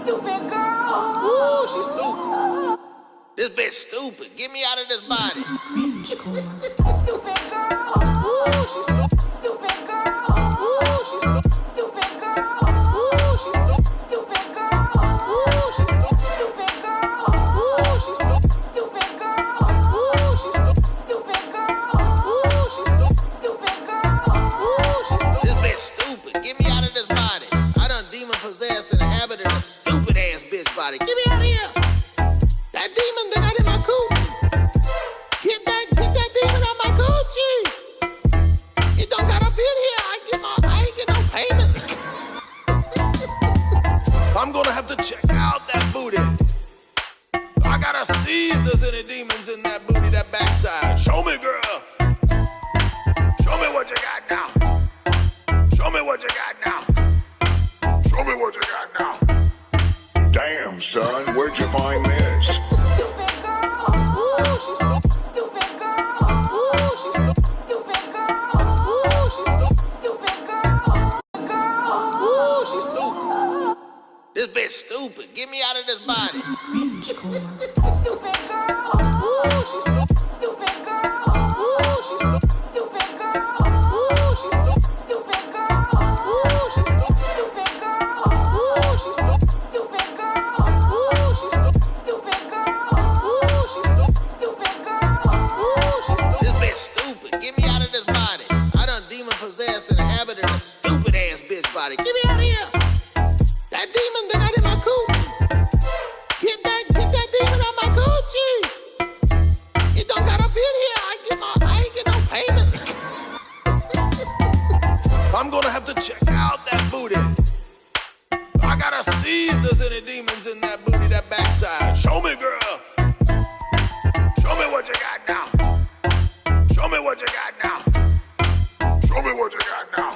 stupid girl. Ooh, she's stupid. This bitch stupid. Get me out of this body. Stupid girl. Ooh, she's stupid. Stupid girl. Ooh, she's stupid. Stupid girl. Ooh, she's stupid. Stupid girl. Ooh, she's stupid. Stupid girl. Ooh, she's stupid. Stupid girl. Ooh, she's stupid. Stupid girl. Ooh, she's stupid. Stupid girl. Ooh, she's stupid. This bitch stupid. Get me out of this body. I done demon possessed and inhabited a stupid ass bitch body. Get me out of here. That demon that got in my coochie. Get that demon out my coochie. It don't got up in here. I ain't get no payments. I'm gonna have to check out that booty. I gotta see if there's any demons in that booty, that backside. Show me, girl. Show me what you got now. Show me what you got now. Show me what you got now. Damn, son, where'd you find this? Stupid girl. Ooh, she's stupid. Stupid girl. Ooh, she's stupid. Stupid girl. Ooh, she's stupid. Stupid girl. Girl. Ooh, she's stupid. This bitch stupid. Get me out of this body. Stupid girl. Ooh, she's stupid. Stupid girl. Ooh, she's stupid. Stupid girl. Ooh, she's stupid. Stupid girl. Ooh, she's stupid. Stupid girl. Ooh, she's stupid. Stupid girl. Ooh, she's stupid. Stupid girl. Ooh, she's stupid. Stupid girl. Ooh, she's stupid. This bitch stupid. Get me out of this body. I done demon possessed and inhabited a stupid ass bitch body. Get me out of here. That demon that got in my coochie. Get that demon out my coochie. It don't got up in here. I ain't get no payments. I'm gonna have to check out that booty. I gotta see if there's any demons in that booty, that backside. Show me, girl. Show me what you got now. Show me what you got now. Show me what you got now.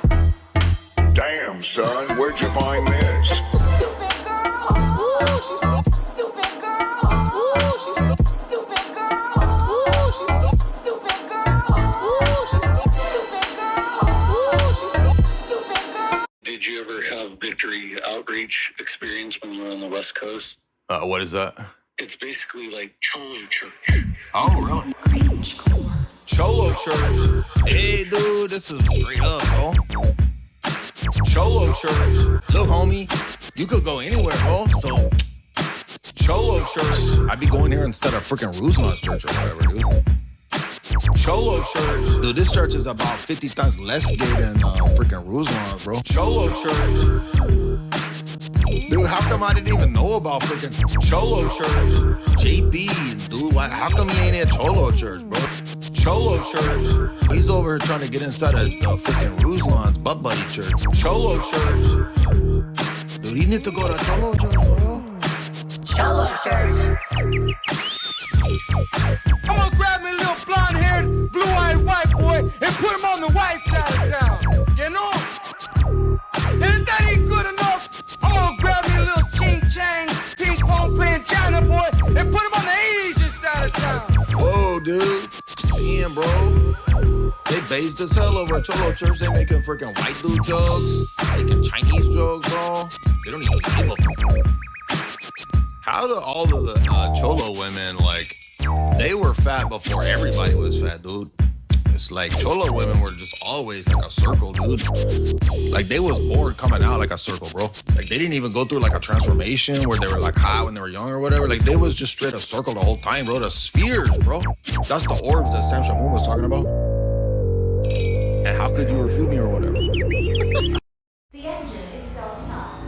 Damn, son, where'd you find this? Stupid girl. Ooh, she's stupid. Stupid girl. Ooh, she's stupid. Stupid girl. Ooh, she's stupid. Stupid girl. Ooh, she's stupid. Stupid girl. Ooh, she's stupid. Stupid girl. Did you ever have victory outreach experience when you were on the West Coast? What is that? It's basically like Cholo Church. Oh, really? Cholo Church. Hey, dude, this is straight up, bro. Cholo Church. Look, homie, you could go anywhere, bro. So, Cholo Church. I'd be going here instead of freaking Ruslan's church or whatever, dude. Cholo Church. Dude, this church is about 50 times less gay than freaking Ruslan's, bro. Cholo Church. Dude, how come I didn't even know about freaking Cholo Church? JP, dude, how come he ain't at Cholo Church, bro? Cholo Church. He's over here trying to get inside of the freaking Ruslan's butt buddy church. Cholo Church. Dude, he need to go to Cholo Church, bro. Cholo Church. I'm gonna grab me a little blonde-haired, blue-eyed white boy and put him on the white side of town, you know? And if that ain't good enough, I'm gonna grab me a little ching-chang, ping-pong playing China boy and put him on the Asian side of town. Whoa, dude. Damn, bro. They based as hell over at Cholo Church. They making freaking white dude jokes, making Chinese jokes, bro. They don't even give a fuck. How do all of the Cholo women, like, they were fat before everybody was fat, dude. It's like Cholo women were just always like a circle, dude. Like, they was born coming out like a circle, bro. Like, they didn't even go through like a transformation where they were like hot when they were young or whatever. Like, they was just straight a circle the whole time, bro. The spheres, bro. That's the orbs that Sam Shamoon was talking about. And how could you refute me or whatever? The engine is starting up.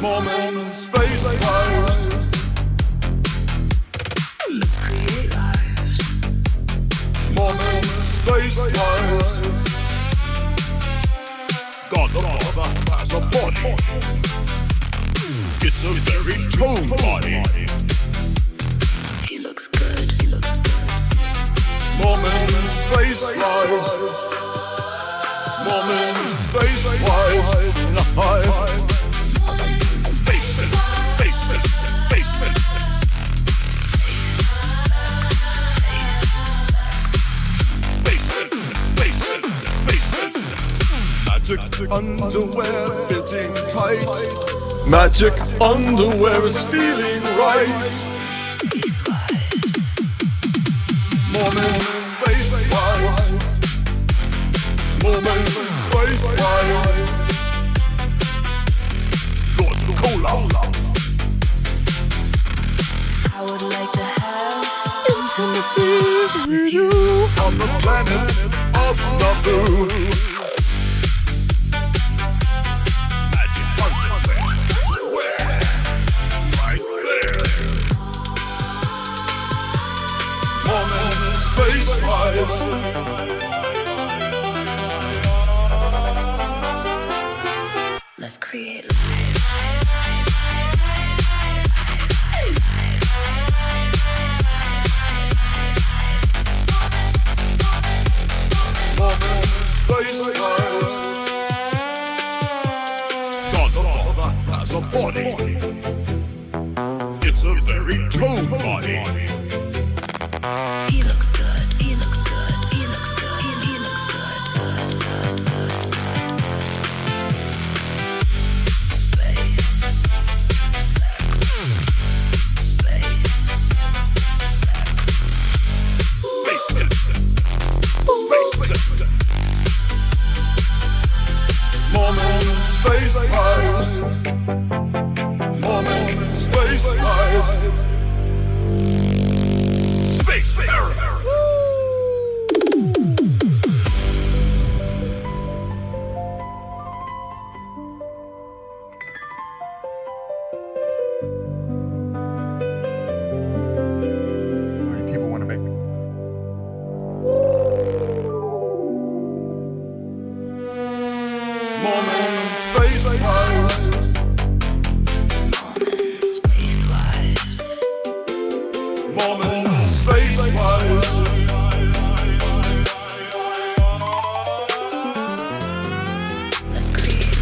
Moment, space, wise. Let's create lives. Moment, space, wise. God the Father has a body. It's a very toned body. He looks good, he looks good. Moment, space, wise. Moment, space, wise. Magic underwear fitting tight. Magic underwear is feeling right. Moment space-wise. Moment space-wise. Lord Cola. I would like to have intimacy with you On the planet of Naboo. Magic underwear. Right there. Moment space-wise. Let's create Space-wise. God the Father has a body. It's a very tone body. He looks good, he looks good, he looks good, he looks good, good. Space, sex, space, sex. Moment space-wise. Moment space-wise. Space error. How many people want to make me? Moment space-wise. Moment space-wise. Let's create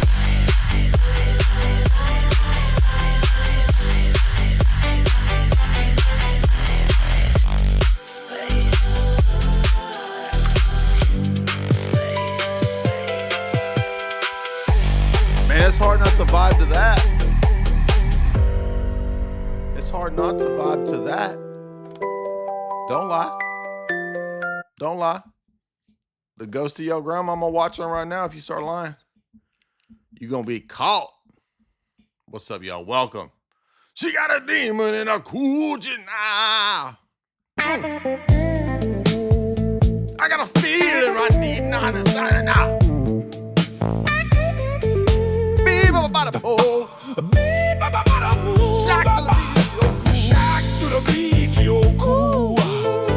space, sex, space. Man, it's hard not to vibe to that. It's hard not to vibe to that. Don't lie. Don't lie. The ghost of your grandmama watching right now. If you start lying, you're going to be caught. What's up, y'all? Welcome. She got a demon in a coochie now. I got a feeling right deep down inside now. Bada po. Shock to the beat, yo cool.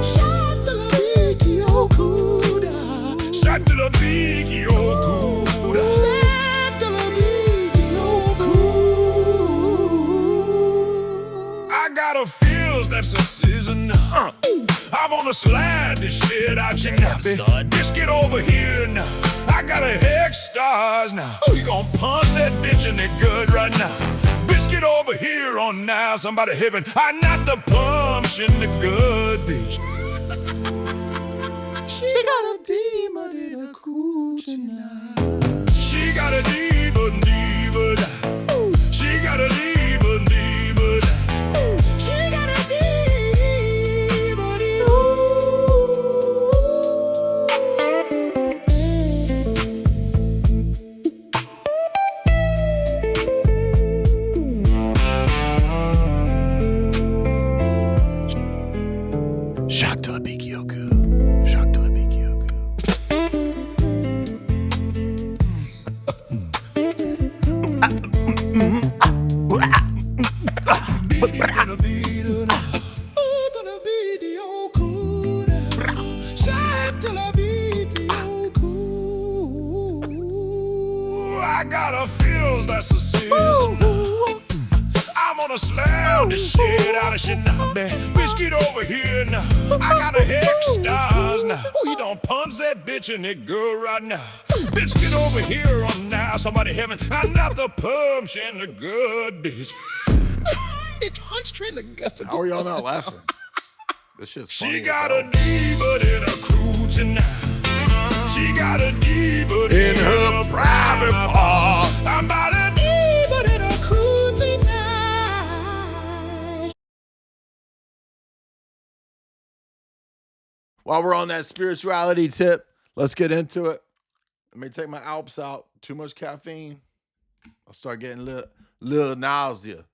Shock to the beat, yo cool. Shock to the beat, yo cool. Shock to the beat, yo cool. I got a feels that's a season. I wanna slide this shit out your nappy. Just get over here now. I got a hex stars now. We gon' punch that bitch in it good right now. Biscuit over here on now. Somebody heaven. I not the punch in the good bitch. She got a demon in a coochie now. She got a demon, demon. She got a demon, demon. She got a demon, Shock to the beak, Yoku. Shock to the beak, Yoku. I got a feels that's a season. I'm gonna slam this shit out of Shinabe. Biscuit over here now. I got a hex stars now. We don't punch that bitch in it good right now. Biscuit over here on now. Somebody heaven. I'm not the punch in the good bitch. It's Hunt's trying to guess. How are y'all not laughing? This shit's funny. She got a demon in her crew tonight. She got a demon in her pride. While we're on that spirituality tip, let's get into it. Let me take my Alps out. Too much caffeine. I'll start getting little nausea.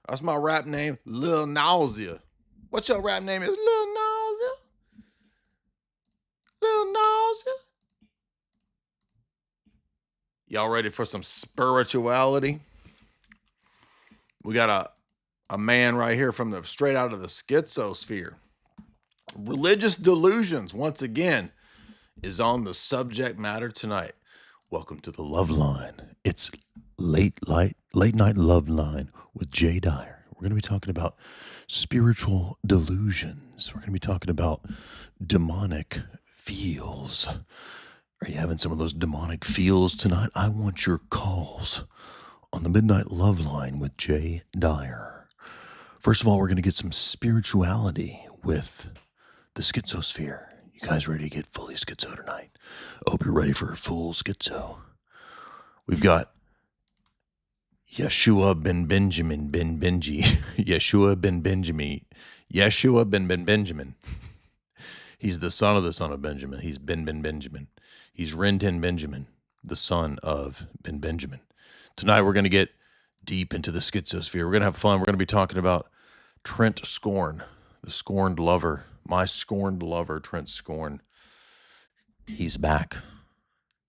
That's my rap name, Lil Nausea. What's your rap name? Is Lil Nausea? Lil Nausea? Y'all ready for some spirituality? We got a man right here from straight out of the schizosphere. Religious delusions, once again, is on the subject matter tonight. Welcome to the Love Line. It's late night Love Line with Jay Dyer. We're going to be talking about spiritual delusions. We're going to be talking about demonic feels. Are you having some of those demonic feels tonight? I want your calls on the Midnight Love Line with Jay Dyer. First of all, we're going to get some spirituality with the schizosphere. You guys ready to get fully schizo tonight? I hope you're ready for full schizo. We've got Yeshua ben Benjamin ben Benji. Yeshua ben Benjamin. He's the son of Benjamin. He's Ben Benjamin. He's Renton Benjamin, the son of Ben Benjamin. Tonight we're going to get deep into the schizosphere. We're going to have fun. We're going to be talking about Trent Scorn, the scorned lover. My scorned lover, Trent Scorn. He's back,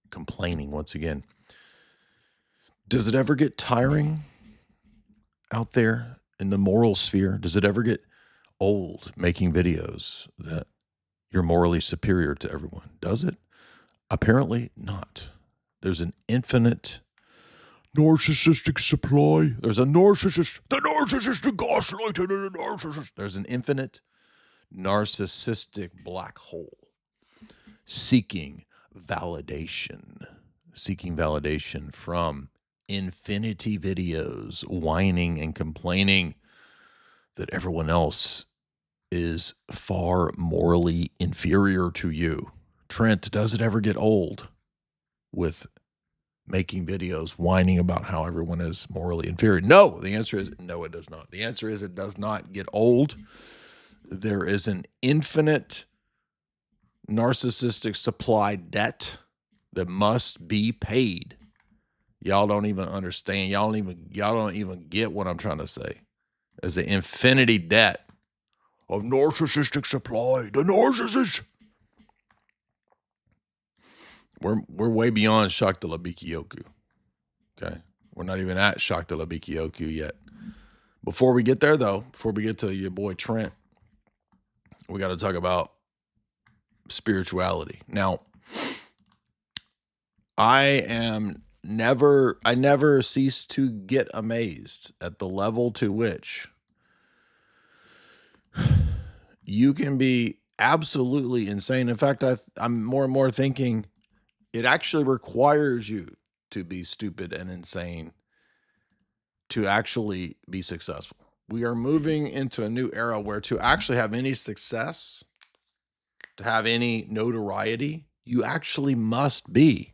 complaining once again. Does it ever get tiring out there in the moral sphere? Does it ever get old making videos that you're morally superior to everyone? Does it? Apparently not. There's an infinite narcissistic supply. There's a narcissist, the gaslighting and the narcissist. There's an infinite narcissistic black hole seeking validation from infinity videos, whining and complaining that everyone else is far morally inferior to you. Trent, does it ever get old with making videos whining about how everyone is morally inferior? No, the answer is no, it does not. The answer is it does not get old. There is an infinite narcissistic supply debt that must be paid. Y'all don't even understand. Y'all don't even get what I'm trying to say. There's an infinity debt of narcissistic supply. The narcissist. We're way beyond Shakti Labikioku. Okay? We're not even at Shakti Labikioku yet. Before we get there, though, before we get to your boy Trent, we got to talk about spirituality. Now, I never cease to get amazed at the level to which you can be absolutely insane. In fact, I'm more and more thinking it actually requires you to be stupid and insane to actually be successful. We are moving into a new era where to actually have any success, to have any notoriety, you actually must be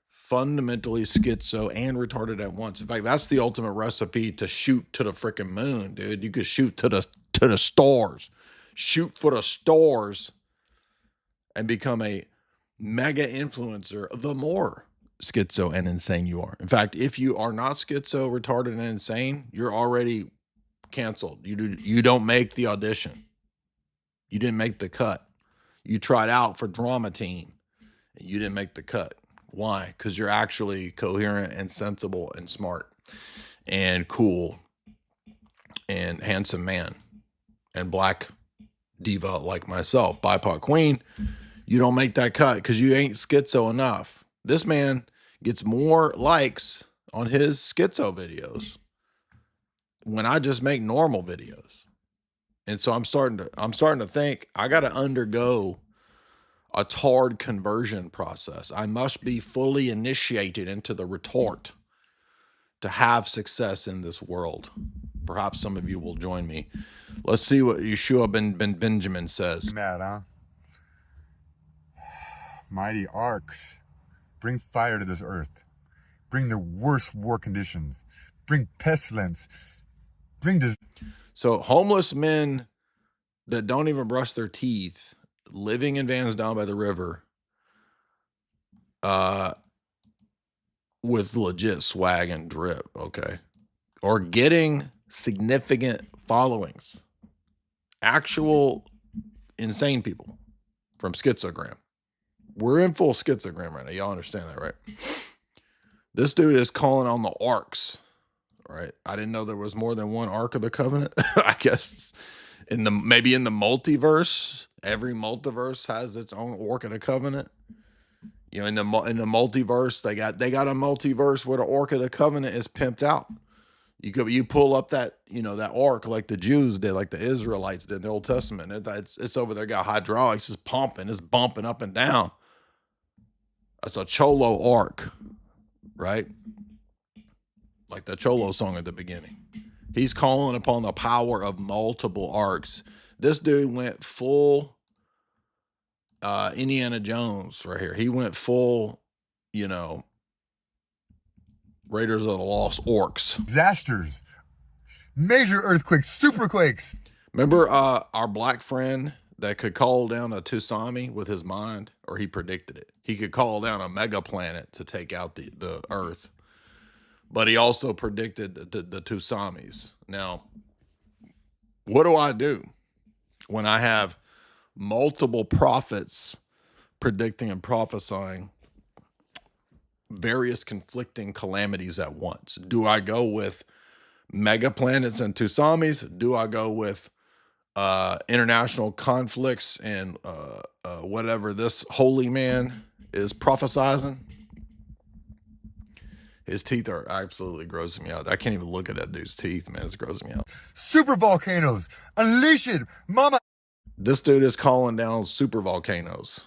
fundamentally schizo and retarded at once. In fact, that's the ultimate recipe to shoot to the freaking moon, dude. You could shoot to the stars. Shoot for the stars and become a mega influencer the more schizo and insane you are. In fact, if you are not schizo, retarded, and insane, you're already canceled. You don't make the audition. You didn't make the cut. You tried out for drama team and you didn't make the cut. Why? Because you're actually coherent and sensible and smart and cool and handsome man and black diva like myself, BIPOC queen. You don't make that cut because you ain't schizo enough. This man gets more likes on his schizo videos when I just make normal videos. And so I'm starting to think I got to undergo a tard conversion process. I must be fully initiated into the retort to have success in this world. Perhaps some of you will join me. Let's see what Yeshua ben Benjamin says. Mad, huh? Mighty arcs. Bring fire to this earth. Bring the worst war conditions. Bring pestilence. Bring disease. So homeless men that don't even brush their teeth living in vans down by the river, with legit swag and drip, okay? Or getting significant followings. Actual insane people from schizogram. We're in full schizogram right now. Y'all understand that, right? This dude is calling on the arcs, right? I didn't know there was more than one arc of the covenant. I guess maybe in the multiverse, every multiverse has its own arc of the covenant. You know, in the multiverse, they got a multiverse where the ark of the covenant is pimped out. You pull up that, you know, that ark like the Jews did, like the Israelites did in the Old Testament. It's over there, got hydraulics, it's pumping, it's bumping up and down. That's a Cholo ark, right? Like the Cholo song at the beginning. He's calling upon the power of multiple arcs. This dude went full Indiana Jones right here. He went full, you know, Raiders of the Lost Orcs. Disasters. Major earthquakes, superquakes. Remember our black friend that could call down a tsunami with his mind, or he predicted it. He could call down a mega planet to take out the Earth, but he also predicted the tsunamis. Now, what do I do when I have multiple prophets predicting and prophesying various conflicting calamities at once? Do I go with mega planets and tsunamis? Do I go with international conflicts and whatever this holy man is prophesizing? His teeth are absolutely grossing me out. I can't even look at that dude's teeth, man. It's grossing me out. Super volcanoes. Unleash it, mama. This dude is calling down super volcanoes.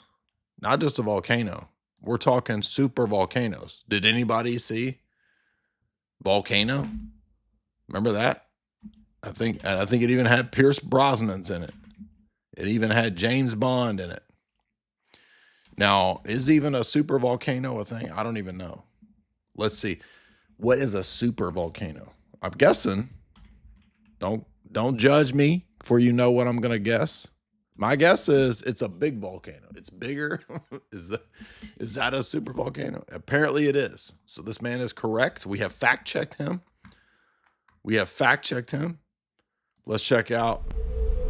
Not just a volcano. We're talking super volcanoes. Did anybody see Volcano? Remember that? I think it even had Pierce Brosnan's in it. It even had James Bond in it. Now, is even a super volcano a thing? I don't even know. Let's see. What is a super volcano? I'm guessing. Don't judge me before you know what I'm going to guess. My guess is it's a big volcano. It's bigger. Is that a super volcano? Apparently it is. So this man is correct. We have fact-checked him. Let's check out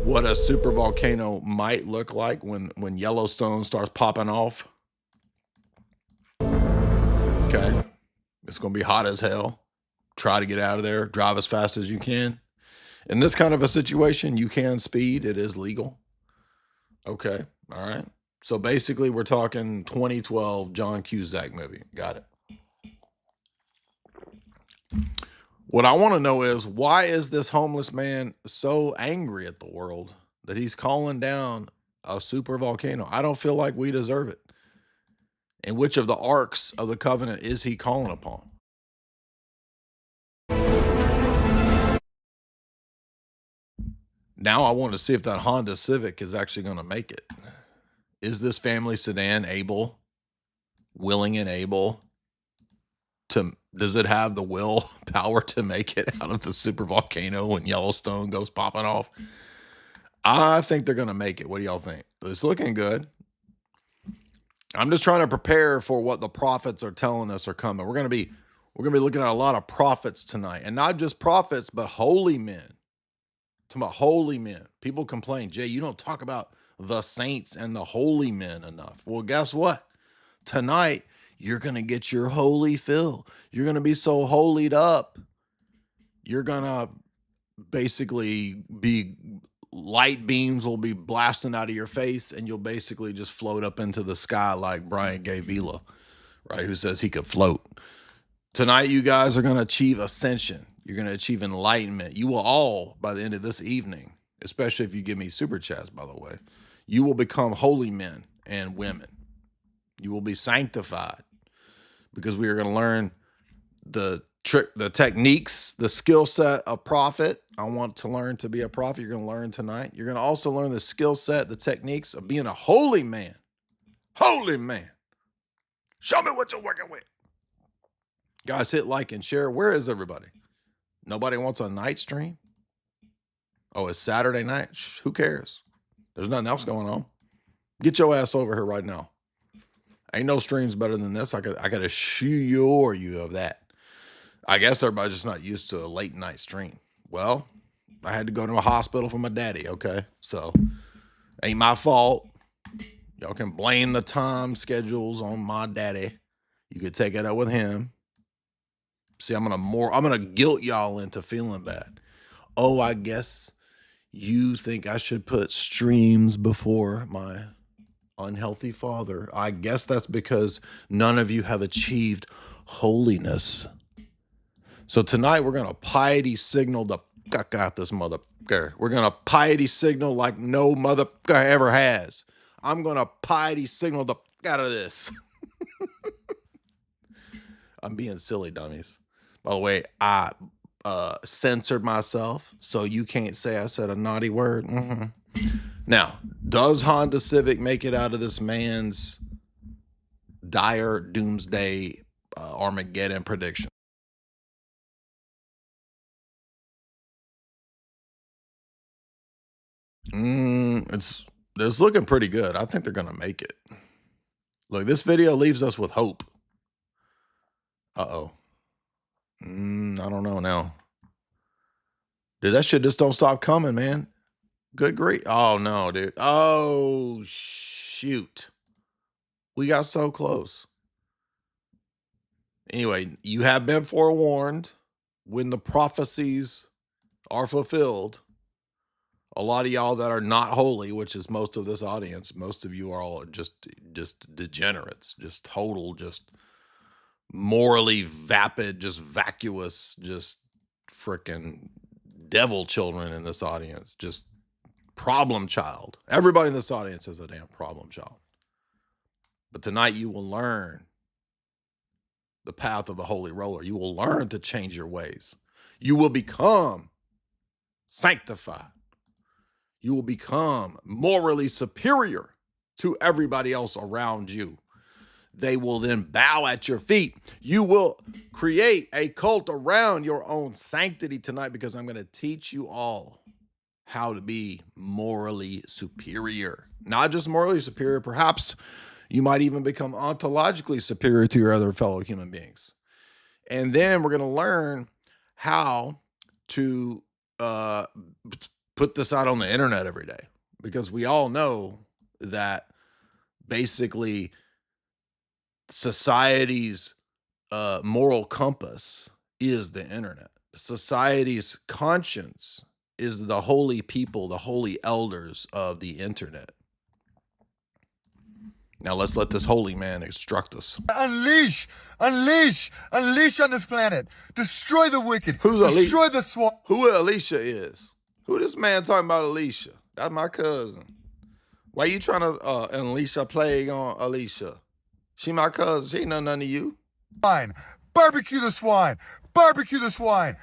what a super volcano might look like when Yellowstone starts popping off. Okay. It's going to be hot as hell. Try to get out of there. Drive as fast as you can. In this kind of a situation, you can speed. It is legal. Okay. All right. So basically, we're talking 2012 John Cusack movie. Got it. What I want to know is, why is this homeless man so angry at the world that he's calling down a super volcano? I don't feel like we deserve it. And which of the arcs of the covenant is he calling upon? Now I want to see if that Honda Civic is actually going to make it. Is this family sedan willing and able to, does it have the will power to make it out of the super volcano when Yellowstone goes popping off? I think they're going to make it. What do y'all think? It's looking good. I'm just trying to prepare for what the prophets are telling us are coming. We're going to be looking at a lot of prophets tonight, and not just prophets, but holy men. Talking about holy men. People complain, Jay, you don't talk about the saints and the holy men enough. Well, guess what? Tonight, you're going to get your holy fill. You're going to be so holied up. You're going to basically be, light beams will be blasting out of your face, and you'll basically just float up into the sky like Brian Gay Vila, right? Who says he could float. Tonight, you guys are going to achieve ascension. You're going to achieve enlightenment. You will all, by the end of this evening, especially if you give me super chats, by the way, you will become holy men and women. You will be sanctified, because we are going to learn the techniques, the skill set of prophet. I want to learn to be a prophet. You're going to learn tonight. You're going to also learn the skill set, the techniques of being a holy man. Holy man. Show me what you're working with. Guys, hit like and share. Where is everybody? Nobody wants a night stream? Oh, it's Saturday night? Who cares? There's nothing else going on. Get your ass over here right now. Ain't no streams better than this. I could assure you of that. I guess everybody's just not used to a late night stream. Well, I had to go to a hospital for my daddy, okay? So, ain't my fault. Y'all can blame the time schedules on my daddy. You could take it up with him. See, I'm gonna guilt y'all into feeling bad. Oh, I guess you think I should put streams before my unhealthy father. I guess that's because none of you have achieved holiness. So tonight we're gonna piety signal the fuck out this motherfucker. We're gonna piety signal like no motherfucker ever has. I'm gonna piety signal the fuck out of this. I'm being silly, dummies. By the way, I censored myself, so you can't say I said a naughty word. Now, does Honda Civic make it out of this man's dire doomsday Armageddon prediction? It's looking pretty good. I think they're gonna make it. Look, this video leaves us with hope. Uh-oh. I don't know now. Dude, that shit just don't stop coming, man. Good grief. Oh, no, dude. Oh, shoot. We got so close. Anyway, you have been forewarned. When the prophecies are fulfilled, a lot of y'all that are not holy, which is most of this audience, most of you are all just degenerates, just total, just morally vapid, just vacuous, just freaking devil children in this audience, just problem child. Everybody in this audience is a damn problem child. But tonight you will learn the path of the holy roller. You will learn to change your ways. You will become sanctified. You will become morally superior to everybody else around you. They will then bow at your feet. You will create a cult around your own sanctity tonight, because I'm going to teach you all how to be morally superior. Not just morally superior, perhaps you might even become ontologically superior to your other fellow human beings. And then we're going to learn how to put this out on the internet every day, because we all know that basically society's moral compass is the internet. Society's conscience is the holy people, the holy elders of the internet. Now let's let this holy man instruct us. Unleash on this planet. Destroy the wicked. Who's Alicia? Destroy the swamp. Who Alicia is? Who this man talking about Alicia? That's my cousin. Why you trying to unleash a plague on Alicia? She my cousin. She ain't none of you. Swine. Barbecue the swine. Barbecue the swine.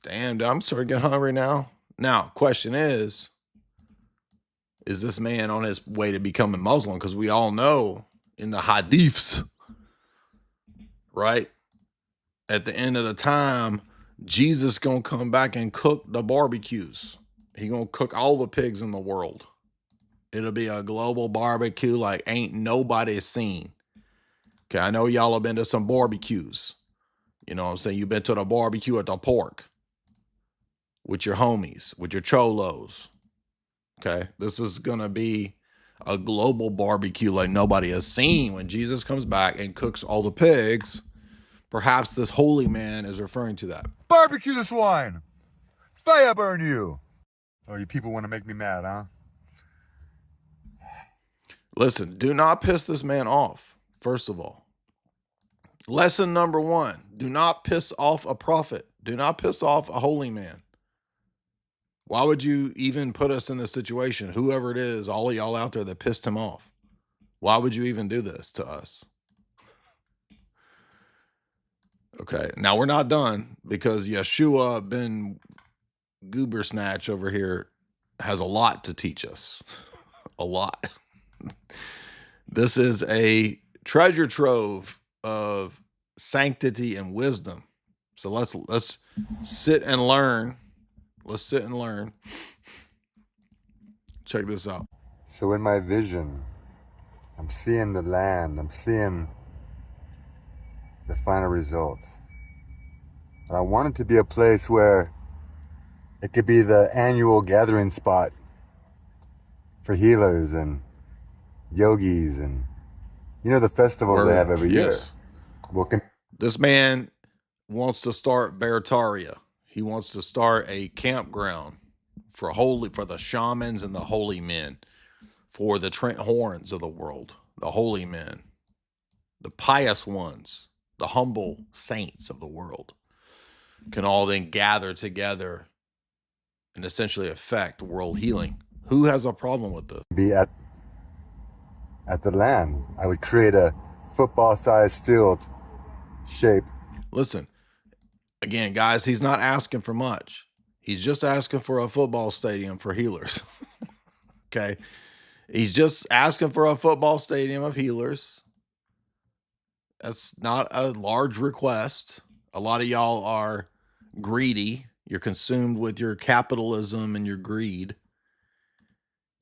Damn, dude, I'm starting to get hungry now. Now, question is this man on his way to becoming Muslim? Because we all know in the hadiths, right? At the end of the time, Jesus gonna come back and cook the barbecues. He gonna cook all the pigs in the world. It'll be a global barbecue like ain't nobody seen. Okay, I know y'all have been to some barbecues. You know what I'm saying? You've been to the barbecue at the park with your homies, with your cholos. Okay, this is going to be a global barbecue like nobody has seen when Jesus comes back and cooks all the pigs. Perhaps this holy man is referring to that. Barbecue the swine. Fire burn you. Oh, you people want to make me mad, huh? Listen, do not piss this man off, first of all. Lesson number 1, do not piss off a prophet. Do not piss off a holy man. Why would you even put us in this situation? Whoever it is, all of y'all out there that pissed him off. Why would you even do this to us? Okay, now we're not done, because Yeshua ben Goober Snatch over here has a lot to teach us. A lot. This is a treasure trove of sanctity and wisdom. So let's sit and learn. Let's sit and learn. Check this out. So in my vision, I'm seeing the land. I'm seeing the final results. And I want it to be a place where it could be the annual gathering spot for healers and yogis and, you know, the festivals they have every year. Yes. Well, This man wants to start Bertaria. He wants to start a campground for the shamans and the holy men, for the Trent Horns of the world, the holy men, the pious ones, the humble saints of the world, can all then gather together and essentially affect world healing. Who has a problem with this? be at the land. I would create a football-sized field shape. Listen, again, guys, he's not asking for much. He's just asking for a football stadium for healers. Okay? He's just asking for a football stadium of healers. That's not a large request. A lot of y'all are greedy. You're consumed with your capitalism and your greed.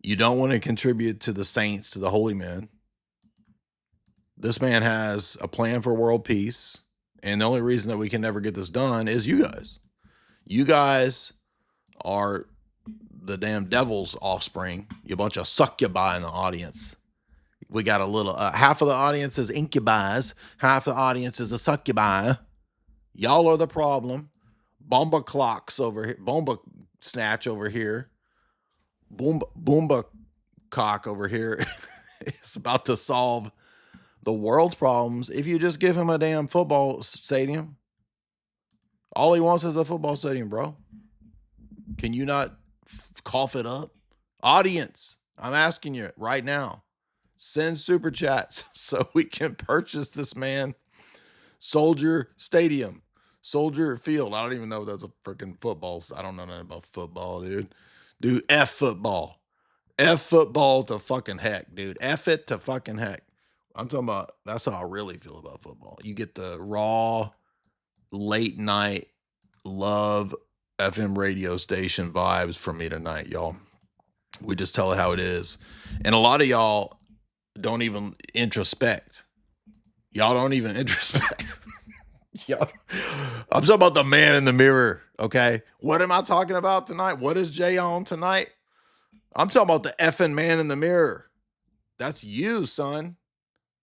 You don't want to contribute to the saints, to the holy men. This man has a plan for world peace. And the only reason that we can never get this done is you guys. You guys are the damn devil's offspring. You bunch of succubi in the audience. We got a little, half of the audience is incubis. Half the audience is a succubi. Y'all are the problem. Bomba clocks over here. Bomba snatch over here. Boomba cock over here is about to solve the world's problems if you just give him a damn football stadium. All he wants is a football stadium, bro. Can you not cough it up? Audience, I'm asking you right now, send super chats so we can purchase this man Soldier Stadium, Soldier Field. I don't even know if that's a freaking football. I don't know nothing about football, dude. Dude, F football. F football to fucking heck, dude. F it to fucking heck. I'm talking about, that's how I really feel about football. You get the raw, late night, love FM radio station vibes from me tonight, y'all. We just tell it how it is. And a lot of y'all don't even introspect. Y'all don't even introspect. Y'all, I'm talking about the man in the mirror, okay? What am I talking about tonight? What is Jay on tonight? I'm talking about the effing man in the mirror. That's you, son.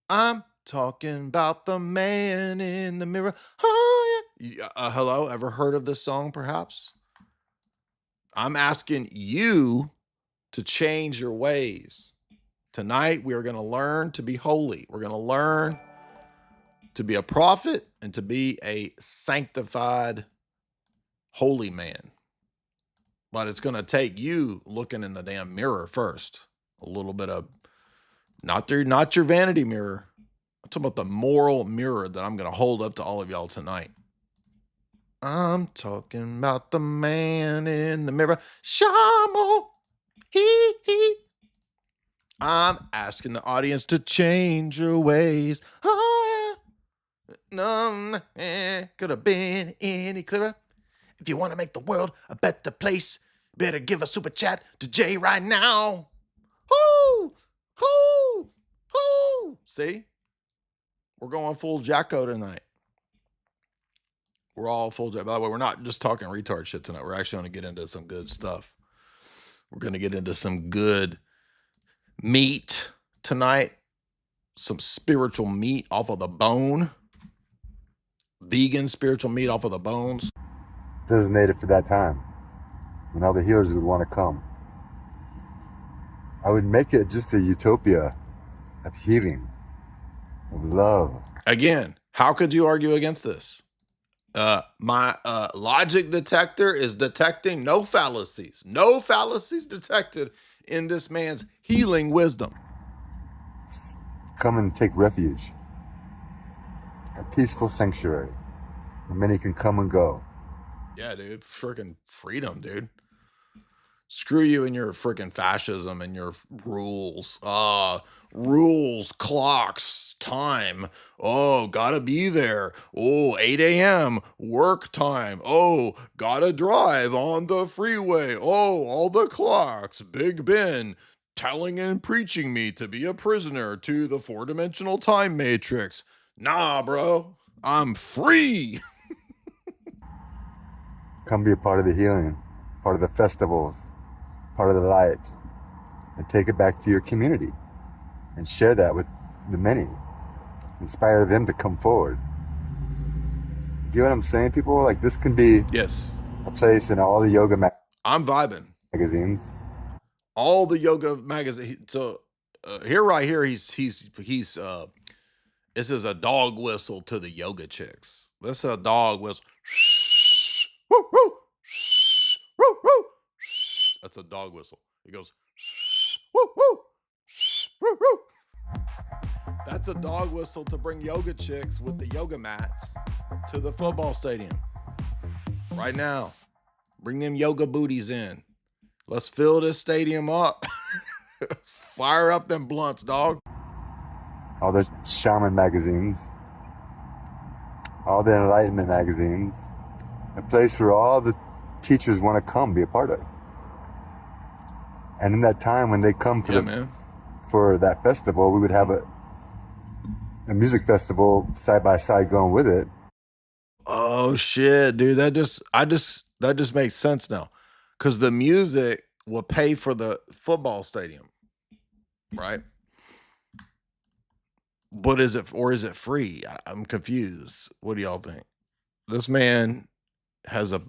I'm talking about the man in the mirror. Oh, yeah. Hello, ever heard of this song, perhaps? I'm asking you to change your ways. Tonight, we are going to learn to be holy. We're going to learn to be a prophet and to be a sanctified holy man. But it's going to take you looking in the damn mirror first. A little bit of, not your vanity mirror. I'm talking about the moral mirror that I'm going to hold up to all of y'all tonight. I'm talking about the man in the mirror. Shamo. He. I'm asking the audience to change your ways. Oh, yeah. No, could have been any clearer. If you want to make the world a better place, better give a super chat to Jay right now. Hoo! Hoo! Hoo! See? We're going full Jacko tonight. We're all full Jacko. By the way, we're not just talking retard shit tonight. We're actually going to get into some good stuff. We're going to get into some good meat tonight. Some spiritual meat off of the bone. Vegan spiritual meat off of the bones. Designated for that time when all the healers would want to come. I would make it just a utopia of healing, of love. Again, how could you argue against this? My logic detector is detecting no fallacies. No fallacies detected in this man's healing wisdom. Come and take refuge. A peaceful sanctuary where many can come and go. Yeah, dude. Freaking freedom, dude. Screw you and your freaking fascism and your rules. Rules, clocks, time. Oh, gotta be there. Oh, 8 a.m. work time. Oh, gotta drive on the freeway. Oh, all the clocks. Big Ben. telling and preaching me to be a prisoner to the four-dimensional time matrix. Nah, bro, I'm free. Come be a part of the healing, part of the festivals, part of the light, and take it back to your community and share that with the many. Inspire them to come forward. You know what I'm saying, people? Like, this can be Yes, a place in all the yoga I'm vibing. magazines. All the yoga magazine. So right here, he's this is a dog whistle to the yoga chicks. This is a dog whistle. Woo, woo, woo, woo. That's a dog whistle. It goes woo, woo, woo, woo. That's a dog whistle to bring yoga chicks with the yoga mats to the football stadium. Right now, bring them yoga booties in. Let's fill this stadium up. Fire up them blunts, dog. All the shaman magazines, all the enlightenment magazines, a place where all the teachers want to come be a part of. And in that time when they come for that festival, we would have a music festival side by side going with it. Oh shit, dude. That just makes sense now. Cause the music will pay for the football stadium, right? But is it free? I'm confused. What do y'all think? This man has a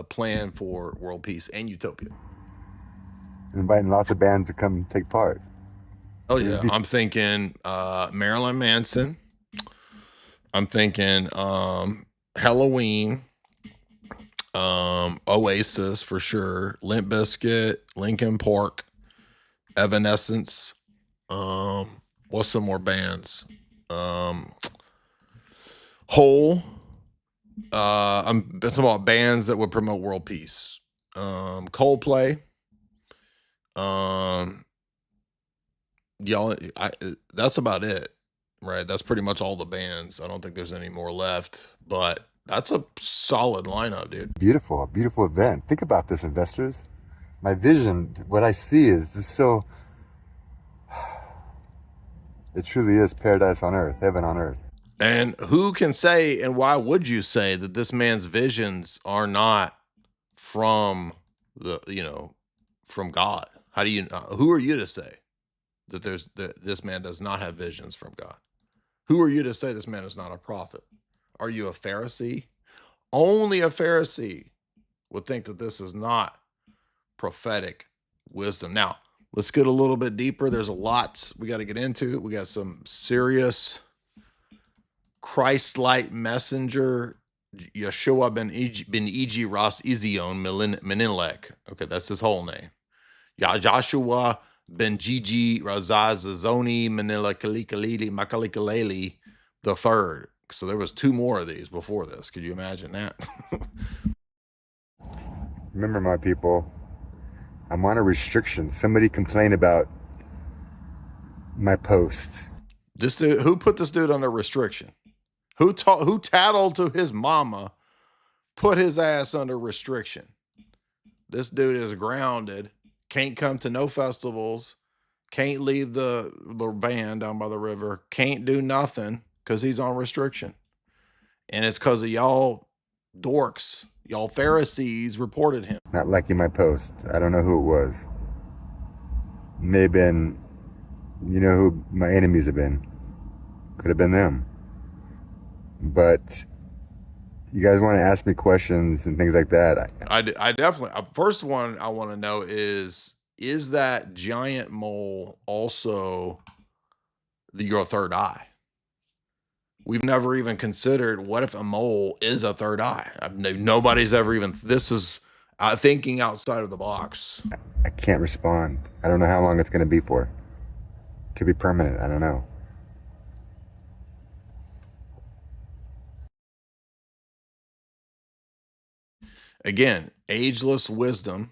plan for world peace and utopia. Inviting lots of bands to come take part. Oh yeah, I'm thinking Marilyn Manson. I'm thinking Halloween, Oasis for sure, Limp Bizkit, Linkin Park, Evanescence. What's some more bands? Hole. I'm talking about bands that would promote world peace. Coldplay. Y'all, that's about it, right? That's pretty much all the bands. I don't think there's any more left, but that's a solid lineup, dude. Beautiful, beautiful event. Think about this, investors. My vision, what I see is so, it truly is paradise on earth, heaven on earth. And who can say, and why would you say that this man's visions are not from from God? How do you, who are you to say that this man does not have visions from God? Who are you to say this man is not a prophet? Are you a Pharisee? Only a Pharisee would think that this is not prophetic wisdom. Now, let's get a little bit deeper. There's a lot we got to get into. We got some serious Christ-like messenger, Yeshua ben Iji Ras Izion Menilek. Okay, that's his whole name. Joshua ben Gigi Razazazoni Menilekalikalili Makalikaleli the third. So there was two more of these before this. Could you imagine that? Remember, my people, I'm on a restriction. Somebody complained about my post. This dude, who put this dude under restriction? Who tattled to his mama, put his ass under restriction? This dude is grounded, can't come to no festivals, can't leave the band down by the river, can't do nothing because he's on restriction. And it's because of y'all dorks, y'all Pharisees reported him. Not liking my post. I don't know who it was. May have been, you know who my enemies have been. Could have been them. But you guys want to ask me questions and things like that. I definitely, first one I want to know is that giant mole also your third eye? We've never even considered, what if a mole is a third eye? Nobody's ever even, this is thinking outside of the box. I can't respond. I don't know how long it's going to be for. Could be permanent. I don't know. Again, ageless wisdom.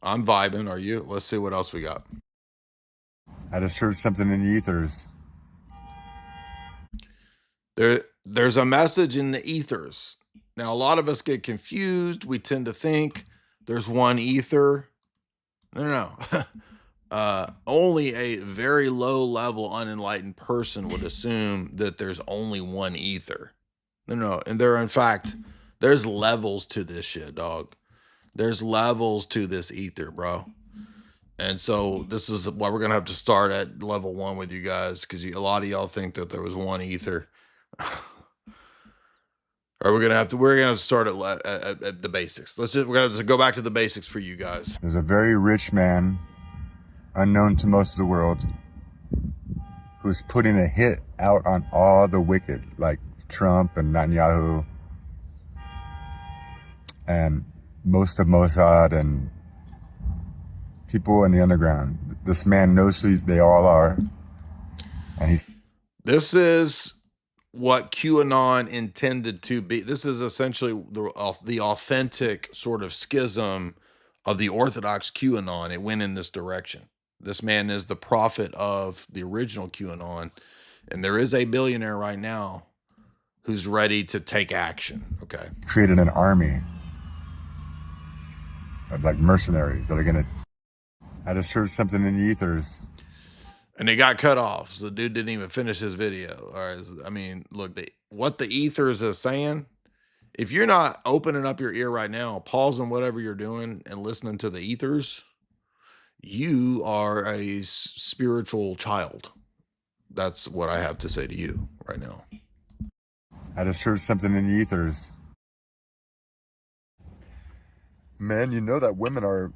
I'm vibing. Are you? Let's see what else we got. I just heard something in the ethers. There's a message in the ethers. Now, a lot of us get confused. We tend to think there's one ether. No. only a very low level unenlightened person would assume that there's only one ether. No, and in fact, there's levels to this shit, dog. There's levels to this ether, bro. And so this is why we're gonna have to start at level 1 with you guys, because a lot of y'all think that there was one ether. Or we're gonna have to start at the basics. We're gonna have to go back to the basics for you guys. There's a very rich man, unknown to most of the world, who's putting a hit out on all the wicked, like Trump and Netanyahu, and most of Mossad and people in the underground. This man knows who they all are, and This is what QAnon intended to be. This is essentially the authentic sort of schism of the Orthodox QAnon. It went in this direction. This man is the prophet of the original QAnon, and there is a billionaire right now who's ready to take action. Okay, created an army of like mercenaries that are gonna. I just heard something in the ethers. And they got cut off. So the dude didn't even finish his video. All right. I mean, look, what the ethers is saying, if you're not opening up your ear right now, pausing whatever you're doing and listening to the ethers, you are a spiritual child. That's what I have to say to you right now. I just heard something in the ethers. Man, you know that women are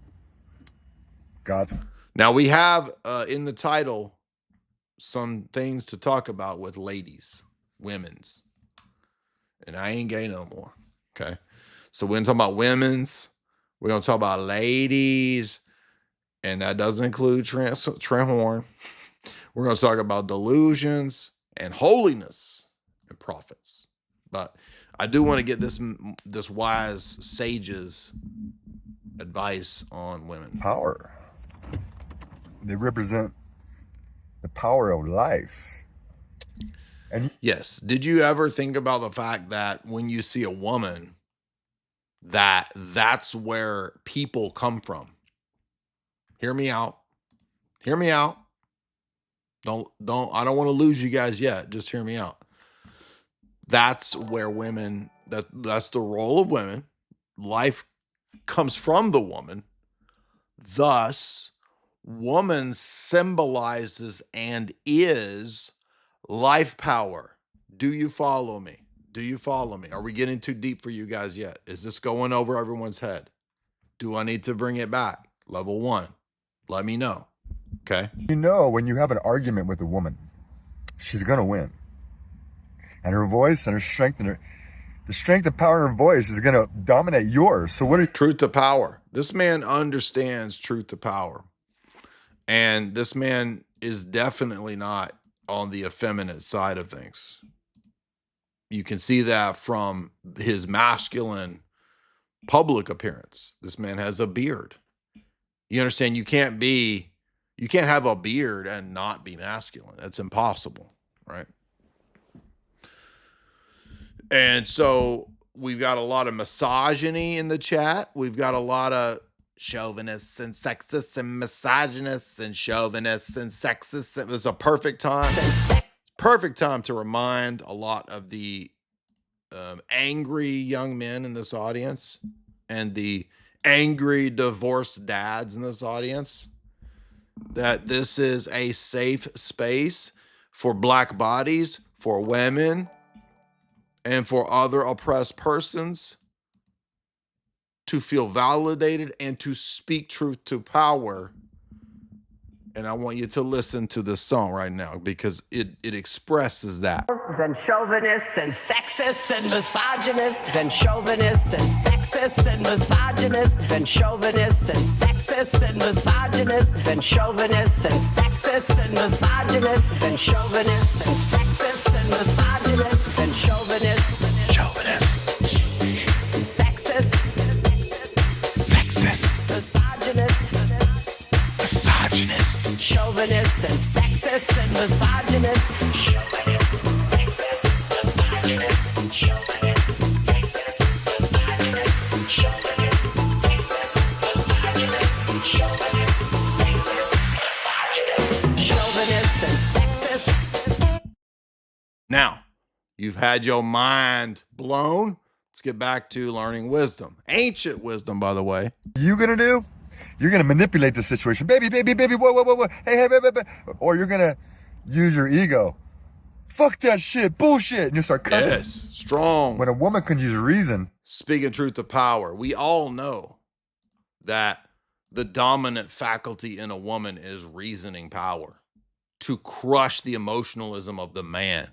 God's. Now we have in the title some things to talk about with ladies, women's, and I ain't gay no more. Okay, so we're gonna talk about women's, we're gonna talk about ladies, and that doesn't include Trent Horn. We're gonna talk about delusions and holiness and prophets. But I do want to get this wise sage's advice on women. Power. They represent the power of life. And yes, did you ever think about the fact that when you see a woman, that's where people come from? Hear me out. Hear me out. I don't want to lose you guys yet. Just hear me out. That's where women, that's the role of women. Life comes from the woman. Thus, woman symbolizes and is life power. Do you follow me? Do you follow me? Are we getting too deep for you guys yet? Is this going over everyone's head? Do I need to bring it back? Level 1. Let me know. Okay. You know, when you have an argument with a woman, she's going to win. And her voice and her strength and the strength and power of her voice is going to dominate yours. So what are truth to power? This man understands truth to power. And this man is definitely not on the effeminate side of things. You can see that from his masculine public appearance. This man has a beard. You understand? You can't have a beard and not be masculine. That's impossible, right? And so we've got a lot of misogyny in the chat. We've got a lot of chauvinists and sexists and misogynists and chauvinists and sexists. It was a perfect time to remind a lot of the angry young men in this audience and the angry divorced dads in this audience that this is a safe space for black bodies, for women, and for other oppressed persons to feel validated and to speak truth to power. And I want you to listen to this song right now because it expresses that. And chauvinists and sexists and misogynists and chauvinists and sexists and misogynists and chauvinists and sexists and misogynists and chauvinists and sexists and misogynists and chauvinists and sexists and misogynists and chauvinists and sexists misogynist, chauvinists and sexists and misogynist, chauvinists, sexist, misogynist, chauvinists, sexist, misogynist, chauvinists, sexist, misogynist, chauvinists, sexist, Now, you've had your mind blown. Let's get back to learning wisdom. Ancient wisdom, by the way. You gonna do? You're gonna manipulate the situation. Baby, baby, baby, whoa. Hey, baby. Or you're gonna use your ego. Fuck that shit, bullshit. And you start cussing. Yes, strong. When a woman can use reason. Speaking truth to power. We all know that the dominant faculty in a woman is reasoning power to crush the emotionalism of the man.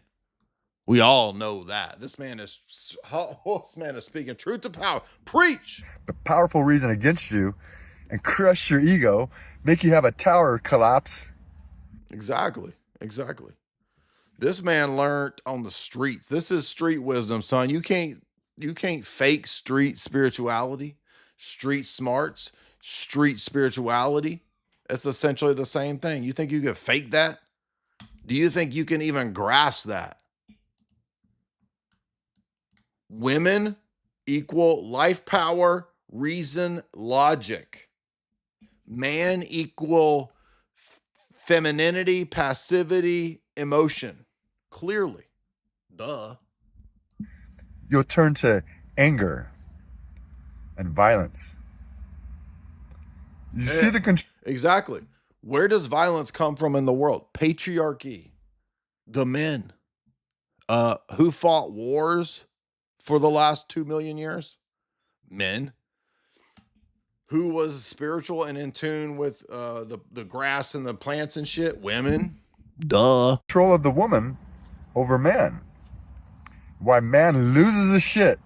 We all know that. This man is speaking truth to power. Preach. The powerful reason against you and crush your ego, make you have a tower collapse. Exactly. This man learned on the streets. This is street wisdom, son. You can't fake street spirituality, street smarts, street spirituality. It's essentially the same thing. You think you can fake that? Do you think you can even grasp that? Women equal life power, reason, logic. Man equal femininity, passivity, emotion. Clearly. Duh. You'll turn to anger and violence. You see the exactly. Where does violence come from in the world? Patriarchy. The men. Who fought wars for the last 2 million years? Men. Who was spiritual and in tune with the grass and the plants and shit? Women. Duh. Control of the woman over man. Why man loses his shit,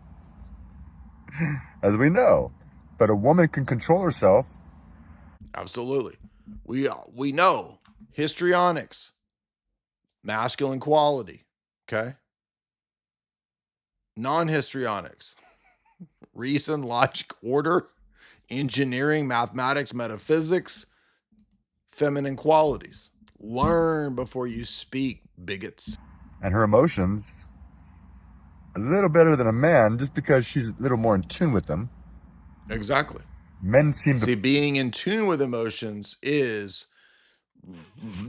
as we know. But a woman can control herself. Absolutely. We know histrionics, masculine quality, okay? Non-histrionics, reason, logic, order, engineering, mathematics, metaphysics, feminine qualities. Learn before you speak, bigots. And her emotions, a little better than a man, just because she's a little more in tune with them. Exactly. Men seem to... being in tune with emotions is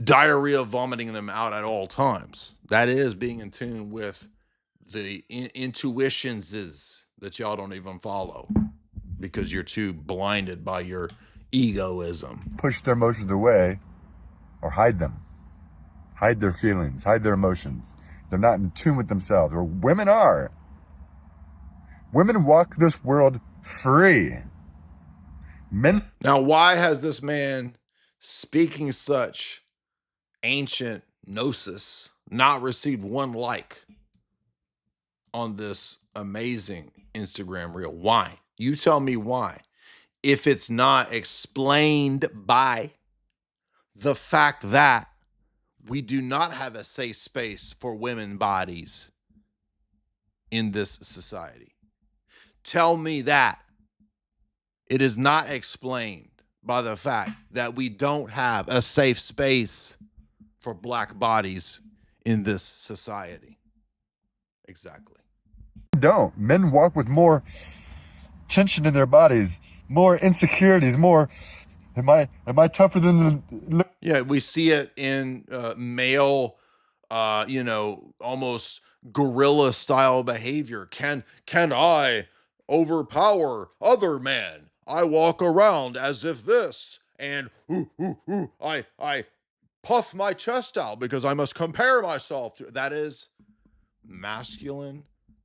diarrhea, vomiting them out at all times. That is being in tune with the intuitions that y'all don't even follow because you're too blinded by your egoism. Push their emotions away or hide them. Hide their feelings, hide their emotions. They're not in tune with themselves, or women are. Women walk this world free. Men. Now, why has this man speaking such ancient gnosis not received one like on this amazing Instagram reel? Why? You tell me why. If it's not explained by the fact that we do not have a safe space for women bodies in this society. Tell me that. It is not explained by the fact that we don't have a safe space for black bodies in this society. Exactly. Don't. Men walk with more tension in their bodies, more insecurities, more, am I tougher than the... Yeah, we see it in male, almost gorilla style behavior. Can I overpower other men? I walk around as if this, and I puff my chest out because I must compare myself to. That is masculine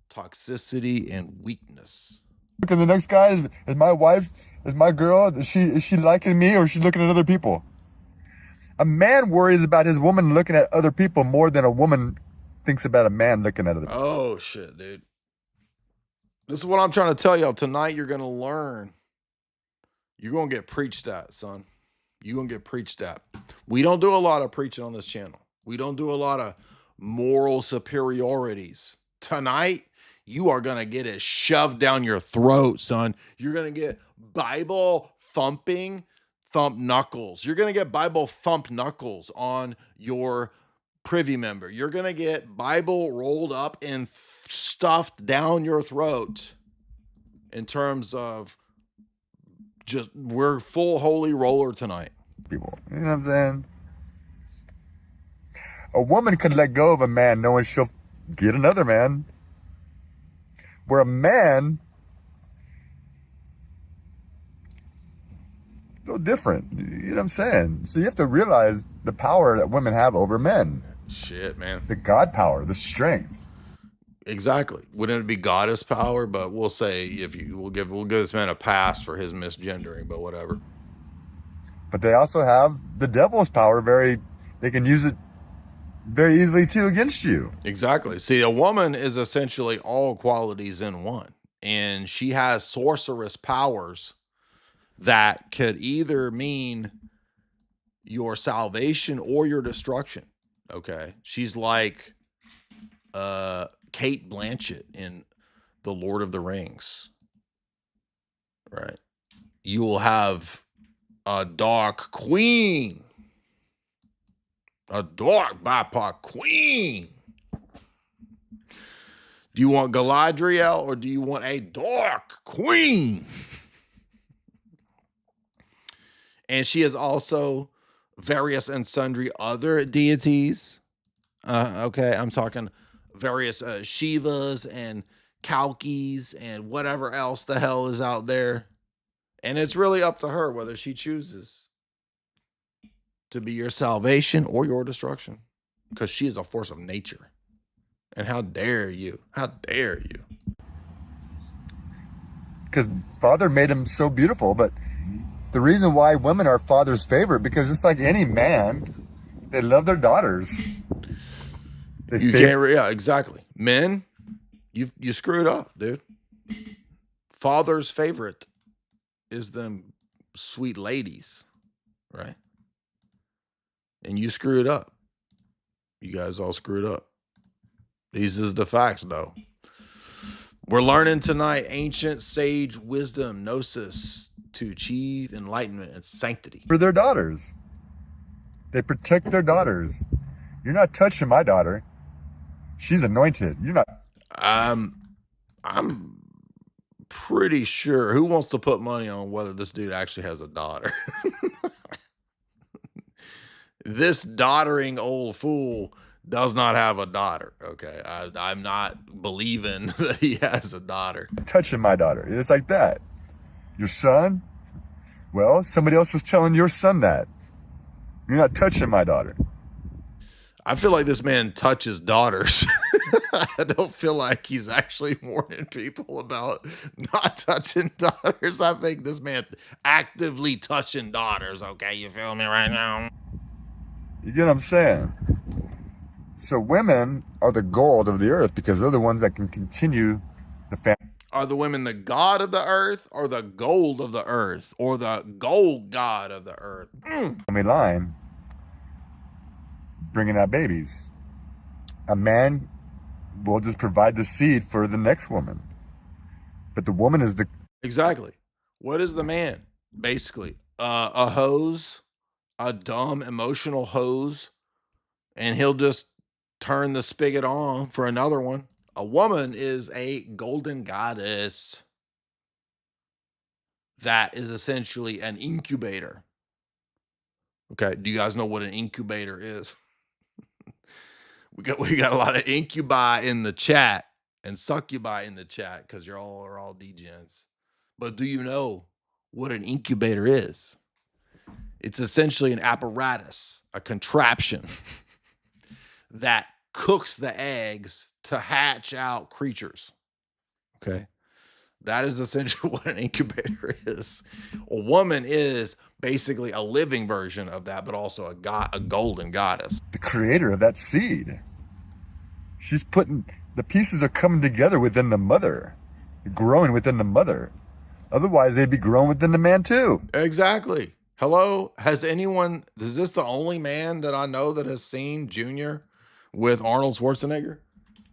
toxicity and weakness. Look at the next guy. Is my wife? Is my girl? Is she liking me, or is she looking at other people? A man worries about his woman looking at other people more than a woman thinks about a man looking at other people. Oh shit, dude. This is what I'm trying to tell y'all. Tonight you're gonna learn. You're gonna get preached at, son. You're gonna get preached at. We don't do a lot of preaching on this channel. We don't do a lot of moral superiorities. Tonight, you are gonna get it shoved down your throat, son. You're gonna get Bible thump knuckles. You're gonna get Bible thump knuckles on your privy member. You're gonna get Bible rolled up and stuffed down your throat in terms of just, we're full holy roller tonight. People, you know what I'm saying? A woman can let go of a man knowing she'll get another man. Where a man, no different. You know what I'm saying? So you have to realize the power that women have over men. Shit, man. The God power, the strength. Exactly. Wouldn't it be goddess power? But we'll say we'll give this man a pass for his misgendering, but whatever. But they also have the devil's power. They can use it very easily too against you. Exactly. See, a woman is essentially all qualities in one, and she has sorceress powers that could either mean your salvation or your destruction. Okay. She's like Kate Blanchett in The Lord of the Rings. Right. You will have a dark queen. A dark BIPOC queen. Do you want Galadriel or do you want a dark queen? And she is also various and sundry other deities. Okay, I'm talking various Shivas and Kalkis and whatever else the hell is out there. And it's really up to her whether she chooses to be your salvation or your destruction, because she is a force of nature. And how dare you? How dare you? Because Father made him so beautiful, but the reason why women are Father's favorite, because just like any man, they love their daughters. Yeah, exactly. Men, you screwed up, dude. Father's favorite is them sweet ladies, right? And you screwed up. You guys all screwed up. These is the facts, though. We're learning tonight ancient sage wisdom, gnosis, to achieve enlightenment and sanctity. For their daughters. They protect their daughters. You're not touching my daughter. She's anointed. You're not. I'm pretty sure. Who wants to put money on whether this dude actually has a daughter? This doddering old fool does not have a daughter. Okay. I'm not believing that he has a daughter. Touching my daughter. It's like that. Your son? Well, somebody else is telling your son that. You're not touching my daughter. I feel like this man touches daughters. I don't feel like he's actually warning people about not touching daughters. I think this man actively touching daughters. Okay, you feel me right now? You get what I'm saying? So women are the gold of the earth because they're the ones that can continue the family. Are the women the god of the earth or the gold of the earth or the gold god of the earth? Family line, bringing out babies. A man will just provide the seed for the next woman. But the woman is the... Exactly. What is the man? Basically, a hose, a dumb emotional hose, and he'll just turn the spigot on for another one. A woman is a golden goddess that is essentially an incubator. Okay, do you guys know what an incubator is? We got a lot of incubi in the chat and succubi in the chat because are all degens. But do you know what an incubator is? It's essentially an apparatus, a contraption that cooks the eggs to hatch out creatures. Okay. That is essentially what an incubator is. A woman is basically a living version of that, but also a golden goddess. The creator of that seed. She's putting, the pieces are coming together within the mother, growing within the mother. Otherwise, they'd be growing within the man too. Exactly. Hello? Is this the only man that I know that has seen Junior with Arnold Schwarzenegger?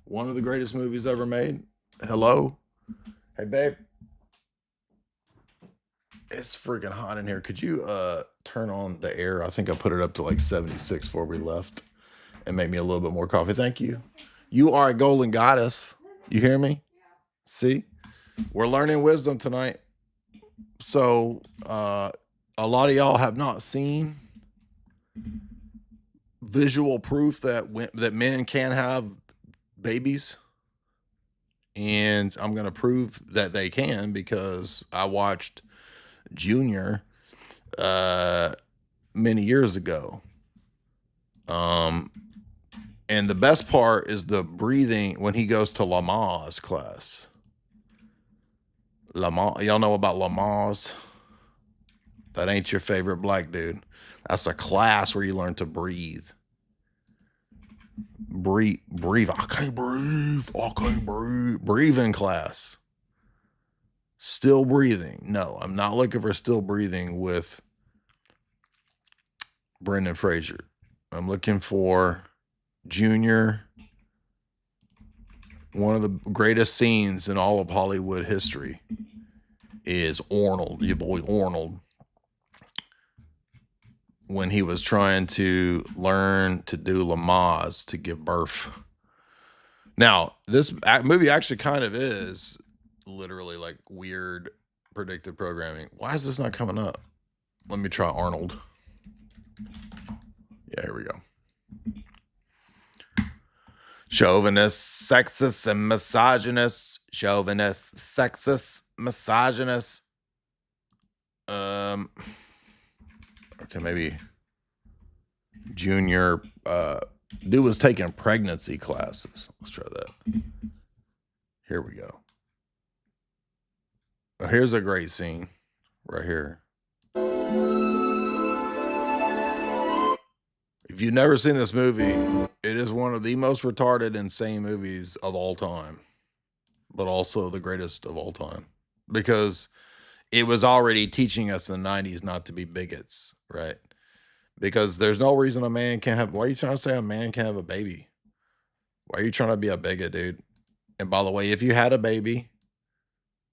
One of the greatest movies ever made. Hello? Hey, babe. It's freaking hot in here. Could you turn on the air? I think I put it up to like 76 before we left and make me a little bit more coffee. Thank you. You are a golden goddess. You hear me? See? We're learning wisdom tonight. So, a lot of y'all have not seen visual proof that men can have babies. And I'm going to prove that they can because I watched Junior many years ago. And the best part is the breathing when he goes to Lamaze class. Lamaze, y'all know about Lamaze? That ain't your favorite black dude. That's a class where you learn to breathe. Breathe. I can't breathe. Breathing class. Still breathing. No, I'm not looking for still breathing with Brendan Fraser. I'm looking for Junior. One of the greatest scenes in all of Hollywood history is Arnold, your boy Arnold, when he was trying to learn to do Lamaze to give birth. Now, this movie actually kind of is literally like weird predictive programming. Why is this not coming up? Let me try Arnold. Yeah, here we go. Chauvinist, sexist, and misogynist. Chauvinist, sexist, misogynist. Okay, maybe Junior. Dude was taking pregnancy classes. Let's try that. Here we go. Here's a great scene right here. If you've never seen this movie, it is one of the most retarded, insane movies of all time, but also the greatest of all time because it was already teaching us in the 90s not to be bigots, right? Because there's no reason a man can't have, why are you trying to say a man can't have a baby? Why are you trying to be a bigot, dude? And by the way, if you had a baby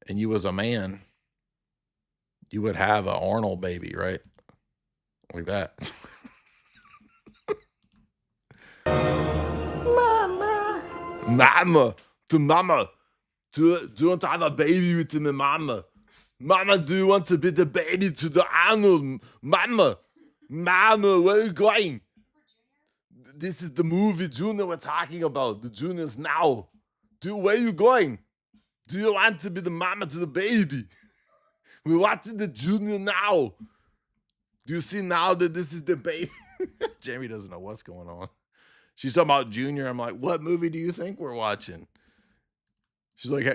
and you was a man, you would have an Arnold baby, right? Like that. Mama, do you want to have a baby with me, mama? Mama, do you want to be the baby to the Arnold? Mama, where are you going? This is the movie Junior we're talking about. The Juniors now. Where are you going? Do you want to be the mama to the baby? We're watching the Junior now. Do you see now that this is the baby? Jamie doesn't know what's going on. She's talking about Junior. I'm like, what movie do you think we're watching? She's like,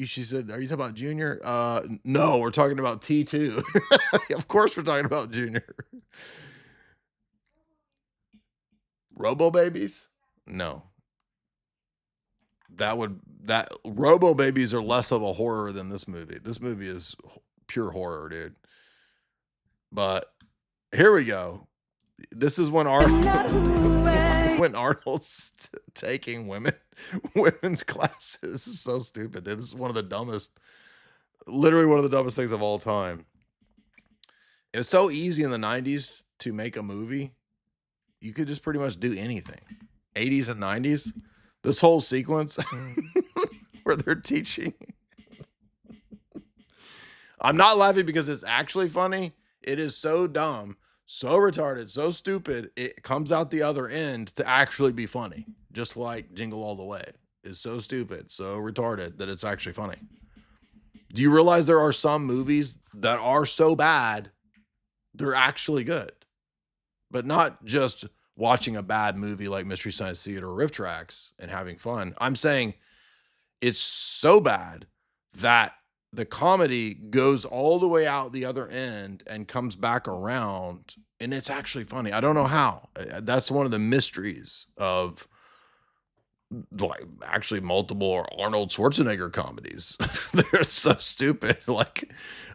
she said, are you talking about Junior? No, we're talking about T2. Of course we're talking about Junior. Robo Babies? No. That Robo Babies are less of a horror than this movie. This movie is pure horror, dude. But here we go. This is when Arnold's taking women's classes. This is so stupid, dude. This is one of the dumbest, literally one of the dumbest things of all time. It was so easy in the 90s to make a movie. You could just pretty much do anything. 80s and 90s. This whole sequence where they're teaching. I'm not laughing because it's actually funny. It is so dumb, so retarded, so stupid. It comes out the other end to actually be funny. Just like Jingle All the Way is so stupid, so retarded that it's actually funny. Do you realize there are some movies that are so bad, they're actually good? But not just watching a bad movie like Mystery Science Theater or Riff Tracks and having fun. I'm saying it's so bad that the comedy goes all the way out the other end and comes back around, and it's actually funny. I don't know how. That's one of the mysteries of like actually multiple Arnold Schwarzenegger comedies. They're so stupid. Like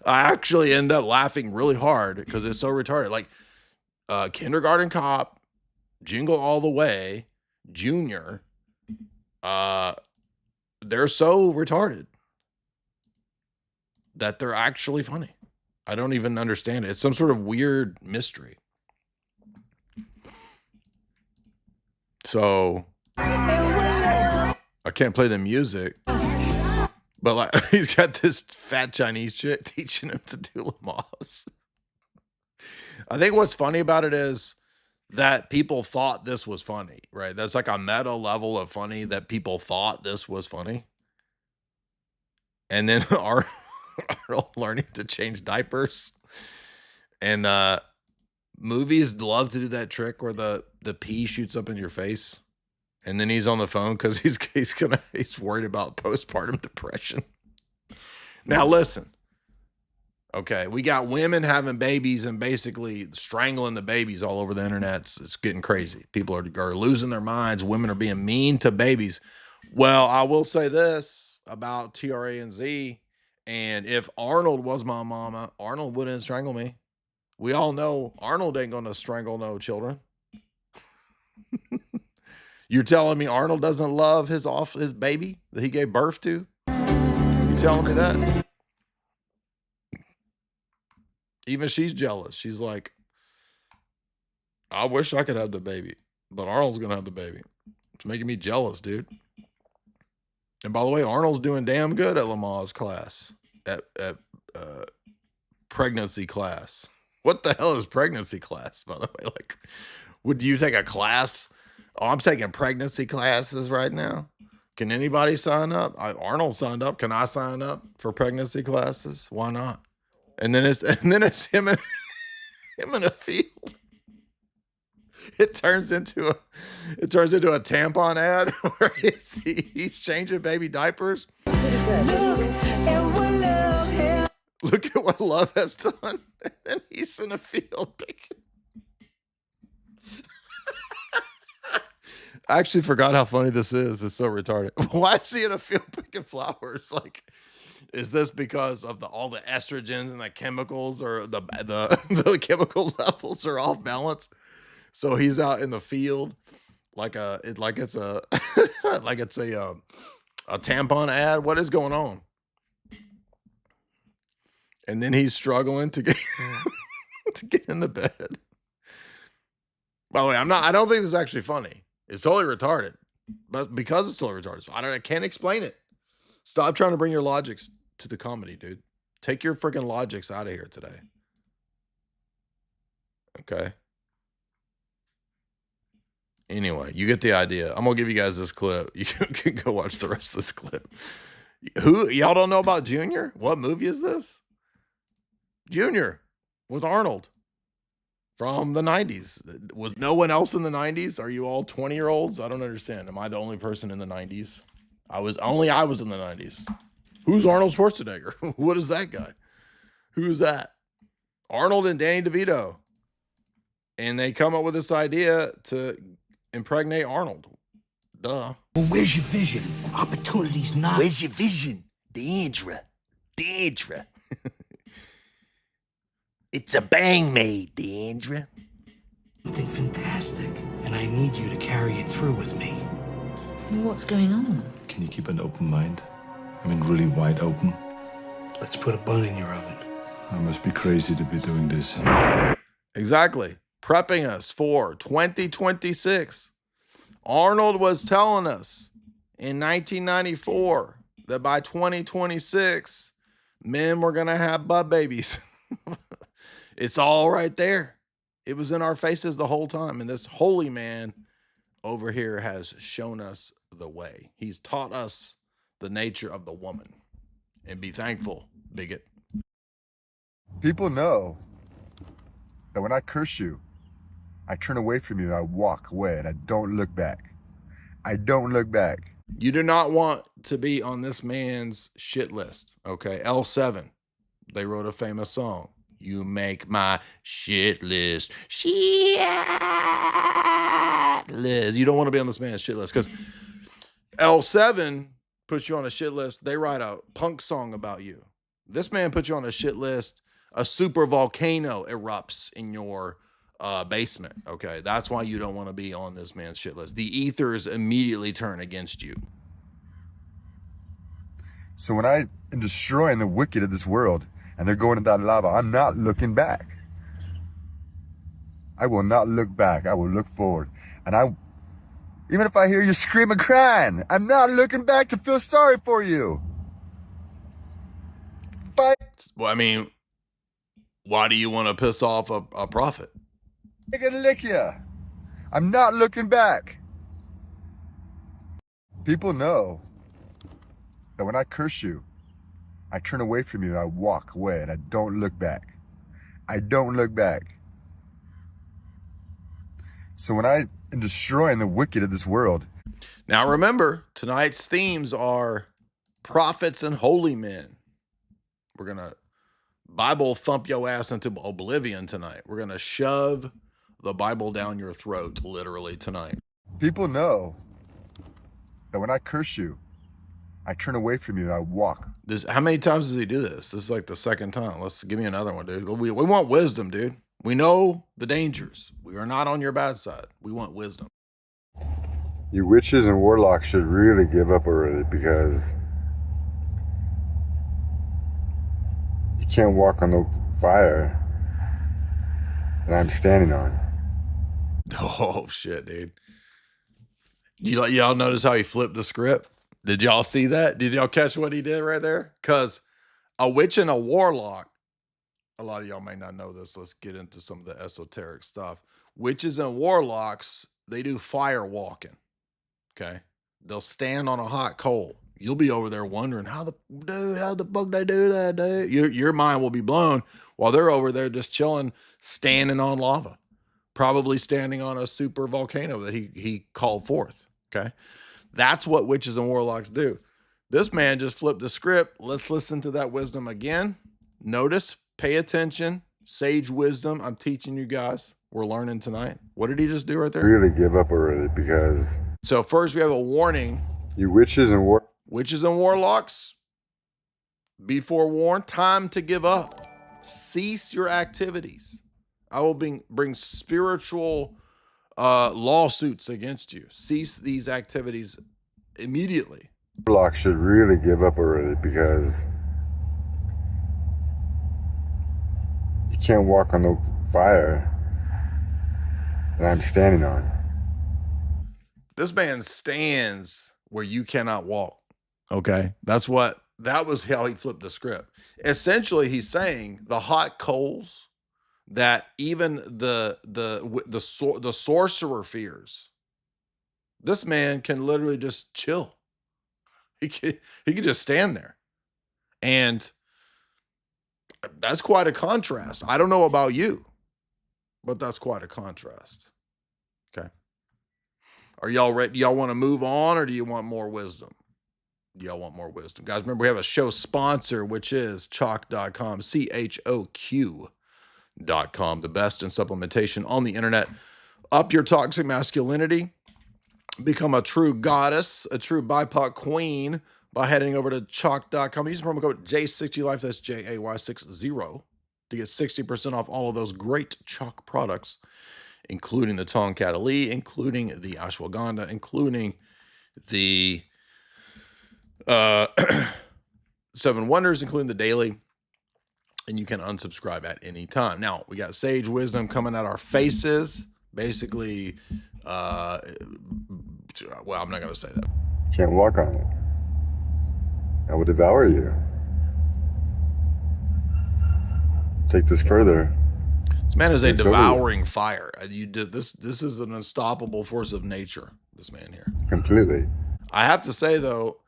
I actually end up laughing really hard because it's so retarded. Like Kindergarten Cop, Jingle All the Way, Junior, they're so retarded that they're actually funny. I don't even understand it. It's some sort of weird mystery. So I can't play the music, but like he's got this fat Chinese chick teaching him to do Lamaze. I think what's funny about it is that people thought this was funny, right? That's like a meta level of funny that people thought this was funny. And then Arnold learning to change diapers. And movies love to do that trick where the pee shoots up in your face. And then he's on the phone because he's worried about postpartum depression. Now listen. Okay, we got women having babies and basically strangling the babies all over the internet. It's getting crazy. People are losing their minds. Women are being mean to babies. Well, I will say this about TRA and Z. And if Arnold was my mama, Arnold wouldn't strangle me. We all know Arnold ain't going to strangle no children. You're telling me Arnold doesn't love his baby that he gave birth to? You telling me that? Even she's jealous. She's like, I wish I could have the baby, but Arnold's going to have the baby. It's making me jealous, dude. And by the way, Arnold's doing damn good at Lamar's class, at pregnancy class. What the hell is pregnancy class, by the way? Like, would you take a class? Oh, I'm taking pregnancy classes right now. Can anybody sign up? Arnold signed up. Can I sign up for pregnancy classes? Why not? And then it's him in a field. It turns into a tampon ad where he's changing baby diapers. Look at what love has done. And then he's in a field picking. I actually forgot how funny this is. It's so retarded. Why is he in a field picking flowers? Like, is this because of all the estrogens and the chemicals, or the chemical levels are off balance? So he's out in the field like it's a tampon ad. What is going on? And then he's struggling to get to get in the bed. By the way, I don't think this is actually funny. It's totally retarded. But because it's totally retarded, so I can't explain it. Stop trying to bring your logics to the comedy, dude. Take your freaking logics out of here today. Okay. Anyway, you get the idea. I'm gonna give you guys this clip. You can go watch the rest of this clip. Who y'all don't know about Junior? What movie is this? Junior with Arnold from the 90s. Was no one else in the 90s? Are you all 20-year-olds? I don't understand. Am I the only person in the 90s? I was in the 90s. Who's Arnold Schwarzenegger? What is that guy? Who's that? Arnold and Danny DeVito. And they come up with this idea to impregnate Arnold. Duh. Well, where's your vision? Opportunity's not. Where's your vision? Dandra. It's a bang maid, Dandra. Something fantastic, and I need you to carry it through with me. What's going on? Can you keep an open mind? I mean, really wide open. Let's put a bun in your oven. I must be crazy to be doing this. Exactly. Prepping us for 2026. Arnold was telling us in 1994 that by 2026, men were going to have butt babies. It's all right there. It was in our faces the whole time. And this holy man over here has shown us the way. He's taught us the nature of the woman. And be thankful, bigot. People know that when I curse you, I turn away from you and I walk away and I don't look back. I don't look back. You do not want to be on this man's shit list. Okay. L7. They wrote a famous song. You make my shit list. Shit list. You don't want to be on this man's shit list because L7 puts you on a shit list. They write a punk song about you. This man puts you on a shit list. A super volcano erupts in your basement. Okay. That's why you don't want to be on this man's shit list. The ethers immediately turn against you. So when I am destroying the wicked of this world and they're going into that lava, I'm not looking back. I will not look back. I will look forward. And even if I hear you screaming, crying, I'm not looking back to feel sorry for you. Fight. Well, I mean, why do you want to piss off a prophet? They're gonna lick you. I'm not looking back. People know that when I curse you, I turn away from you and I walk away and I don't look back. I don't look back. So when I am destroying the wicked of this world. Now remember, tonight's themes are prophets and holy men. We're going to Bible thump your ass into oblivion tonight. We're going to shove the Bible down your throat literally tonight. People know that when I curse you, I turn away from you and I walk. How many times does he do this? This is like the second time. Give me another one, dude. We want wisdom, dude. We know the dangers. We are not on your bad side. We want wisdom. You witches and warlocks should really give up already, because you can't walk on the fire that I'm standing on. Oh, shit, dude. Y'all notice how he flipped the script? Did y'all see that? Did y'all catch what he did right there? Because a witch and a warlock, a lot of y'all may not know this. Let's get into some of the esoteric stuff. Witches and warlocks, they do fire walking. Okay. They'll stand on a hot coal. You'll be over there wondering how the fuck they do that, dude? Your mind will be blown while they're over there just chilling, standing on lava, probably standing on a super volcano that he called forth. Okay. That's what witches and warlocks do. This man just flipped the script. Let's listen to that wisdom again. Notice, pay attention, sage wisdom. I'm teaching you guys. We're learning tonight. What did he just do right there? Really give up already, because... So first we have a warning. You witches and warlocks, be forewarned, time to give up. Cease your activities. I will bring spiritual lawsuits against you. Cease these activities immediately. Warlocks should really give up already, because you can't walk on the fire that I'm standing on. This man stands where you cannot walk. Okay. That was how he flipped the script. Essentially, he's saying the hot coals that even the sorcerer fears. This man can literally just chill. He could just stand there. And that's quite a contrast. I don't know about you, but that's quite a contrast. Okay. Are y'all ready? Y'all want to move on, or do you want more wisdom? Do y'all want more wisdom? Guys, remember we have a show sponsor, which is choq.com, CHOQ.com, the best in supplementation on the internet. Up your toxic masculinity. Become a true goddess, a true BIPOC queen by heading over to choq.com. Use the promo code J60Life, that's JAY60, to get 60% off all of those great Choq products, including the Tongkat Ali, including the Ashwagandha, including the 7 Wonders, including the Daily, and you can unsubscribe at any time. Now, we got sage wisdom coming at our faces. Basically, well, I'm not going to say that. Can't walk on it. I will devour you. Take this further. This man is a devouring fire. You did this. This is an unstoppable force of nature. This man here. Completely. I have to say though,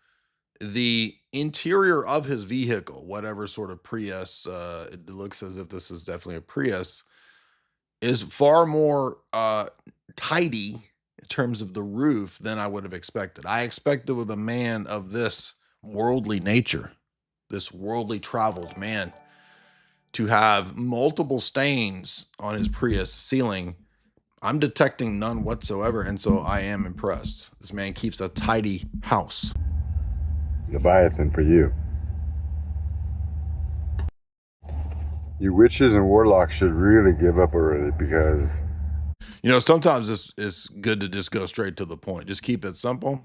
the interior of his vehicle, whatever sort of Prius, it looks as if this is definitely a Prius, is far more tidy in terms of the roof than I would have expected. I expected with a man of this worldly nature, this worldly traveled man, to have multiple stains on his Prius ceiling. I'm detecting none whatsoever, and so I am impressed. This man keeps a tidy house. Leviathan for you. You witches and warlocks should really give up already, because... You know, sometimes it's good to just go straight to the point. Just keep it simple.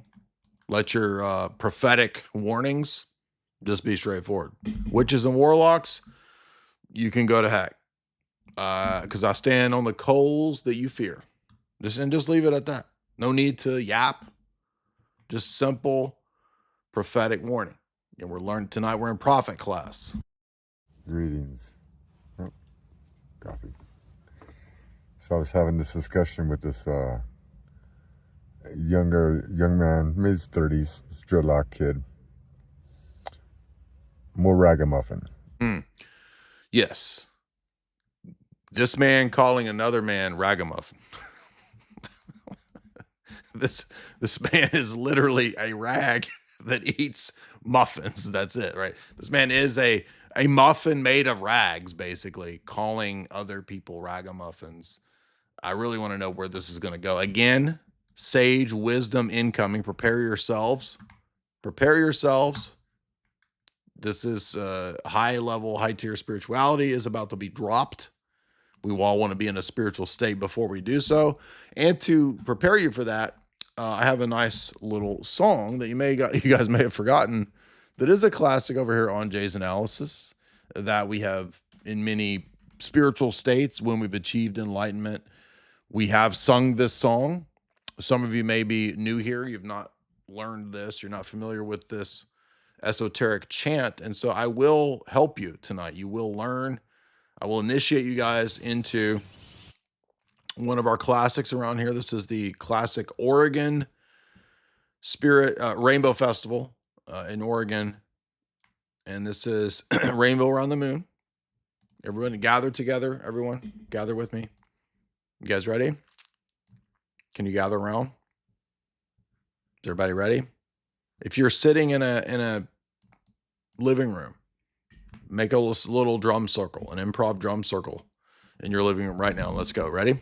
Let your prophetic warnings just be straightforward. Witches and warlocks, you can go to heck. Because I stand on the coals that you fear. Just leave it at that. No need to yap. Just simple prophetic warning. And we're learning tonight. We're in prophet class. Greetings. Oh, coffee. So I was having this discussion with this young man, mid 30s, dreadlock kid. More ragamuffin. Yes. This man calling another man ragamuffin. This man is literally a rag that eats muffins. That's it, right? This man is a muffin made of rags, basically, calling other people ragamuffins. I really want to know where this is going to go. Again, sage wisdom incoming. Prepare yourselves. Prepare yourselves. This is high level, high tier spirituality is about to be dropped. We all want to be in a spiritual state before we do so. And to prepare you for that, I have a nice little song that you guys may have forgotten that is a classic over here on Jay's Analysis that we have in many spiritual states when we've achieved enlightenment. We have sung this song. Some of you may be new here. You've not learned this. You're not familiar with this esoteric chant. And so I will help you tonight. You will learn. I will initiate you guys into one of our classics around here. This is the classic Oregon Spirit Rainbow Festival in Oregon. And this is Rainbow Around the Moon. Everyone gather together. Everyone gather with me. You guys ready? Can you gather around? Is everybody ready? If you're sitting in a living room, make a little drum circle, an improv drum circle in your living room right now. Let's go. Ready?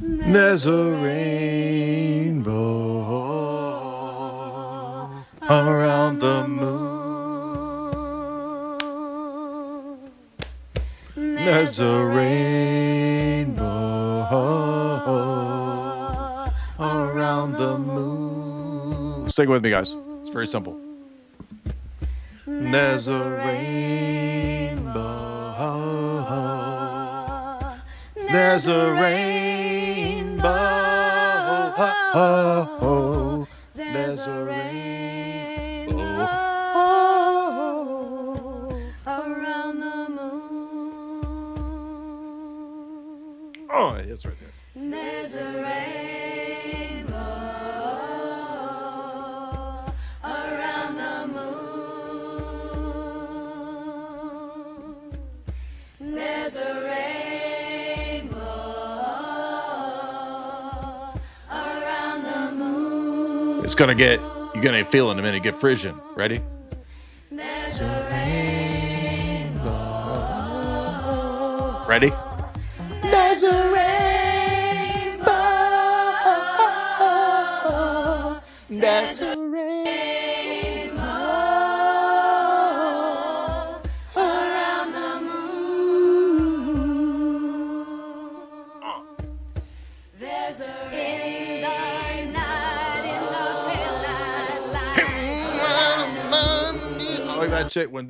There's a rainbow around the moon. There's a rainbow around the moon. Sing with me, guys. It's very simple. There's a rainbow. There's a rainbow. There's a rainbow around the moon. Oh, it's right there. There's a rainbow around the moon. There's a rainbow around the moon. It's gonna get, you're gonna feel in a minute, get Frisian. Ready? There's a rainbow. Ready? There's a rainbow. There's a rainbow around the moon. There's a rainbow night in the pale light. I like that chick when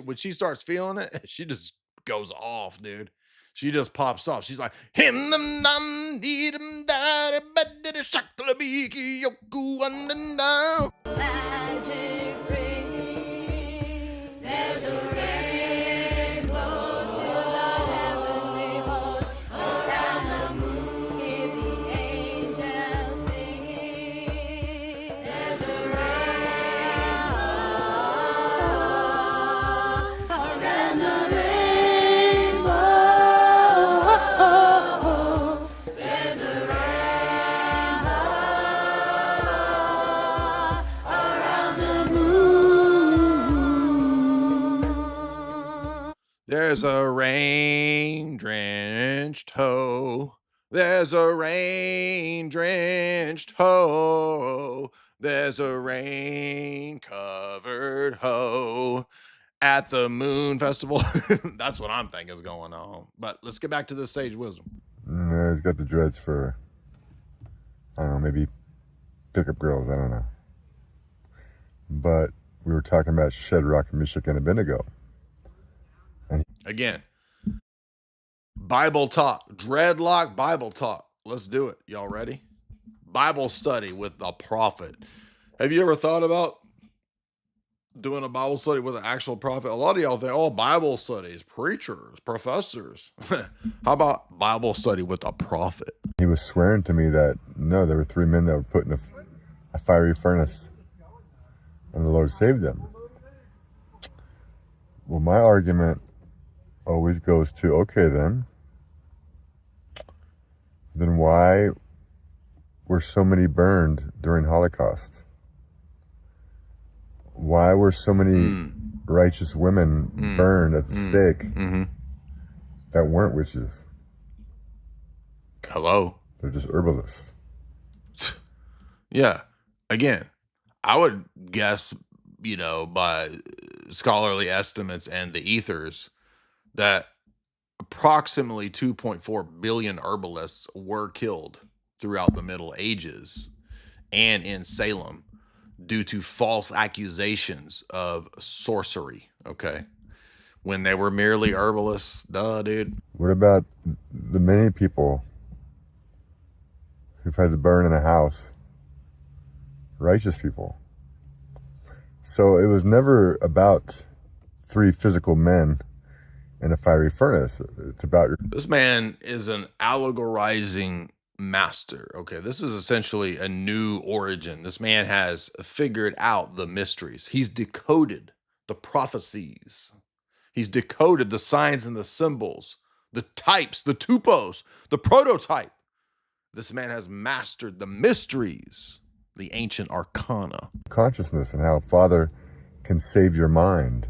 when she starts feeling it, she just goes off, dude. She just pops off. She's like, him dum dum dee dum da ba da da shak la biki yoku and down. Magic ring. There's a rainbow to the heavenly host around the moon. Hear the angels sing. There's a rainbow around the rainbow. There's a rainbow around the moon. There's a rain-drenched hoe There's a rain-drenched hoe. There's a rain-covered hoe at the Moon Festival. That's what I'm thinking is going on. But let's get back to the sage wisdom. He's got the dreads for, I don't know, maybe pickup girls. I don't know. But we were talking about Shadrach, Meshach, and Abednego. Again, Bible talk, dreadlock Bible talk. Let's do it. Y'all ready? Bible study with the prophet. Have you ever thought about doing a Bible study with an actual prophet? A lot of y'all think, oh, Bible studies, preachers, professors. How about Bible study with a prophet? He was swearing to me that, no, there were 3 men that were put in a fiery furnace, and the Lord saved them. Well, my argument always goes to, okay, then why were so many burned during Holocaust? Why were so many righteous women burned at the stake that weren't witches? Hello? They're just herbalists. Yeah. Again, I would guess, by scholarly estimates and the ethers, that approximately 2.4 billion herbalists were killed throughout the Middle Ages and in Salem due to false accusations of sorcery, okay? When they were merely herbalists, duh, dude. What about the many people who've had to burn in a house? Righteous people. So it was never about 3 physical men in a fiery furnace. It's about This man is an allegorizing master. Okay, this is essentially a new origin. This man has figured out the mysteries. He's decoded the prophecies. He's decoded the signs and the symbols, the types, the tupos, the prototype. This man has mastered the mysteries, the ancient arcana. consciousness and how Father can save your mind.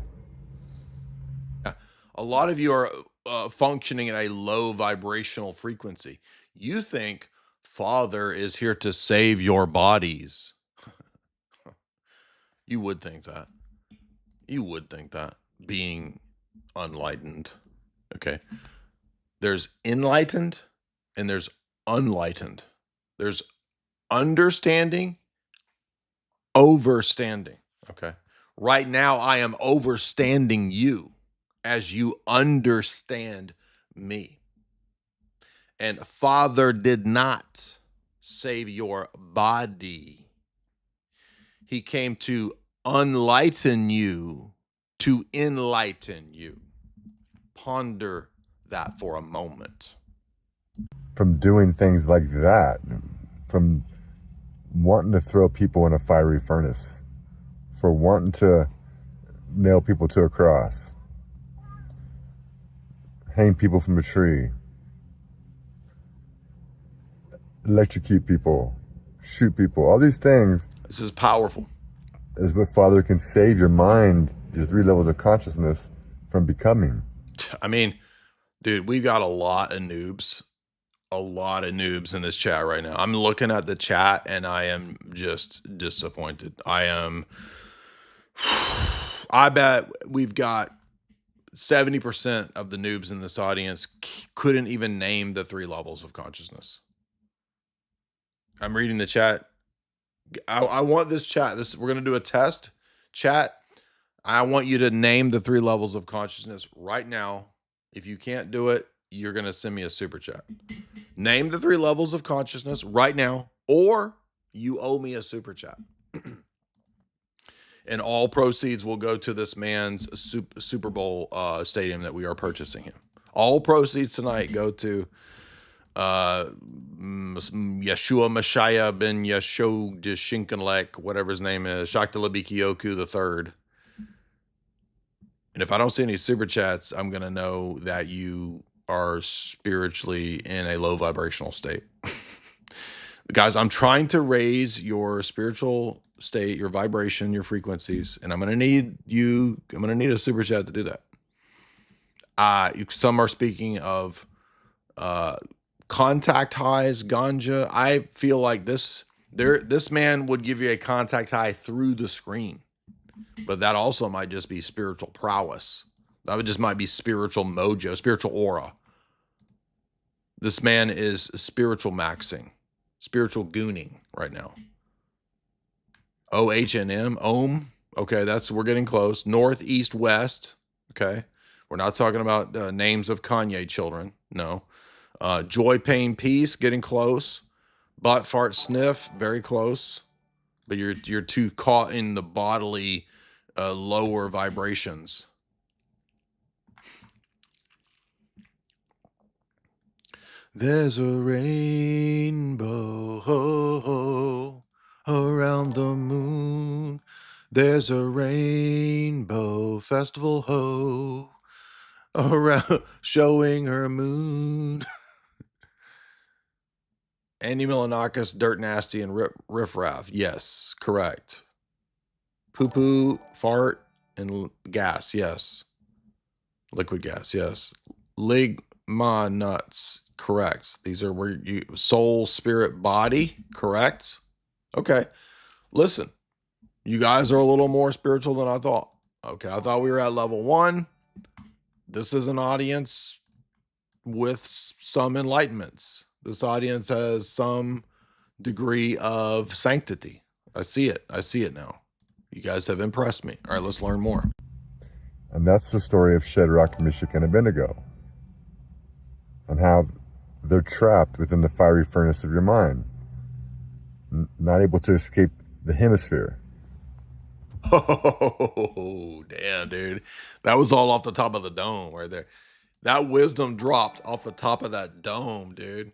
A lot of you are functioning at a low vibrational frequency. You think Father is here to save your bodies. You would think that. You would think that, being unlightened. Okay. There's enlightened and there's unlightened. There's understanding, overstanding. Okay. Right now, I am overstanding you as you understand me. And Father did not save your body. He came to unlighten you, to enlighten you. Ponder that for a moment. From doing things like that, from wanting to throw people in a fiery furnace, for wanting to nail people to a cross, hang people from a tree, electrocute people, shoot people, all these things. This is powerful. Is what Father can save your mind, your 3 levels of consciousness from becoming. I mean, dude, we've got a lot of noobs in this chat right now. I'm looking at the chat and I am just disappointed. I bet we've got 70% of the noobs in this audience couldn't even name the 3 levels of consciousness. I'm reading the chat. I want this chat. We're going to do a test. Chat, I want you to name the 3 levels of consciousness right now. If you can't do it, you're going to send me a super chat. Name the 3 levels of consciousness right now, or you owe me a super chat. And all proceeds will go to this man's Super Bowl stadium that we are purchasing him. All proceeds tonight go to Yeshua Messiah ben Yeshua de Shinkanlek, whatever his name is, Shaktalabikioku III. And if I don't see any super chats, I'm going to know that you are spiritually in a low vibrational state. Guys, I'm trying to raise your spiritual state, your vibration, your frequencies, and I'm going to need a super chat to do that. Some are speaking of contact highs, ganja. I feel like this man would give you a contact high through the screen, but that also might just be spiritual prowess. That would just might be spiritual mojo, spiritual aura. This man is spiritual maxing, spiritual gooning right now. OHNM, Ohm. Okay, we're getting close. North, east, west. Okay. We're not talking about names of Kanye children. No. Joy, pain, peace, getting close. Butt, fart, sniff, very close. But you're too caught in the bodily lower vibrations. There's a rainbow around the moon. There's a rainbow festival around showing her moon. Andy Milanakis, Dirt Nasty, and Riff Raff. Yes, correct. Poo poo, fart, and gas. Yes. Liquid gas. Yes. Ligma nuts. Correct. These are where you soul, spirit, body. Correct. Okay. Listen, you guys are a little more spiritual than I thought. Okay. I thought we were at level 1. This is an audience with some enlightenments. This audience has some degree of sanctity. I see it. I see it now. You guys have impressed me. All right, let's learn more. And that's the story of Shadrach, Meshach, and Abednego. And how they're trapped within the fiery furnace of your mind. Not able to escape the hemisphere. Oh, damn, dude. That was all off the top of the dome right there. That wisdom dropped off the top of that dome, dude.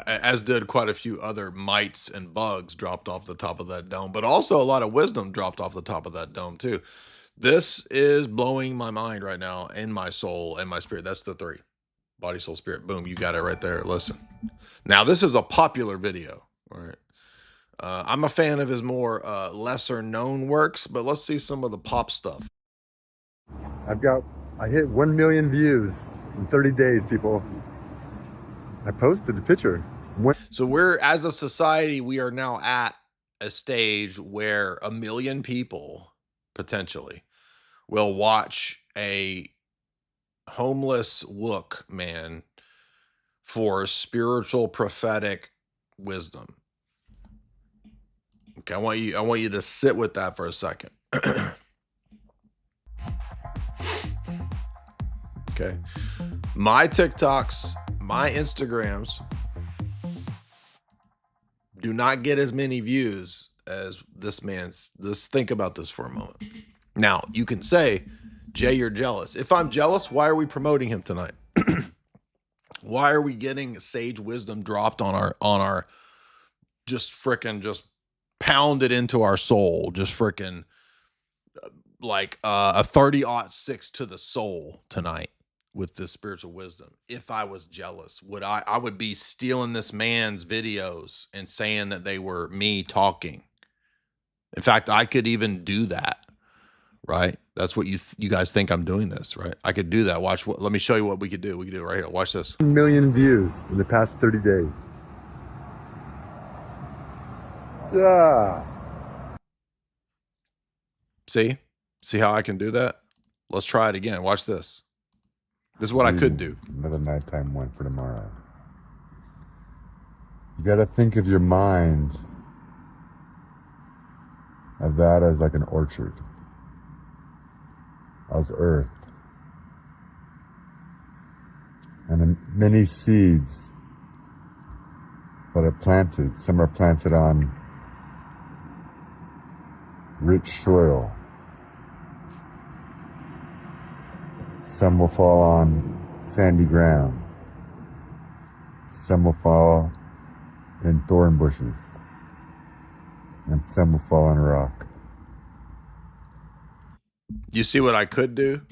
As did quite a few other mites and bugs dropped off the top of that dome. But also a lot of wisdom dropped off the top of that dome, too. This is blowing my mind right now, and my soul and my spirit. That's the 3. Body, soul, spirit. Boom, you got it right there. Listen. Now, this is a popular video, all right? I'm a fan of his more lesser known works, but let's see some of the pop stuff. I hit 1 million views in 30 days, people. I posted the picture. So as a society, we are now at a stage where 1 million people, potentially, will watch a homeless wook man for spiritual prophetic wisdom. Okay, I want you to sit with that for a second. Okay. My TikToks, my Instagrams do not get as many views as this man's. Let's think about this for a moment. Now, you can say, Jay, you're jealous. If I'm jealous, why are we promoting him tonight? Why are we getting sage wisdom dropped on our just pounded into our soul, just freaking like a 30-06 to the soul tonight with this spiritual wisdom? If I was jealous, I would be stealing this man's videos and saying that they were me talking. In fact, I could even do that, right? That's what you guys think I'm doing this, right? I could do that. Let me show you what we could do. We could do it right here. Watch this. 1 million views in the past 30 days. Yeah. See how I can do that? Let's try it again. Watch this. This is what I could do. Another nighttime one for tomorrow. You got to think of your mind of that as like an orchard, as earth, and the many seeds that are planted. Some are planted on rich soil. Some will fall on sandy ground. Some will fall in thorn bushes. And some will fall on rock. You see what I could do?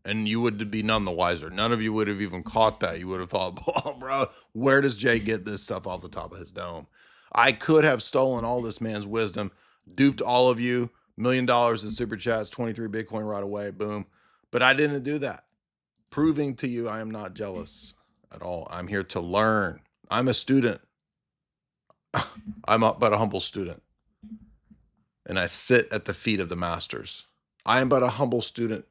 And you would be none the wiser. None of you would have even caught that. You would have thought, oh, bro, where does Jay get this stuff off the top of his dome? I could have stolen all this man's wisdom, duped all of you, $1 million in super chats, 23 Bitcoin right away, boom. But I didn't do that. Proving to you I am not jealous at all. I'm here to learn. I'm a student. I'm but a humble student. And I sit at the feet of the masters. I am but a humble student,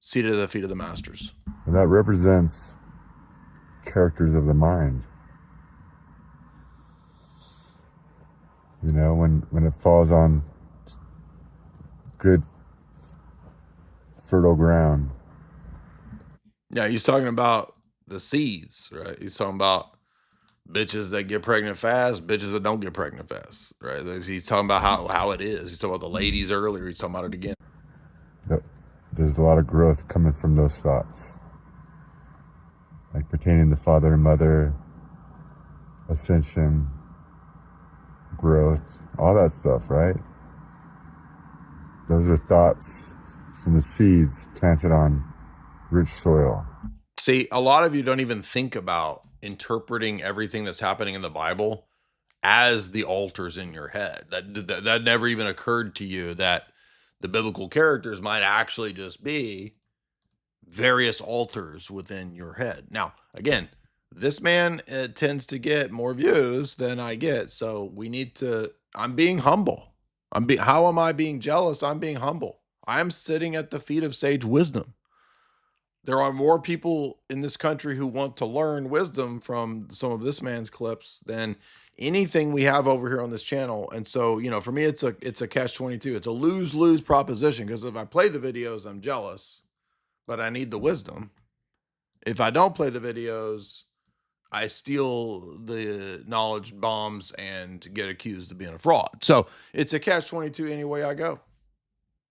seated at the feet of the masters. And that represents characters of the mind. You know, when it falls on good, fertile ground. Yeah, he's talking about the seeds, right? He's talking about bitches that get pregnant fast, bitches that don't get pregnant fast, right? He's talking about how it is. He's talking about the ladies earlier. He's talking about it again. There's a lot of growth coming from those thoughts, like pertaining to father and mother, ascension, growth, all that stuff, right? Those are thoughts from the seeds planted on rich soil. See, a lot of you don't even think about interpreting everything that's happening in the Bible as the altars in your head. That never even occurred to you that the biblical characters might actually just be various altars within your head. Now, again, this man tends to get more views than I get, so we need to. I'm being humble. How am I being jealous? I'm being humble. I'm sitting at the feet of sage wisdom. There are more people in this country who want to learn wisdom from some of this man's clips than anything we have over here on this channel. And so, you know, for me, it's a catch-22. It's a lose-lose proposition, because if I play the videos, I'm jealous, but I need the wisdom. If I don't play the videos, I steal the knowledge bombs and get accused of being a fraud. So it's a catch-22 any way I go.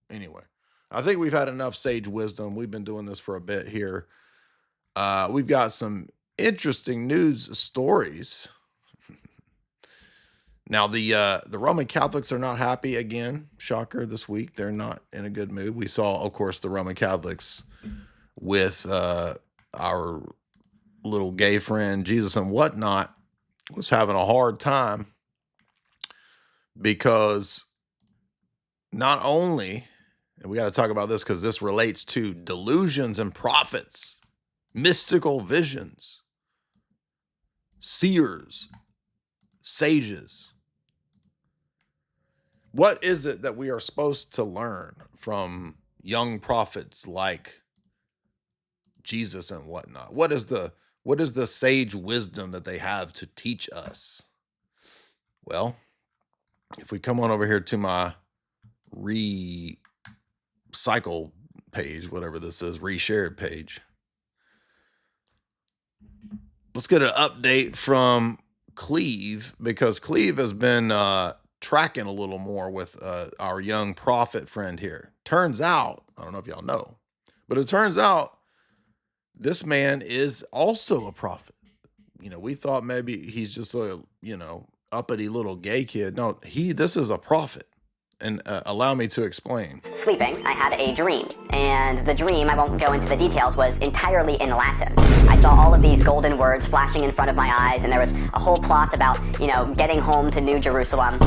Anyway, I think we've had enough sage wisdom. We've been doing this for a bit here. We've got some interesting news stories. Now, the Roman Catholics are not happy again. Shocker, this week. They're not in a good mood. We saw, of course, the Roman Catholics with our little gay friend, Jesus and whatnot, was having a hard time because not only, and we got to talk about this because this relates to delusions and prophets, mystical visions, seers, sages. What is it that we are supposed to learn from young prophets like Jesus and whatnot? What is the sage wisdom that they have to teach us? Well, if we come on over here to my recycle page, whatever this is, reshared page, let's get an update from Cleve, because Cleve has been tracking a little more with our young prophet friend here. Turns out, I don't know if y'all know, but it turns out this man is also a prophet. You know, we thought maybe he's just a, you know, uppity little gay kid. No, this is a prophet. And allow me to explain. Sleeping, I had a dream, and the dream, I won't go into the details, was entirely in Latin. I saw all of these golden words flashing in front of my eyes, and there was a whole plot about, you know, getting home to New Jerusalem.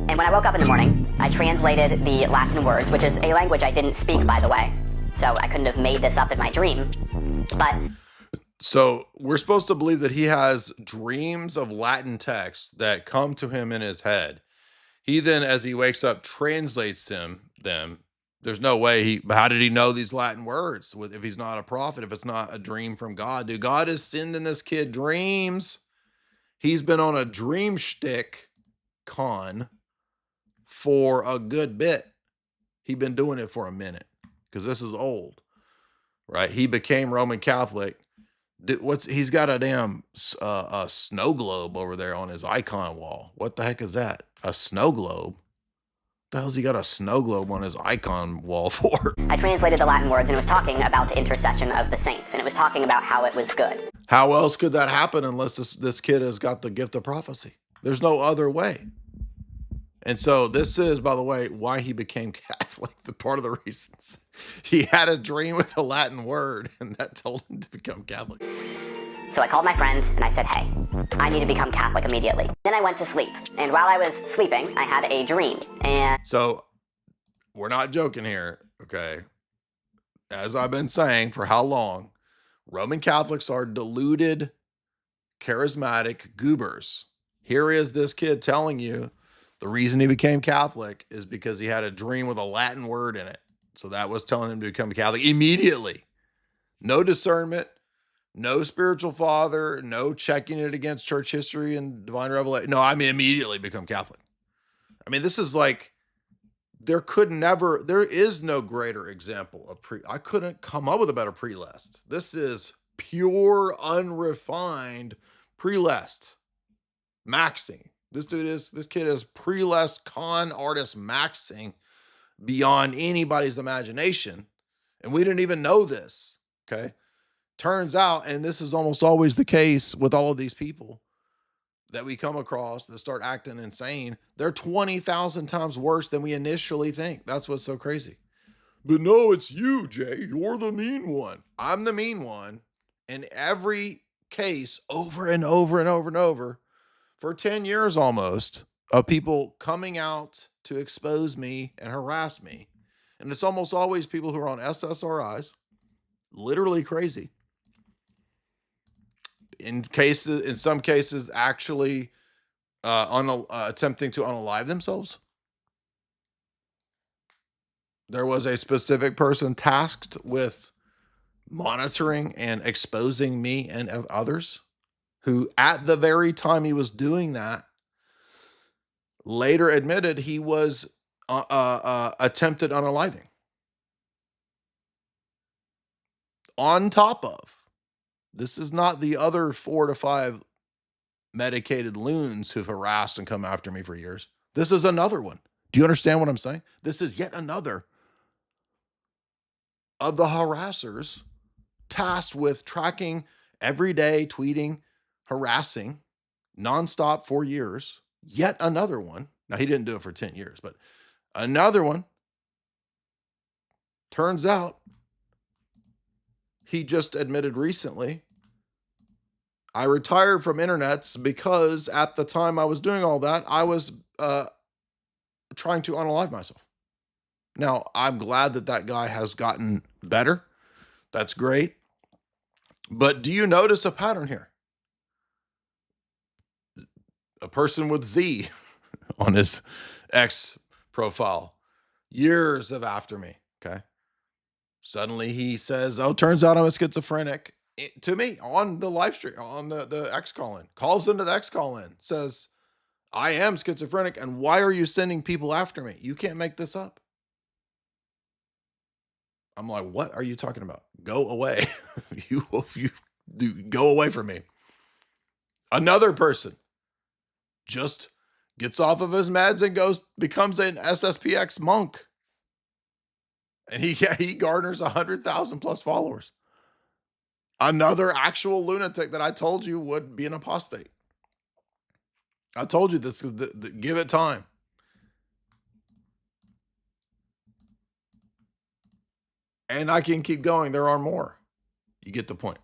And when I woke up in the morning, I translated the Latin words, which is a language I didn't speak, by the way, so I couldn't have made this up in my dream. But so we're supposed to believe that he has dreams of Latin texts that come to him in his head. He then, as he wakes up, translates them. There's no way how did he know these Latin words if he's not a prophet, if it's not a dream from God? Dude, God is sending this kid dreams. He's been on a dream shtick con for a good bit. He's been doing it for a minute because this is old, right? He became Roman Catholic. He's got a damn a snow globe over there on his icon wall. What the heck is that? A snow globe? What the hell's he got a snow globe on his icon wall for? I translated the Latin words, and it was talking about the intercession of the saints, and it was talking about how it was good. How else could that happen unless this kid has got the gift of prophecy? There's no other way. And so this is, by the way, why he became Catholic. The part of the reasons he had a dream with a Latin word, and that told him to become Catholic. So I called my friend and I said, hey, I need to become Catholic immediately. Then I went to sleep. And while I was sleeping, I had a dream. And so we're not joking here, okay? As I've been saying for how long, Roman Catholics are deluded, charismatic goobers. Here is this kid telling you the reason he became Catholic is because he had a dream with a Latin word in it. So that was telling him to become Catholic immediately. No discernment, no spiritual father, no checking it against church history and divine revelation. No, I mean, immediately become Catholic. I mean, this is like, there is no greater example of I couldn't come up with a better prelest. This is pure, unrefined prelest maxing. This kid is prelest con artist maxing beyond anybody's imagination. And we didn't even know this. Okay. Turns out, and this is almost always the case with all of these people that we come across that start acting insane, they're 20,000 times worse than we initially think. That's what's so crazy. But no, it's you, Jay. You're the mean one. I'm the mean one. In every case, over and over and over and over, for 10 years almost, of people coming out to expose me and harass me. And it's almost always people who are on SSRIs, literally crazy. In some cases, actually attempting to unalive themselves. There was a specific person tasked with monitoring and exposing me and others who, at the very time he was doing that, later admitted he was attempted unaliving. On top of, this is not the other 4 to 5 medicated loons who've harassed and come after me for years. This is another one. Do you understand what I'm saying? This is yet another of the harassers tasked with tracking every day, tweeting, harassing nonstop for years. Yet another one. Now, he didn't do it for 10 years, but another one. Turns out he just admitted recently, I retired from internets because at the time I was doing all that, I was trying to unalive myself. Now, I'm glad that guy has gotten better. That's great. But do you notice a pattern here? A person with Z on his X profile, years of after me, okay? Suddenly he says, oh, turns out I'm a schizophrenic. To me, on the live stream, on the X call-in, calls into the X call-in, says, I am schizophrenic, and why are you sending people after me? You can't make this up. I'm like, what are you talking about? Go away. you go away from me. Another person just gets off of his meds and becomes an SSPX monk. And he garners 100,000 plus followers. Another actual lunatic that I told you would be an apostate. I told you this, give it time. And I can keep going. There are more. You get the point.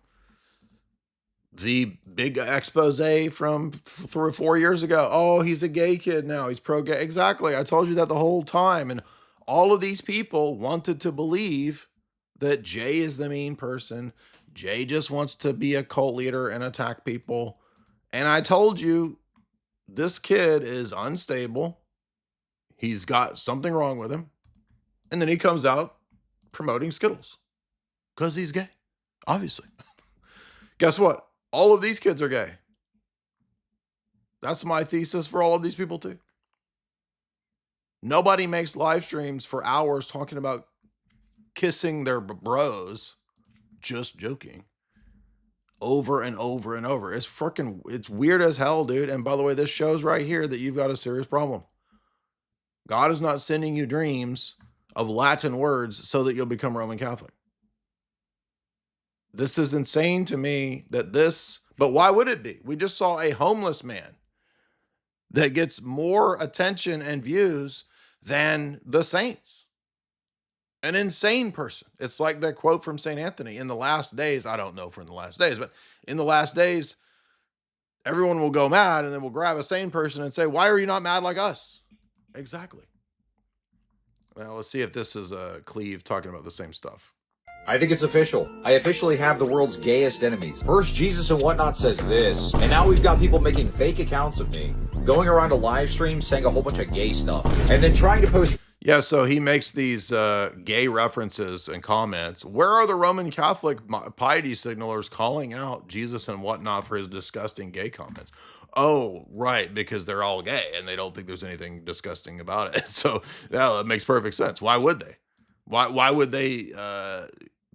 The big expose from 3 or 4 years ago. Oh, he's a gay kid now. He's pro-gay. Exactly. I told you that the whole time. And all of these people wanted to believe that Jay is the mean person. Jay just wants to be a cult leader and attack people. And I told you, this kid is unstable. He's got something wrong with him. And then he comes out promoting Skittles because he's gay, obviously. Guess what? All of these kids are gay. That's my thesis for all of these people too. Nobody makes live streams for hours talking about kissing their bros. Just joking. Over and over and over. It's weird as hell, dude. And by the way, this shows right here that you've got a serious problem. God is not sending you dreams of Latin words so that you'll become Roman Catholic. This is insane to me but why would it be? We just saw a homeless man that gets more attention and views than the saints. An insane person. It's like that quote from St. Anthony, in the last days, I don't know from the last days, but in the last days, everyone will go mad and then we'll grab a sane person and say, why are you not mad like us? Exactly. Well, let's see if this is Cleve talking about the same stuff. I think it's official. I officially have the world's gayest enemies. First, Jesus and Whatnot says this, and now we've got people making fake accounts of me, going around a live stream saying a whole bunch of gay stuff, and then trying to post... Yeah, so he makes these gay references and comments. Where are the Roman Catholic piety signalers calling out Jesus and Whatnot for his disgusting gay comments? Oh, right, because they're all gay and they don't think there's anything disgusting about it. So yeah, that makes perfect sense. Why would they? Why would they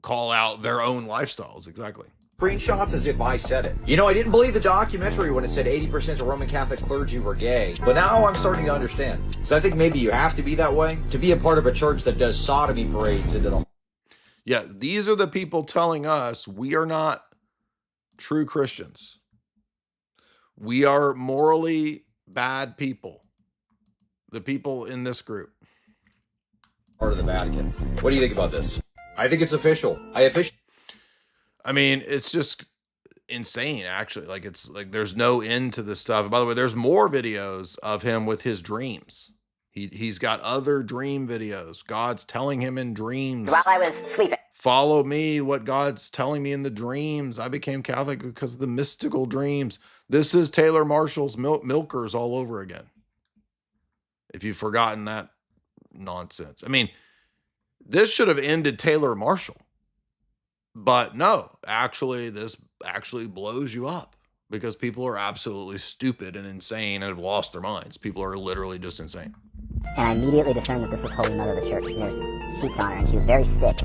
call out their own lifestyles? Exactly. Screenshots as if I said it. You know, I didn't believe the documentary when it said 80% of Roman Catholic clergy were gay, but now I'm starting to understand. So I think maybe you have to be that way to be a part of a church that does sodomy parades into the... Yeah, these are the people telling us we are not true Christians. We are morally bad people. The people in this group. Part of the Vatican. What do you think about this? I think it's official. I mean, it's just insane, actually. Like, it's like there's no end to this stuff. By the way, there's more videos of him with his dreams. He's got other dream videos. God's telling him in dreams. While I was sleeping. Follow me, what God's telling me in the dreams. I became Catholic because of the mystical dreams. This is Taylor Marshall's Milkers all over again. If you've forgotten that nonsense. I mean, this should have ended Taylor Marshall. But no, actually, this actually blows you up because people are absolutely stupid and insane and have lost their minds. People are literally just insane. And I immediately discerned that this was Holy Mother of the Church. There's sheets on her, and she was very sick.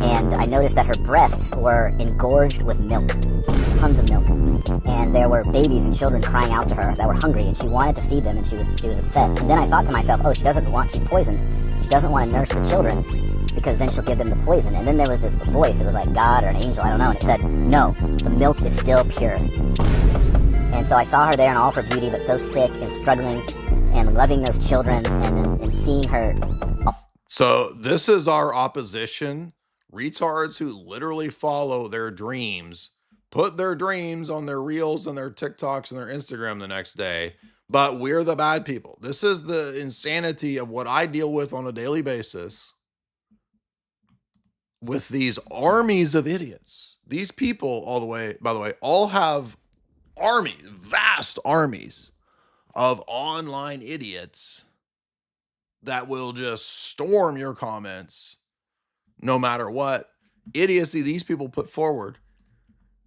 And I noticed that her breasts were engorged with milk, tons of milk. And there were babies and children crying out to her that were hungry, and she wanted to feed them, and she was upset. And then I thought to myself, oh, she's poisoned. She doesn't want to nurse the children, because then she'll give them the poison. And then there was this voice, it was like God or an angel, I don't know, and it said, no, the milk is still pure. And so I saw her there in all of her beauty, but so sick and struggling and loving those children and seeing her. So this is our opposition, retards who literally follow their dreams, put their dreams on their reels and their TikToks and their Instagram the next day, but we're the bad people. This is the insanity of what I deal with on a daily basis with these armies of idiots. These people, by the way, all have vast armies of online idiots that will just storm your comments no matter what idiocy these people put forward.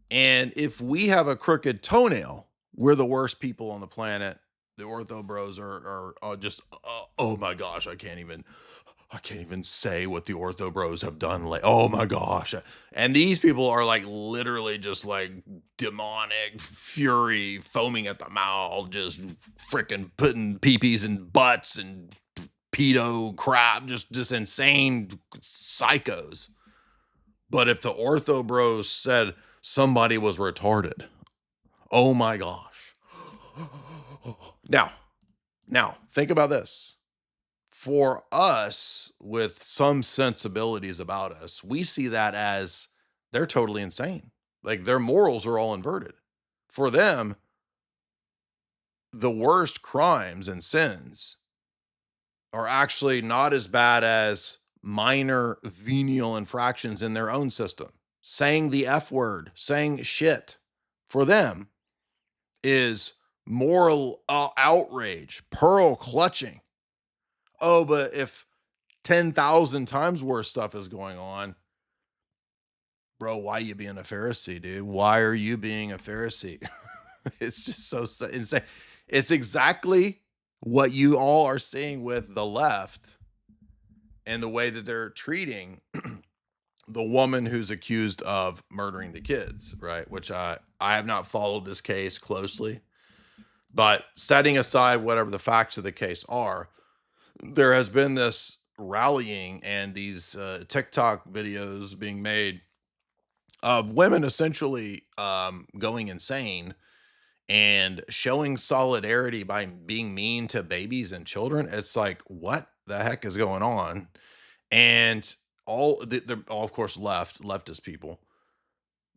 And if we have a crooked toenail, we're the worst people on the planet. The ortho bros are just, oh my gosh, I can't even say what the ortho bros have done. Like, oh my gosh. And these people are like literally just like demonic fury, foaming at the mouth, just freaking putting peepees in butts and pedo crap, just insane psychos. But if the ortho bros said somebody was retarded, oh my gosh. Now think about this. For us, with some sensibilities about us, we see that as they're totally insane. Like their morals are all inverted. For them, the worst crimes and sins are actually not as bad as minor venial infractions in their own system. Saying the F word, saying shit, for them is moral outrage, pearl clutching. Oh, but if 10,000 times worse stuff is going on, bro, why are you being a Pharisee, dude? Why are you being a Pharisee? It's just so insane. It's exactly what you all are seeing with the left and the way that they're treating the woman who's accused of murdering the kids, right? Which I have not followed this case closely, but setting aside whatever the facts of the case are, there has been this rallying and these TikTok videos being made of women essentially going insane and showing solidarity by being mean to babies and children. It's like, what the heck is going on? And they're all, of course, leftist people.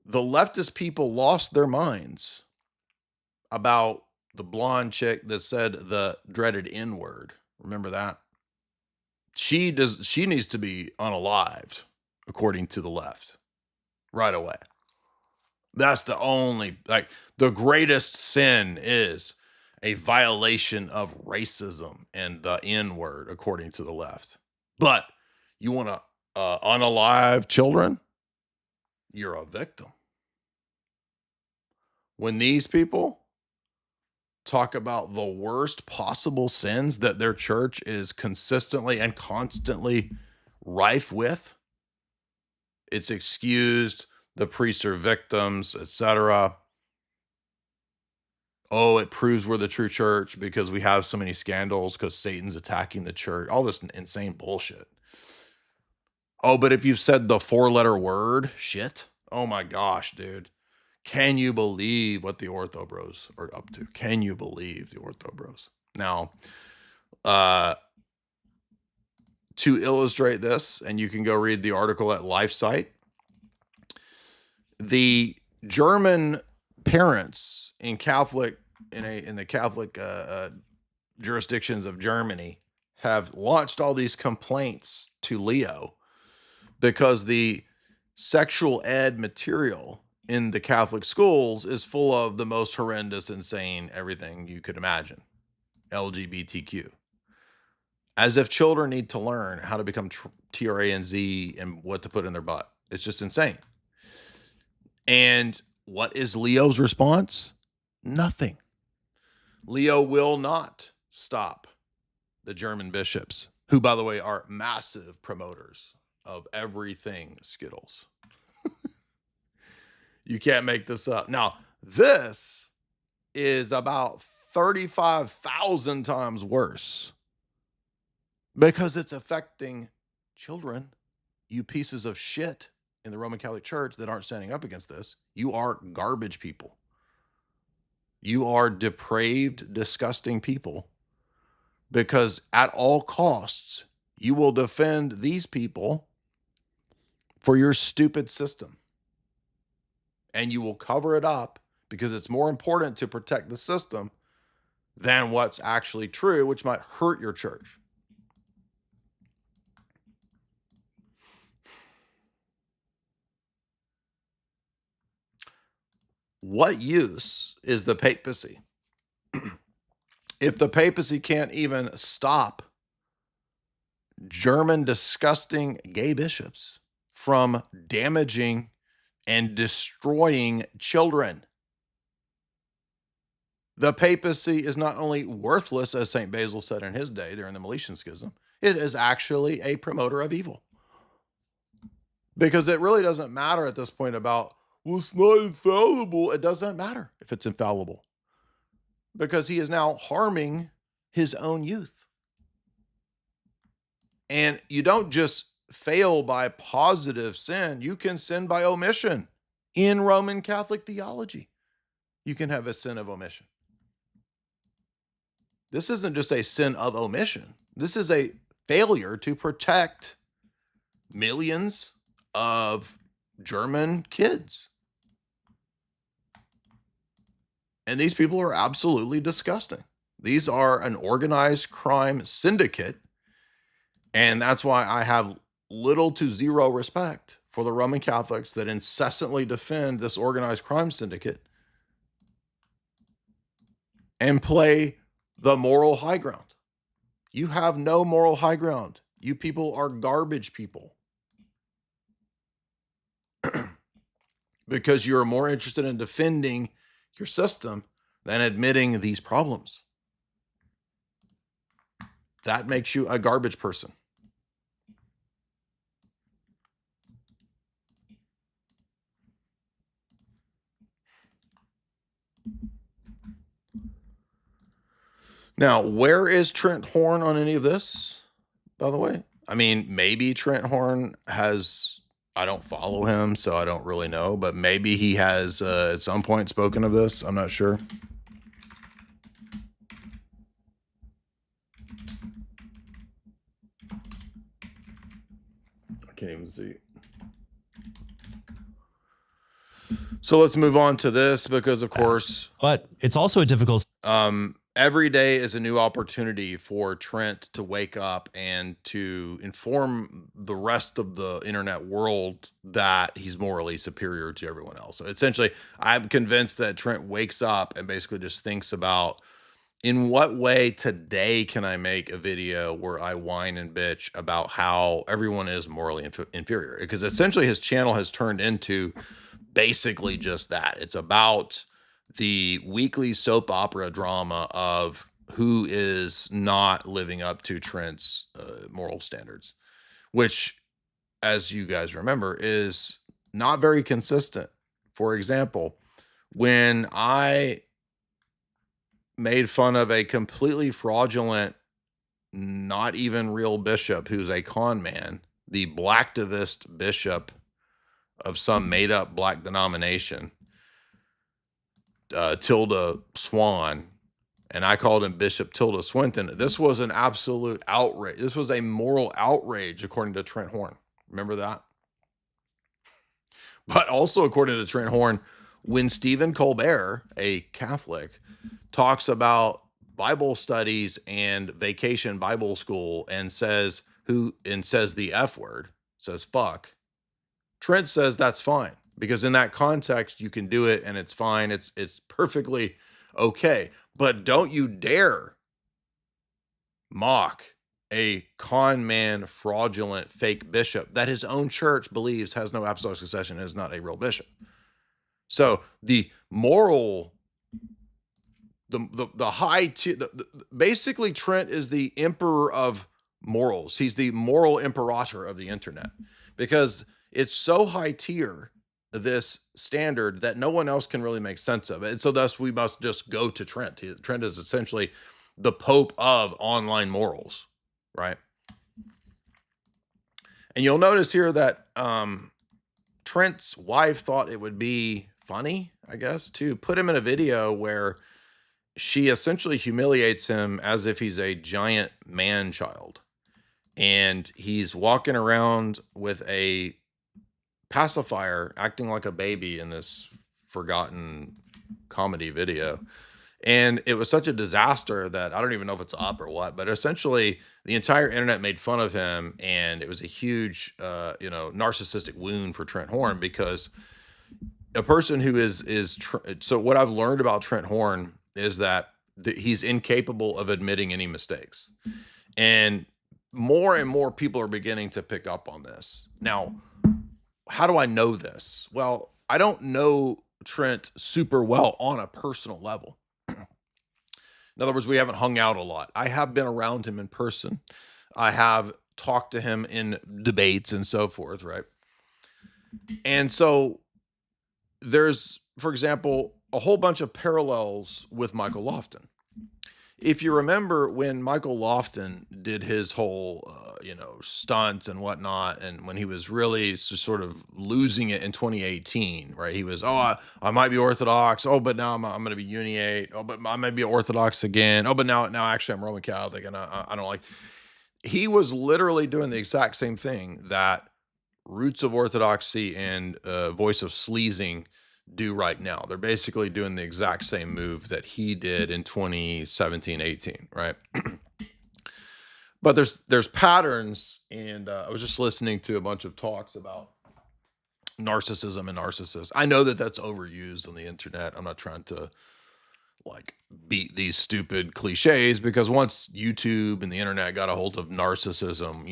The leftist people lost their minds about the blonde chick that said the dreaded N word. Remember that? She needs to be unalived. according to the left, right away. That's the only, like, the greatest sin is a violation of racism and the N word, according to the left. But you want to unalive children? You're a victim. When these people talk about the worst possible sins that their church is consistently and constantly rife with, it's excused, the priests are victims, etc. Oh, it proves we're the true church because we have so many scandals because Satan's attacking the church. All this insane bullshit. Oh, but if you've said the 4-letter word, shit. Oh my gosh, dude. Can you believe what the Ortho Bros are up to? Can you believe the Ortho Bros? Now, to illustrate this, and you can go read the article at LifeSite, the German parents in Catholic in the Catholic jurisdictions of Germany have launched all these complaints to Leo because the sexual ed material in the Catholic schools is full of the most horrendous, insane everything you could imagine. LGBTQ. As if children need to learn how to become TRANZ and what to put in their butt. It's just insane. And what is Leo's response? Nothing. Leo will not stop the German bishops, who, by the way, are massive promoters of everything Skittles. You can't make this up. Now, this is about 35,000 times worse because it's affecting children. You pieces of shit in the Roman Catholic Church that aren't standing up against this. You are garbage people. You are depraved, disgusting people because at all costs, you will defend these people for your stupid system. And you will cover it up because it's more important to protect the system than what's actually true, which might hurt your church. What use is the papacy if the papacy can't even stop German disgusting gay bishops from damaging and destroying children? The papacy is not only worthless, as St. Basil said in his day during the Meletian Schism, it is actually a promoter of evil. Because it really doesn't matter at this point about, well, it's not infallible. It doesn't matter if it's infallible. Because he is now harming his own youth. And you don't just fail by positive sin. You can sin by omission. In Roman Catholic theology, you can have a sin of omission. This isn't just a sin of omission. This is a failure to protect millions of German kids. And these people are absolutely disgusting. These are an organized crime syndicate. And that's why I have little to zero respect for the Roman Catholics that incessantly defend this organized crime syndicate and play the moral high ground. You have no moral high ground. You people are garbage people. Because you're more interested in defending your system than admitting these problems. That makes you a garbage person. Now, where is Trent Horn on any of this, by the way? I mean, maybe Trent Horn has, I don't follow him, so I don't really know, but maybe he has at some point spoken of this. I'm not sure. I can't even see. So let's move on to this because, of course. But it's also a difficult. every day is a new opportunity for Trent to wake up and to inform the rest of the internet world that he's morally superior to everyone else. So essentially, I'm convinced that Trent wakes up and basically just thinks about, in what way today can I make a video where I whine and bitch about how everyone is morally inferior? Because essentially his channel has turned into basically just that. It's about the weekly soap opera drama of who is not living up to Trent's moral standards, which, as you guys remember, is not very consistent. For example, when I made fun of a completely fraudulent, not even real bishop who's a con man, the blacktivist bishop of some made up black denomination, Tilda Swan, and I called him Bishop Tilda Swinton. This was an absolute outrage. This was a moral outrage, according to Trent Horn. Remember that? But also, according to Trent Horn, when Stephen Colbert, a Catholic, talks about Bible studies and vacation Bible school and says the F word, says fuck, Trent says that's fine, because in that context you can do it and it's fine. It's perfectly okay. But don't you dare mock a con man, fraudulent, fake bishop that his own church believes has no apostolic succession and is not a real bishop. So the moral, the high tier, basically Trent is the emperor of morals. He's the moral imperator of the internet, because it's so high tier, this standard, that no one else can really make sense of it. And so thus we must just go to Trent. Trent is essentially the Pope of online morals, right? And you'll notice here that Trent's wife thought it would be funny, I guess, to put him in a video where she essentially humiliates him as if he's a giant man child. And he's walking around with a pacifier, acting like a baby in this forgotten comedy video. And it was such a disaster that I don't even know if it's up or what, but essentially the entire internet made fun of him. And it was a huge, narcissistic wound for Trent Horn, because a person who so what I've learned about Trent Horn is that he's incapable of admitting any mistakes. And more people are beginning to pick up on this. Now, how do I know this? Well, I don't know Trent super well on a personal level. In other words, we haven't hung out a lot. I have been around him in person. I have talked to him in debates and so forth, right? And so there's, for example, a whole bunch of parallels with Michael Lofton. If you remember when Michael Lofton did his whole, stunts and whatnot, and when he was really just sort of losing it in 2018, right? He was, I might be Orthodox. Oh, but now I'm going to be Uniate. Oh, but I might be Orthodox again. Oh, but now actually I'm Roman Catholic, and I don't like. He was literally doing the exact same thing that Roots of Orthodoxy and Voice of Sleazing do right now. They're basically doing the exact same move that he did in 2017-18, right? But there's patterns, and I was just listening to a bunch of talks about narcissism and narcissists. I know that that's overused on the internet. I'm not trying to beat these stupid cliches, because once YouTube and the internet got a hold of narcissism,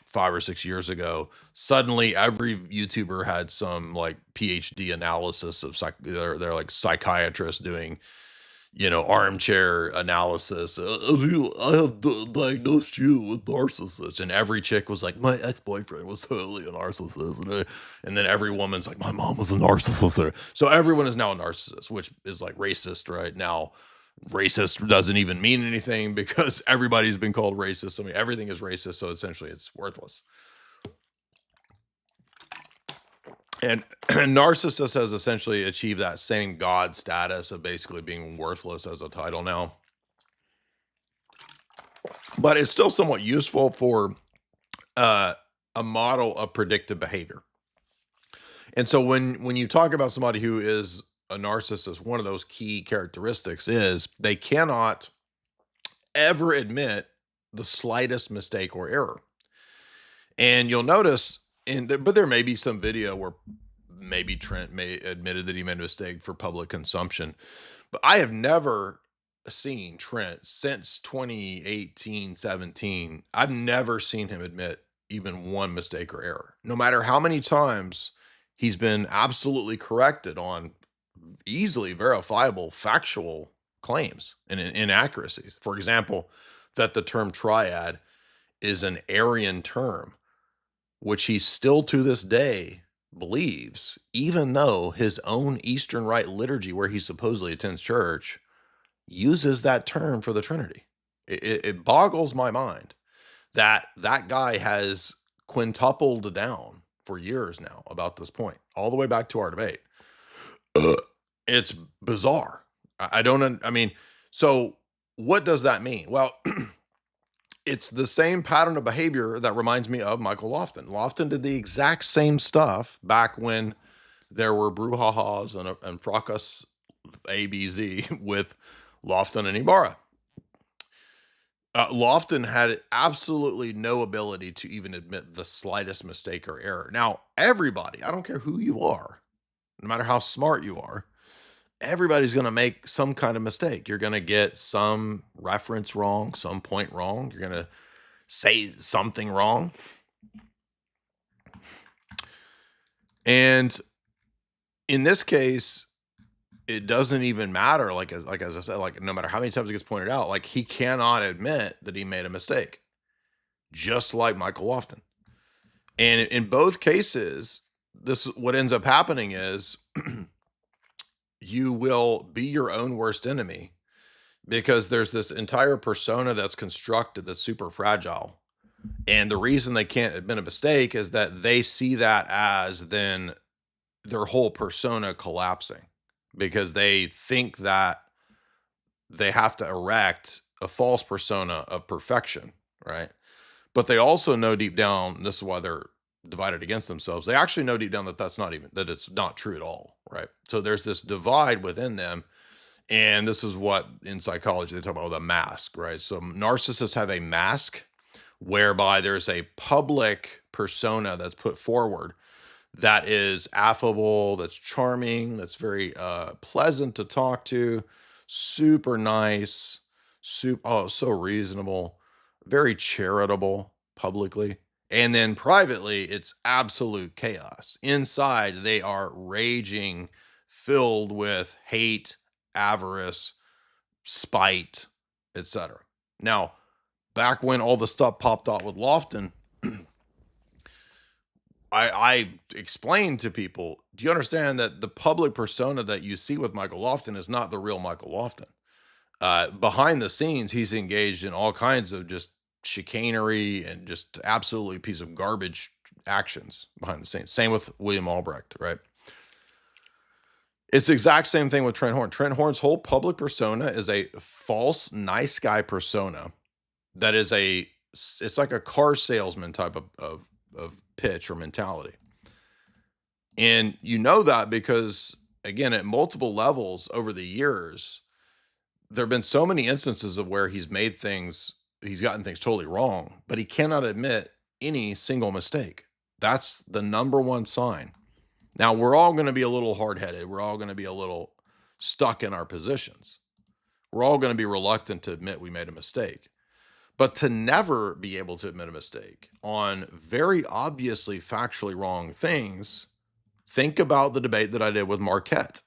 5 or 6 years ago, suddenly every YouTuber had some PhD analysis of they're like psychiatrists doing, armchair analysis. I have diagnosed you with narcissist, and every chick was like, my ex-boyfriend was totally a narcissist, and then every woman's like, my mom was a narcissist. So everyone is now a narcissist, which is racist right now. Racist doesn't even mean anything, because everybody's been called racist. I mean, everything is racist, so essentially it's worthless. And narcissist has essentially achieved that same god status of basically being worthless as a title now. But it's still somewhat useful for a model of predictive behavior. And so when you talk about somebody who is a narcissist, one of those key characteristics is they cannot ever admit the slightest mistake or error. And you'll notice, but there may be some video where maybe Trent may admitted that he made a mistake for public consumption. But I have never seen Trent since 2018, 17. I've never seen him admit even one mistake or error, no matter how many times he's been absolutely corrected on easily verifiable factual claims and inaccuracies. For example, that the term triad is an Aryan term, which he still to this day believes, even though his own Eastern Rite liturgy, where he supposedly attends church, uses that term for the Trinity. It boggles my mind that that guy has quintupled down for years now about this point, all the way back to our debate. It's bizarre. I don't, I mean, so what does that mean? Well, it's the same pattern of behavior that reminds me of Michael Lofton. Lofton did the exact same stuff back when there were brouhahas and fracas ABZ with Lofton and Ibarra. Lofton had absolutely no ability to even admit the slightest mistake or error. Now, everybody, I don't care who you are, no matter how smart you are, everybody's going to make some kind of mistake. You're going to get some reference wrong, some point wrong. You're going to say something wrong. And in this case, it doesn't even matter. Like as I said, like no matter how many times it gets pointed out, like he cannot admit that he made a mistake, just like Michael Lofton. And in both cases, what ends up happening is you will be your own worst enemy, because there's this entire persona that's constructed that's super fragile. And the reason they can't admit a mistake is that they see that as then their whole persona collapsing, because they think that they have to erect a false persona of perfection, right? But they also know deep down, this is why they're divided against themselves. They actually know deep down that that it's not true at all, right? So there's this divide within them. And this is what in psychology they talk about with a mask, right? So narcissists have a mask whereby there's a public persona that's put forward that is affable, that's charming, that's very pleasant to talk to, super nice, so reasonable, very charitable publicly. And then privately, it's absolute chaos. Inside, they are raging, filled with hate, avarice, spite, etc. Now, back when all the stuff popped out with Lofton, I explained to people, do you understand that the public persona that you see with Michael Lofton is not the real Michael Lofton? Behind the scenes, he's engaged in all kinds of just chicanery and just absolutely piece of garbage actions behind the scenes. Same with William Albrecht, right? It's the exact same thing with Trent Horn. Trent Horn's whole public persona is a false nice guy persona that is it's like a car salesman type of pitch or mentality. And you know that because, again, at multiple levels over the years, there have been so many instances of where he's gotten things totally wrong, but he cannot admit any single mistake. That's the number one sign. Now, we're all going to be a little hard-headed. We're all going to be a little stuck in our positions. We're all going to be reluctant to admit we made a mistake. But to never be able to admit a mistake on very obviously factually wrong things, think about the debate that I did with Marquette.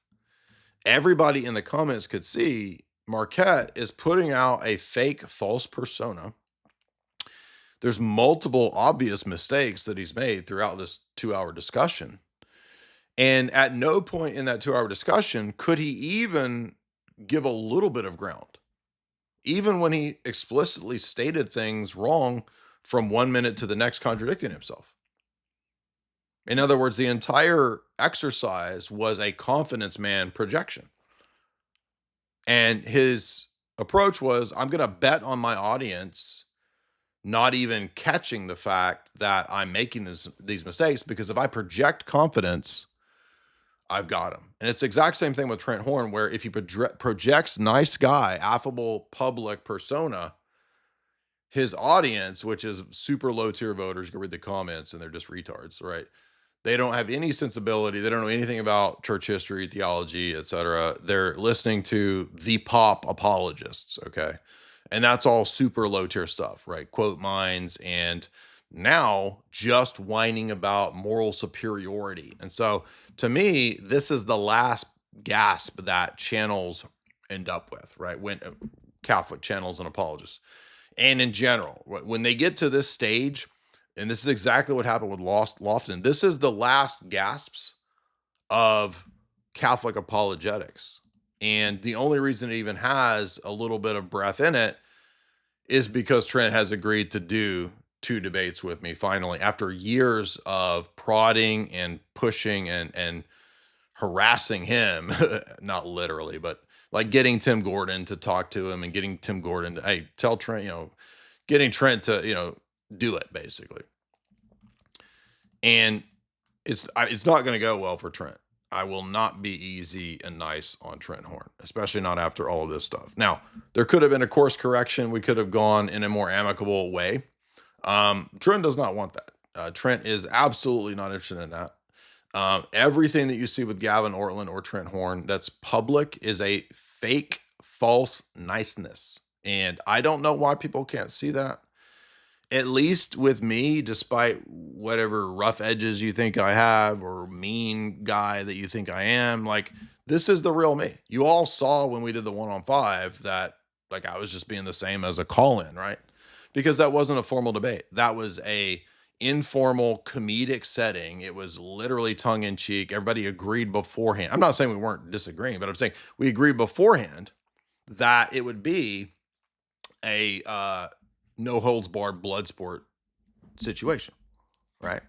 Everybody in the comments could see Marquette is putting out a fake false persona. There's multiple obvious mistakes that he's made throughout this 2-hour discussion. And at no point in that 2-hour discussion could he even give a little bit of ground. Even when he explicitly stated things wrong from 1 minute to the next, contradicting himself. In other words, the entire exercise was a confidence man projection. And his approach was, I'm going to bet on my audience not even catching the fact that I'm making these mistakes, because if I project confidence, I've got him. And it's the exact same thing with Trent Horn, where if he projects nice guy, affable public persona, his audience, which is super low tier voters, go read the comments and they're just retards, right? They don't have any sensibility. They don't know anything about church history, theology, etc. They're listening to the pop apologists, okay? And that's all super low tier stuff, right? Quote minds, and now just whining about moral superiority. And so to me, this is the last gasp that channels end up with, right? When Catholic channels and apologists. And in general, when they get to this stage, and this is exactly what happened with Lofton, this is the last gasps of Catholic apologetics. And the only reason it even has a little bit of breath in it is because Trent has agreed to do 2 debates with me finally, after years of prodding and pushing and harassing him, not literally, but like getting Tim Gordon to talk to him and getting Tim Gordon to, hey, tell Trent, getting Trent to, do it basically. And it's not going to go well for Trent. I will not be easy and nice on Trent Horn, especially not after all of this stuff. Now, there could have been a course correction. We could have gone in a more amicable way. Trent does not want that. Trent is absolutely not interested in that. Everything that you see with Gavin Ortland or Trent Horn that's public is a fake, false niceness. And I don't know why people can't see that. At least with me, despite whatever rough edges you think I have or mean guy that you think I am, like, this is the real me. You all saw when we did the 1-on-5 that, like, I was just being the same as a call-in, right? Because that wasn't a formal debate. That was a informal comedic setting. It was literally tongue in cheek. Everybody agreed beforehand. I'm not saying we weren't disagreeing, but I'm saying we agreed beforehand that it would be a no holds barred blood sport situation, right?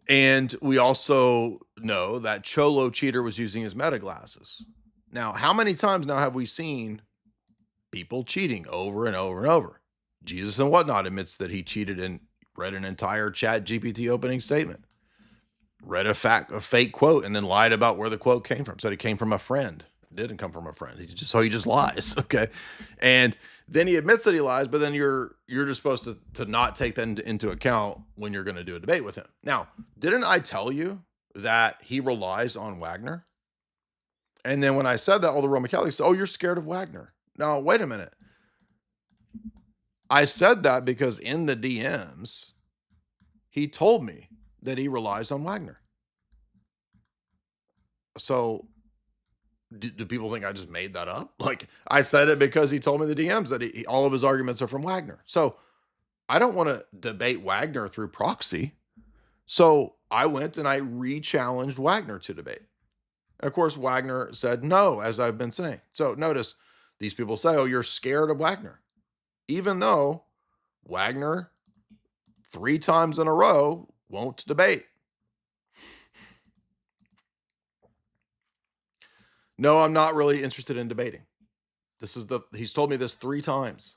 And we also know that Cholo Cheater was using his meta glasses. Now, how many times now have we seen people cheating over and over and over? Jesus and Whatnot admits that he cheated and read an entire Chat GPT opening statement, read a fake quote, and then lied about where the quote came from. Said it came from a friend. It didn't come from a friend. He just lies. Okay. And then he admits that he lies, but then you're just supposed to not take that into account when you're going to do a debate with him. Now, didn't I tell you that he relies on Wagner? And then when I said that, all the Roman Catholics said, oh, you're scared of Wagner. Now, wait a minute. I said that because in the DMs, he told me that he relies on Wagner. So do people think I just made that up? Like, I said it because he told me the DMs that all of his arguments are from Wagner. So I don't want to debate Wagner through proxy. So I went and I re-challenged Wagner to debate. And of course, Wagner said no, as I've been saying. So notice these people say, oh, you're scared of Wagner. Even though Wagner 3 times in a row won't debate. No, I'm not really interested in debating. He's told me this 3 times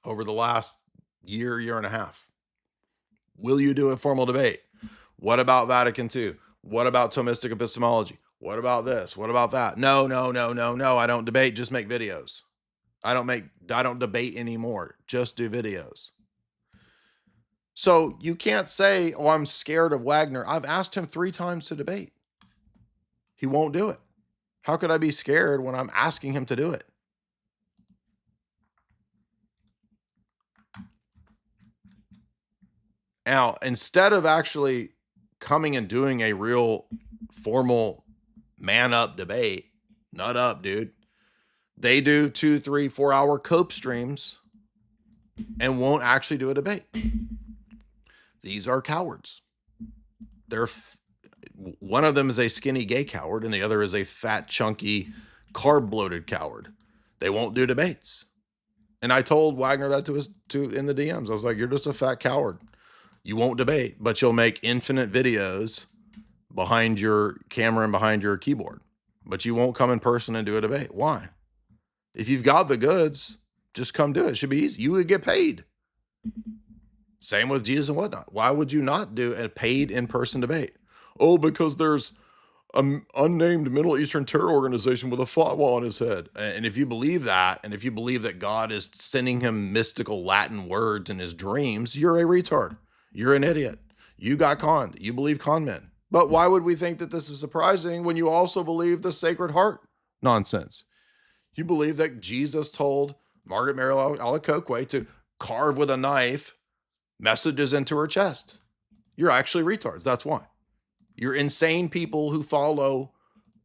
over the last year and a half. Will you do a formal debate? What about Vatican II? What about Thomistic epistemology? What about this? What about that? No. I don't debate. Just make videos. I don't debate anymore. Just do videos. So you can't say, oh, I'm scared of Wagner. I've asked him 3 times to debate. He won't do it. How could I be scared when I'm asking him to do it? Now, instead of actually coming and doing a real formal man up debate, nut up, dude, they do 2, 3, 4 hour cope streams and won't actually do a debate. These are cowards. One of them is a skinny gay coward and the other is a fat, chunky, carb bloated coward. They won't do debates. And I told Wagner that in the DMs. I was like, you're just a fat coward. You won't debate, but you'll make infinite videos behind your camera and behind your keyboard. But you won't come in person and do a debate. Why? If you've got the goods, just come do it. It should be easy. You would get paid. Same with Jesus and Whatnot. Why would you not do a paid in-person debate? Oh, because there's an unnamed Middle Eastern terror organization with a fatwa on his head. And if you believe that, and if you believe that God is sending him mystical Latin words in his dreams, you're a retard. You're an idiot. You got conned. You believe con men. But why would we think that this is surprising when you also believe the Sacred Heart nonsense? You believe that Jesus told Margaret Mary Alacoque to carve with a knife messages into her chest. You're actually retards. That's why. You're insane people who follow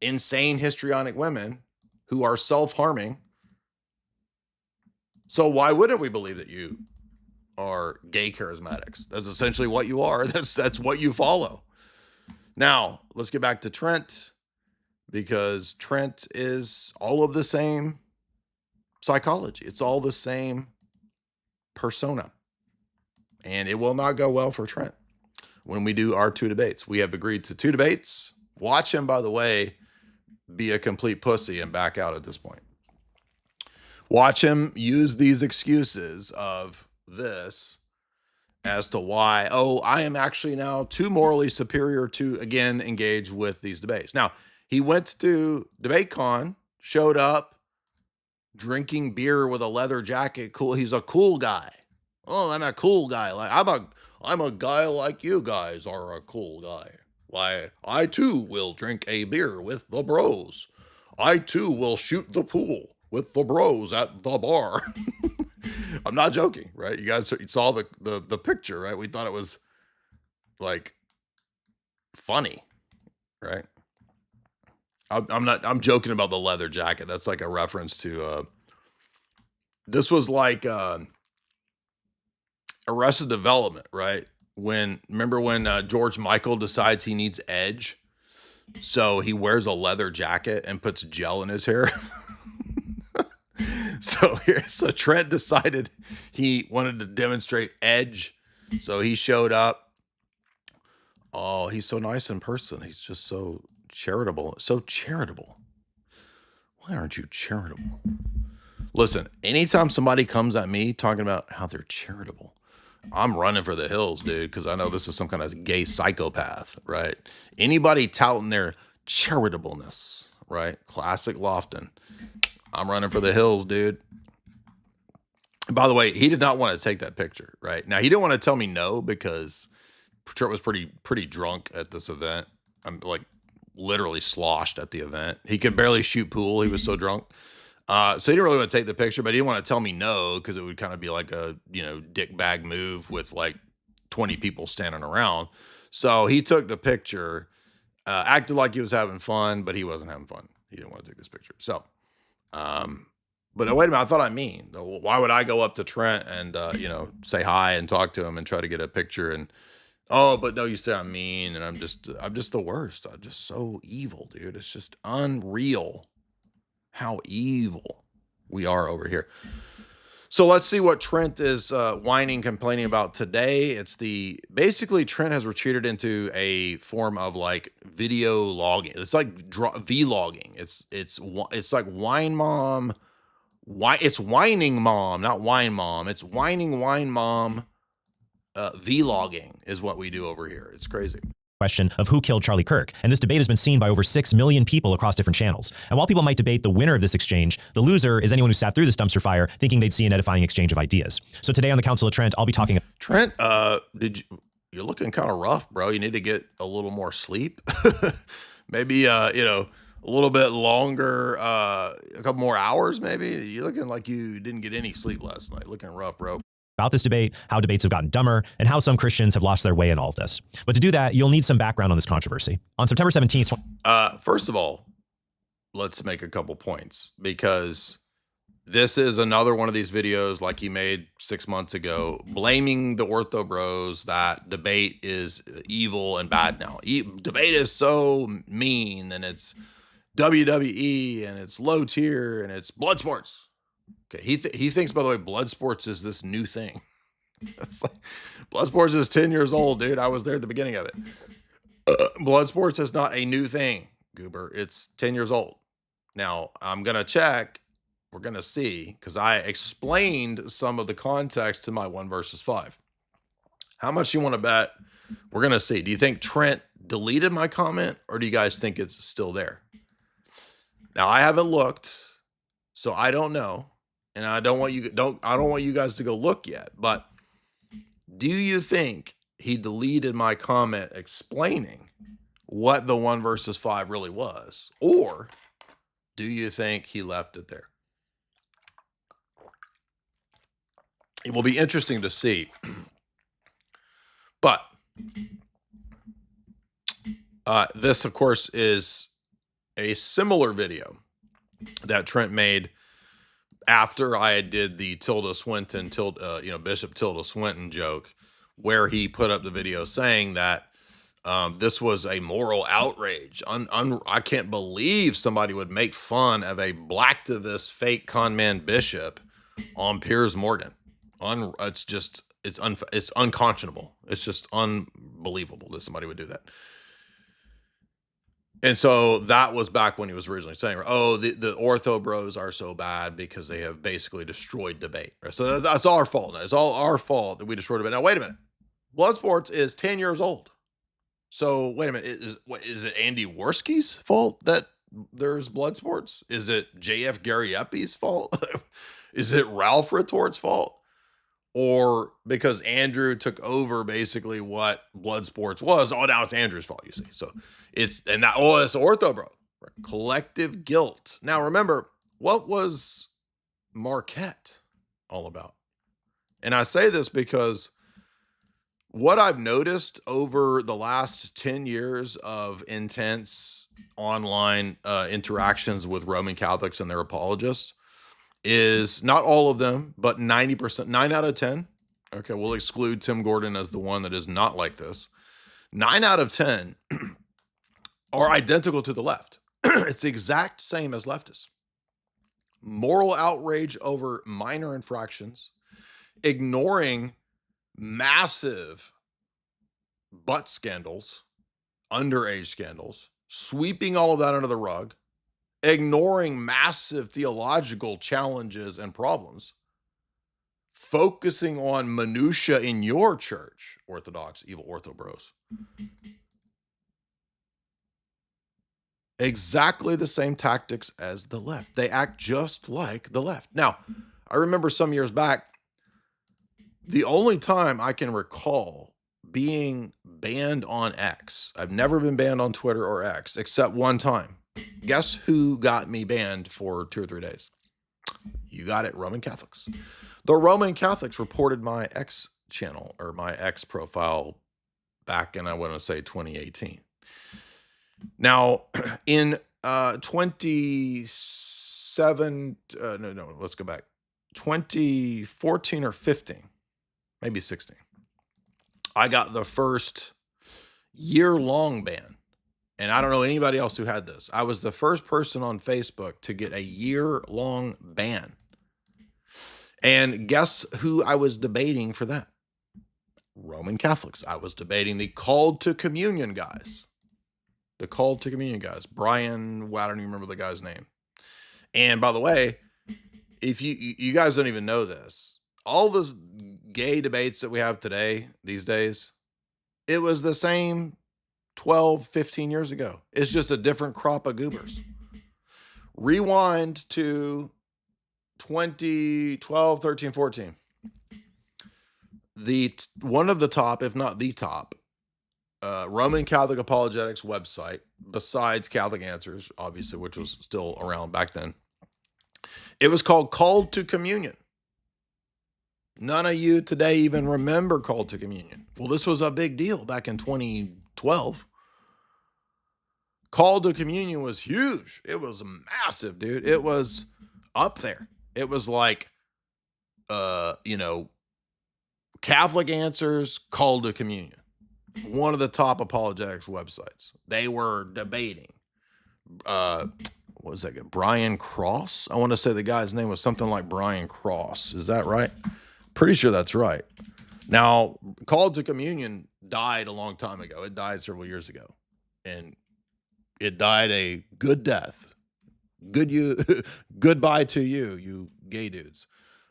insane histrionic women who are self-harming. So why wouldn't we believe that you are gay charismatics? That's essentially what you are. That's what you follow. Now, let's get back to Trent, because Trent is all of the same psychology. It's all the same persona. And it will not go well for Trent when we do our 2 debates. We have agreed to 2 debates. Watch him, by the way, be a complete pussy and back out at this point. Watch him use these excuses of this as to why, I am actually now too morally superior to, again, engage with these debates. Now, he went to DebateCon, showed up, drinking beer with a leather jacket. Cool. He's a cool guy. Oh, I'm a cool guy. Like I'm a guy like you guys are a cool guy. Why, I too will drink a beer with the bros. I too will shoot the pool with the bros at the bar. I'm not joking, right? You guys saw the picture, right? We thought it was like funny, right? I'm joking about the leather jacket. That's like a reference to this was like Arrested Development, right? Remember when George Michael decides he needs edge, so he wears a leather jacket and puts gel in his hair. So Trent decided he wanted to demonstrate edge, so he showed up. Oh, he's so nice in person. He's just so charitable. So charitable. Why aren't you charitable? Listen, anytime somebody comes at me talking about how they're charitable, I'm running for the hills, dude, because I know this is some kind of gay psychopath, right? Anybody touting their charitableness, right? Classic Lofton. I'm running for the hills, dude. By the way, he did not want to take that picture, right? Now, he didn't want to tell me no because Trent was pretty drunk at this event. I'm like literally sloshed at the event. He could barely shoot pool. He was so drunk. So he didn't really want to take the picture, but he didn't want to tell me no because it would kind of be like a, dick bag move with like 20 people standing around. So he took the picture, acted like he was having fun, but he wasn't having fun. He didn't want to take this picture. So, but wait a minute, I thought I mean, why would I go up to Trent and, say hi and talk to him and try to get a picture and, but no, you say I'm mean and I'm just the worst. I'm just so evil, dude. It's just unreal how evil we are over here. So let's see what Trent is whining, complaining about today. It's basically Trent has retreated into a form of like video logging. It's like vlogging. It's like wine mom. It's whining mom, not wine mom. It's whining wine mom. Vlogging is what we do over here. It's crazy. Question of who killed Charlie Kirk, and this debate has been seen by over 6 million people across different channels. And while people might debate the winner of this exchange, the loser is anyone who sat through this dumpster fire thinking they'd see an edifying exchange of ideas. So today on the Council of Trent, I'll be talking. Trent, you're looking kind of rough, bro. You need to get a little more sleep. Maybe a little bit longer, a couple more hours. Maybe you're looking like you didn't get any sleep last night. Looking rough, bro. About this debate, how debates have gotten dumber, and how some Christians have lost their way in all of this. But to do that, you'll need some background on this controversy. On September 17th... First of all, let's make a couple points, because this is another one of these videos like he made 6 months ago, blaming the Ortho Bros that debate is evil and bad now. Debate is so mean, and it's WWE, and it's low tier, and it's blood sports. Okay, he thinks, by the way, blood sports is this new thing. It's like, blood sports is 10 years old, dude. I was there at the beginning of it. Blood sports is not a new thing, Goober. It's 10 years old. Now, I'm going to check. We're going to see, because I explained some of the context to my 1 versus 5. How much you want to bet we're going to see. Do you think Trent deleted my comment, or do you guys think it's still there? Now, I haven't looked, so I don't know. And I don't want you guys to go look yet, but do you think he deleted my comment explaining what the 1 versus 5 really was? Or do you think he left it there? It will be interesting to see. But this, of course, is a similar video that Trent made after I did the Bishop Tilda Swinton joke, where he put up the video saying that this was a moral outrage. I can't believe somebody would make fun of a blacktivist fake conman bishop on Piers Morgan. It's unconscionable. It's just unbelievable that somebody would do that. And so that was back when he was originally saying, oh, the ortho bros are so bad because they have basically destroyed debate. So that's our fault. It's all our fault that we destroyed debate. Now, wait a minute. Bloodsports is 10 years old. So wait a minute. Is it Andy Worski's fault that there's Bloodsports? Is it JF Garrieppi's fault? Is it Ralph Retort's fault? Or because Andrew took over basically what Bloodsports was, now it's Andrew's fault, you see. So it's ortho bro. Right? Collective guilt. Now remember, what was Marquette all about? And I say this because what I've noticed over the last 10 years of intense online interactions with Roman Catholics and their apologists is not all of them, but 90%, 9 out of 10. Okay, we'll exclude Tim Gordon as the one that is not like this. 9 out of 10 are identical to the left. It's the exact same as leftists. Moral outrage over minor infractions, ignoring massive butt scandals, underage scandals, sweeping all of that under the rug, ignoring massive theological challenges and problems, focusing on minutia in your church, orthodox, evil ortho bros. Exactly the same tactics as the left. They act just like the left. Now, I remember some years back, the only time I can recall being banned on X, I've never been banned on Twitter or X, except one time. Guess who got me banned for 2 or 3 days? You got it, Roman Catholics. The Roman Catholics reported my X channel or my X profile back in, I want to say, 2018. Now, in 2014 or 15, maybe 16, I got the first year-long ban. And I don't know anybody else who had this. I was the first person on Facebook to get a year-long ban. And guess who I was debating for that? Roman Catholics. I was debating the called to communion guys. The called to communion guys. Brian, I don't even remember the guy's name. And by the way, if you guys don't even know this, all those gay debates that we have today, these days, it was the same 12, 15 years ago. It's just a different crop of goobers. Rewind to 2012, 13, 14. One of the top, if not the top, Roman Catholic apologetics website, besides Catholic Answers, obviously, which was still around back then. It was called Called to Communion. None of you today even remember Called to Communion. Well, this was a big deal back in 2012. Call to Communion was huge. It was massive, dude. It was up there. It was like, Catholic Answers, Call to Communion. One of the top apologetics websites. They were debating. What was that guy? Brian Cross? I want to say the guy's name was something like Brian Cross. Is that right? Pretty sure that's right. Now, Call to Communion died a long time ago. It died several years ago. And it died a good death. Goodbye to you gay dudes.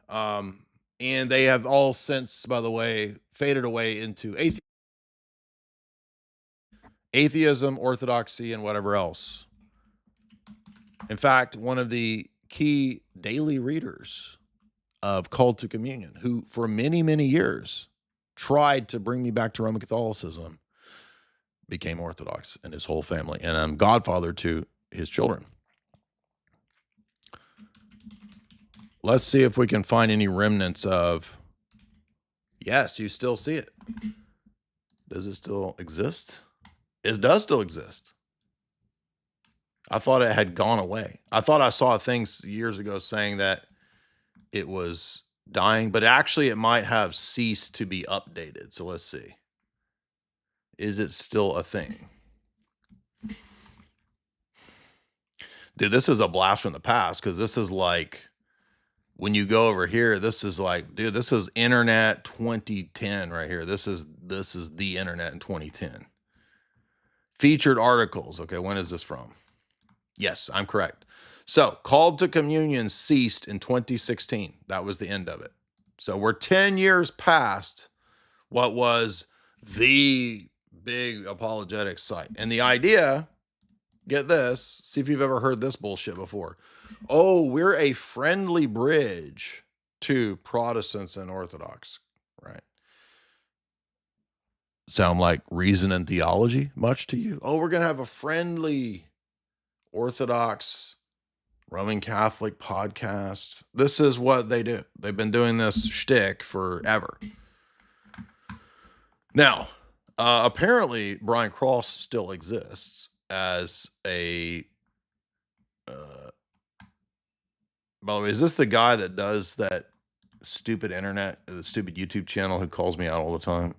And they have all since, by the way, faded away into atheism. atheism, orthodoxy, and whatever else. In fact, one of the key daily readers of Called to Communion, who for many, many years tried to bring me back to Roman Catholicism, became Orthodox, and his whole family. And I'm godfather to his children. Let's see if we can find any remnants of, yes, you still see it. Does it still exist? It does still exist. I thought it had gone away. I thought I saw things years ago saying that it was dying, but actually it might have ceased to be updated. So let's see. Is it still a thing? Dude, this is a blast from the past, because this is like, when you go over here, this is like, dude, this is internet 2010 right here. This is the internet in 2010. Featured articles. Okay, when is this from? Yes, I'm correct. So, Called to Communion ceased in 2016. That was the end of it. So we're 10 years past what was the big apologetic site. And the idea, get this, see if you've ever heard this bullshit before. Oh, we're a friendly bridge to Protestants and Orthodox, right? Sound like Reason and Theology much to you? Oh, we're going to have a friendly Orthodox Roman Catholic podcast. This is what they do. They've been doing this shtick forever. Now, apparently Brian Cross still exists as a by the way, is this the guy that does that stupid internet, the stupid YouTube channel who calls me out all the time?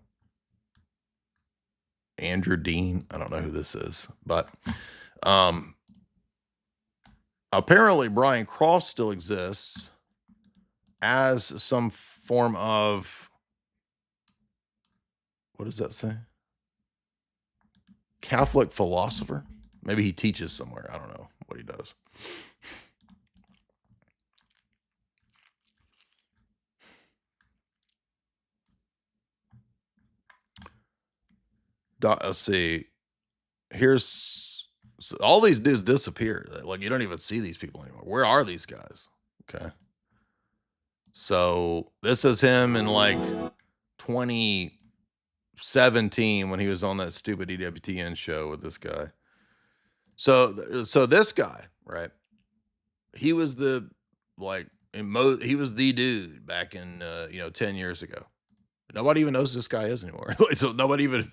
Andrew Dean. I don't know who this is, but apparently Brian Cross still exists as some form of, what does that say? Catholic philosopher. Maybe he teaches somewhere. I don't know what he does. Let's see. Here's so all these dudes disappeared. Like, you don't even see these people anymore. Where are these guys? Okay. So this is him in like 2017 when he was on that stupid EWTN show with this guy. So this guy, right? He was the he was the dude back in 10 years ago. Nobody even knows who this guy is anymore. So nobody even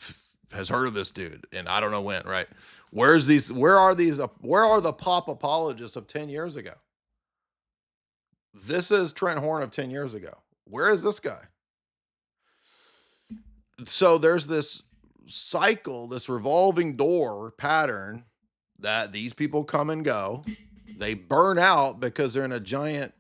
has heard of this dude, and I don't know when, right? Where are the pop apologists of 10 years ago? This is Trent Horn of 10 years ago. Where is this guy? So there's this cycle, this revolving door pattern that these people come and go. They burn out because they're in a giant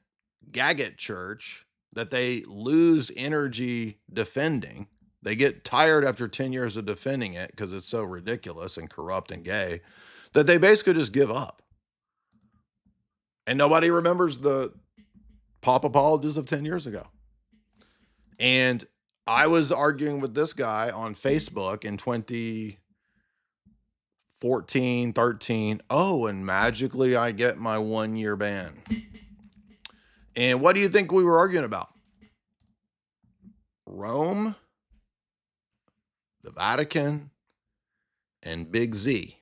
Gaggett church that they lose energy defending. They get tired after 10 years of defending it because it's so ridiculous and corrupt and gay that they basically just give up. And nobody remembers the pop apologists of 10 years ago. And I was arguing with this guy on Facebook in 2014, 13. Oh, and magically I get my 1-year ban. And what do you think we were arguing about? Rome, the Vatican, and Big Z.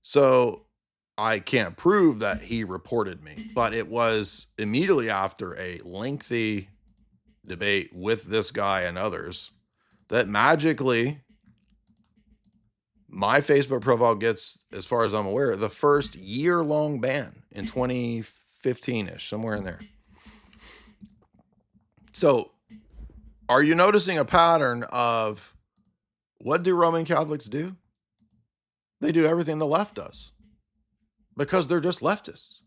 So I can't prove that he reported me, but it was immediately after a lengthy debate with this guy and others that magically my Facebook profile gets, as far as I'm aware, the first year-long ban in 2015-ish, somewhere in there. So are you noticing a pattern of what do Roman Catholics do? They do everything the left does because they're just leftists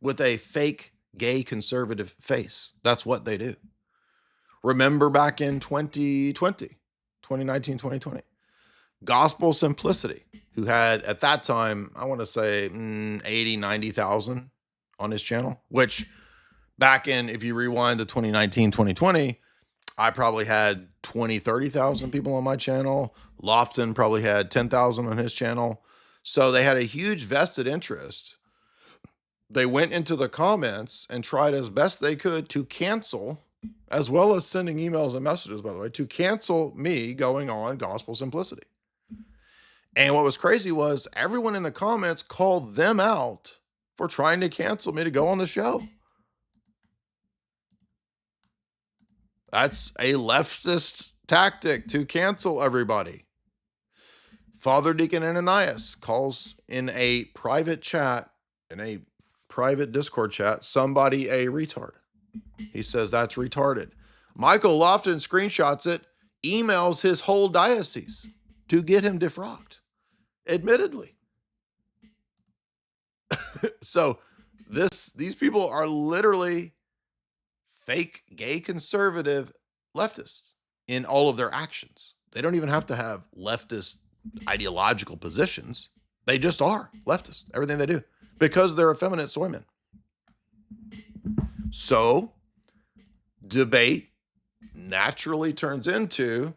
with a fake gay conservative face. That's what they do. Remember back in 2019, 2020, Gospel Simplicity, who had at that time, I want to say 80, 90,000 on his channel, which back in, if you rewind to 2019, 2020, I probably had 20, 30,000 people on my channel. Lofton probably had 10,000 on his channel. So they had a huge vested interest. They went into the comments and tried as best they could to cancel, as well as sending emails and messages, by the way, to cancel me going on Gospel Simplicity. And what was crazy was everyone in the comments called them out for trying to cancel me to go on the show. That's a leftist tactic to cancel everybody. Father Deacon Ananias calls in a private chat, in a private Discord chat, somebody a retard. He says that's retarded. Michael Lofton screenshots it, emails his whole diocese to get him defrocked, admittedly. So these people are literally fake gay conservative leftists in all of their actions. They don't even have to have leftist ideological positions. They just are leftists, everything they do, because they're effeminate soy men. So debate naturally turns into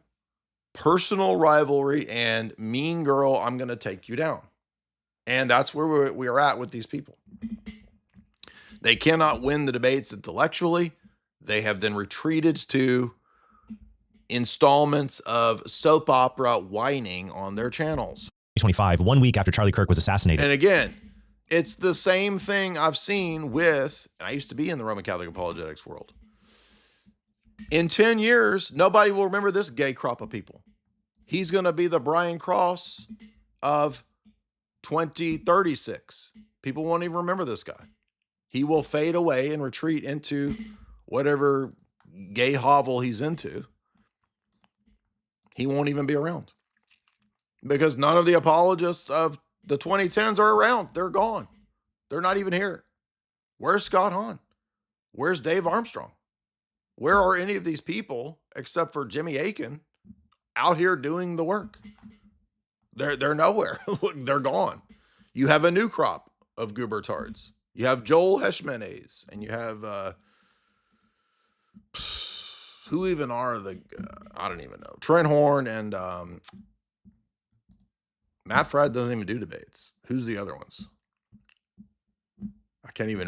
personal rivalry and mean girl, I'm going to take you down. And that's where we are at with these people. They cannot win the debates intellectually. They have then retreated to installments of soap opera whining on their channels. 2025, 1 week after Charlie Kirk was assassinated. And again, it's the same thing I've seen with, and I used to be in the Roman Catholic apologetics world. In 10 years, nobody will remember this gay crop of people. He's going to be the Brian Cross of 2036. People won't even remember this guy. He will fade away and retreat into whatever gay hovel he's into. He won't even be around because none of the apologists of the 2010s are around. They're gone. They're not even here. Where's Scott Hahn? Where's Dave Armstrong? Where are any of these people except for Jimmy Akin out here doing the work? They're nowhere. Look, they're gone. You have a new crop of goobertards. You have Joel Heshmenes, and you have who even are the I don't even know. Trent Horn and Matt Fradd doesn't even do debates. Who's the other ones? I can't even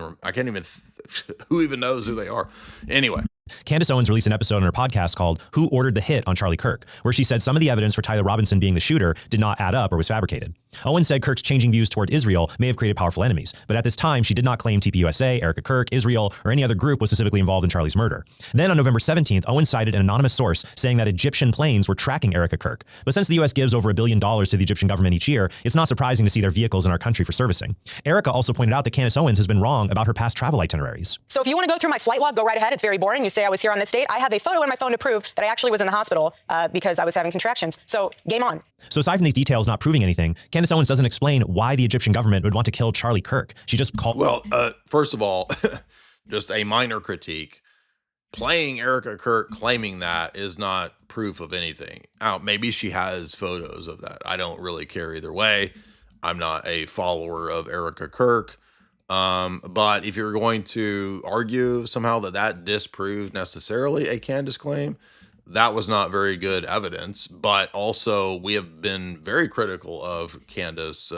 who even knows who they are. Anyway. Candace Owens released an episode on her podcast called Who Ordered the Hit on Charlie Kirk, where she said some of the evidence for Tyler Robinson being the shooter did not add up or was fabricated. Owens said Kirk's changing views toward Israel may have created powerful enemies, but at this time, she did not claim TPUSA, Erica Kirk, Israel, or any other group was specifically involved in Charlie's murder. Then on November 17th, Owens cited an anonymous source saying that Egyptian planes were tracking Erica Kirk. But since the U.S. gives over $1 billion to the Egyptian government each year, it's not surprising to see their vehicles in our country for servicing. Erica also pointed out that Candace Owens has been wrong about her past travel itineraries. So if you want to go through my flight log, go right ahead. It's very boring. You say I was here on this date. I have a photo in my phone to prove that I actually was in the hospital because I was having contractions. So game on. So aside from these details not proving anything, Candace Owens doesn't explain why the Egyptian government would want to kill Charlie Kirk. She just called. Well, first of all, just a minor critique. Playing Erica Kirk claiming that is not proof of anything. Maybe she has photos of that. I don't really care either way. I'm not a follower of Erica Kirk. But if you're going to argue somehow that disproved necessarily a Candace claim, that was not very good evidence. But also, we have been very critical of Candace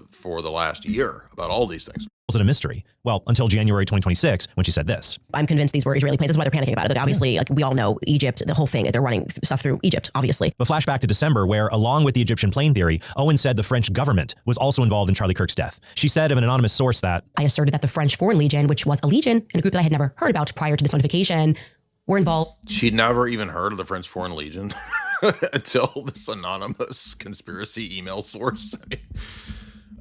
for the last year about all these things. Was it a mystery? Well, until January 2026, when she said this. I'm convinced these were Israeli planes. That's why they're panicking about it. But obviously, like we all know, Egypt, the whole thing, they're running stuff through Egypt, obviously. But flashback to December, where, along with the Egyptian plane theory, Owens said the French government was also involved in Charlie Kirk's death. She said of an anonymous source that I asserted that the French Foreign Legion, which was a legion and a group that I had never heard about prior to this notification, were involved. She'd never even heard of the French Foreign Legion until this anonymous conspiracy email source.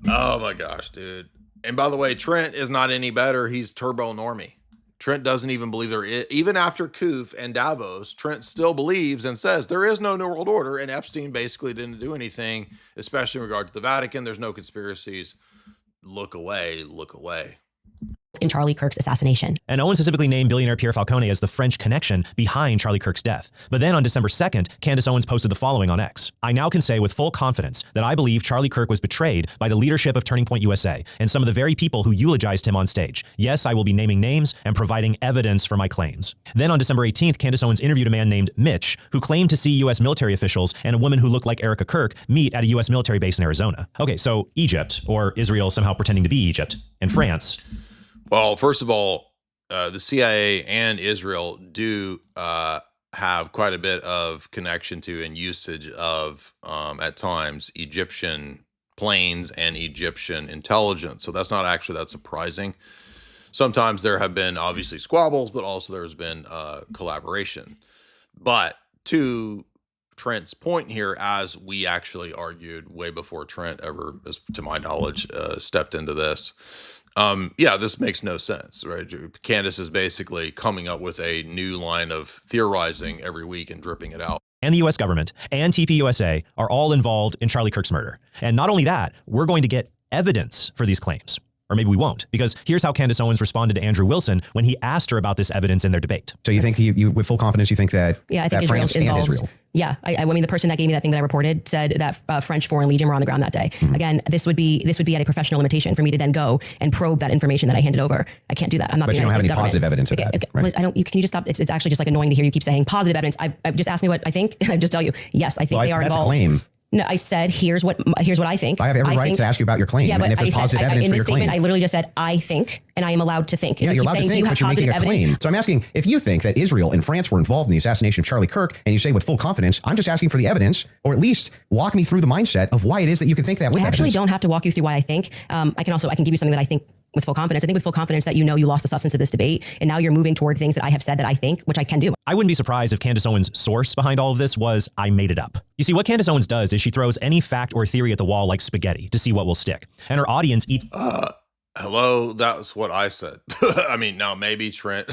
Oh my gosh, dude. And by the way, Trent is not any better. He's turbo normie. Trent doesn't even believe there is, even after Koof and Davos, Trent still believes and says there is no New World Order, and Epstein basically didn't do anything, especially in regard to the Vatican. There's no conspiracies. Look away, look away. in Charlie Kirk's assassination. And Owen specifically named billionaire Pierre Falcone as the French connection behind Charlie Kirk's death. But then on December 2nd, Candace Owens posted the following on X. I now can say with full confidence that I believe Charlie Kirk was betrayed by the leadership of Turning Point USA and some of the very people who eulogized him on stage. Yes, I will be naming names and providing evidence for my claims. Then on December 18th, Candace Owens interviewed a man named Mitch who claimed to see U.S. military officials and a woman who looked like Erica Kirk meet at a U.S. military base in Arizona. Okay, so Egypt, or Israel somehow pretending to be Egypt, and France. Well, first of all, the CIA and Israel do have quite a bit of connection to and usage of, at times, Egyptian planes and Egyptian intelligence. So that's not actually that surprising. Sometimes there have been obviously squabbles, but also there's been collaboration. But to Trent's point here, as we actually argued way before Trent ever, as to my knowledge, stepped into this, yeah, this makes no sense, right? Candace is basically coming up with a new line of theorizing every week and dripping it out. And the U.S. government and TPUSA are all involved in Charlie Kirk's murder. And not only that, we're going to get evidence for these claims. Or maybe we won't, because here's how Candace Owens responded to Andrew Wilson when he asked her about this evidence in their debate. So you think you with full confidence, you think that, I think that France and Israel? Yeah, I mean, the person that gave me that thing that I reported said that French Foreign Legion were on the ground that day. Again, this would be at a professional limitation for me to then go and probe that information that I handed over. I can't do that. I'm not. But the you don't United have any States positive government. evidence of that, right? Liz, I don't. Can you just stop? It's actually just like annoying to hear you keep saying positive evidence. I've just asked me what I think, and I just tell you, yes, I think they are that's involved. A claim. No, I said here's what I think. I have every right to ask you about your claim. Yeah, but and if there's positive evidence for your claim. In this statement, I literally just said I think, and I am allowed to think. Yeah, you're allowed to think, but you're making a claim. So I'm asking, if you think that Israel and France were involved in the assassination of Charlie Kirk, and you say with full confidence, I'm just asking for the evidence, or at least walk me through the mindset of why it is that you can think that with evidence. I actually don't have to walk you through why I think. I can give you something that I think with full confidence. I think with full confidence that you lost the substance of this debate, and now you're moving toward things that I have said that I think, which I can do. I wouldn't be surprised if Candace Owens' source behind all of this was, I made it up. You see, what Candace Owens does is she throws any fact or theory at the wall like spaghetti to see what will stick. And her audience eats... Hello, that's what I said. I mean, now maybe Trent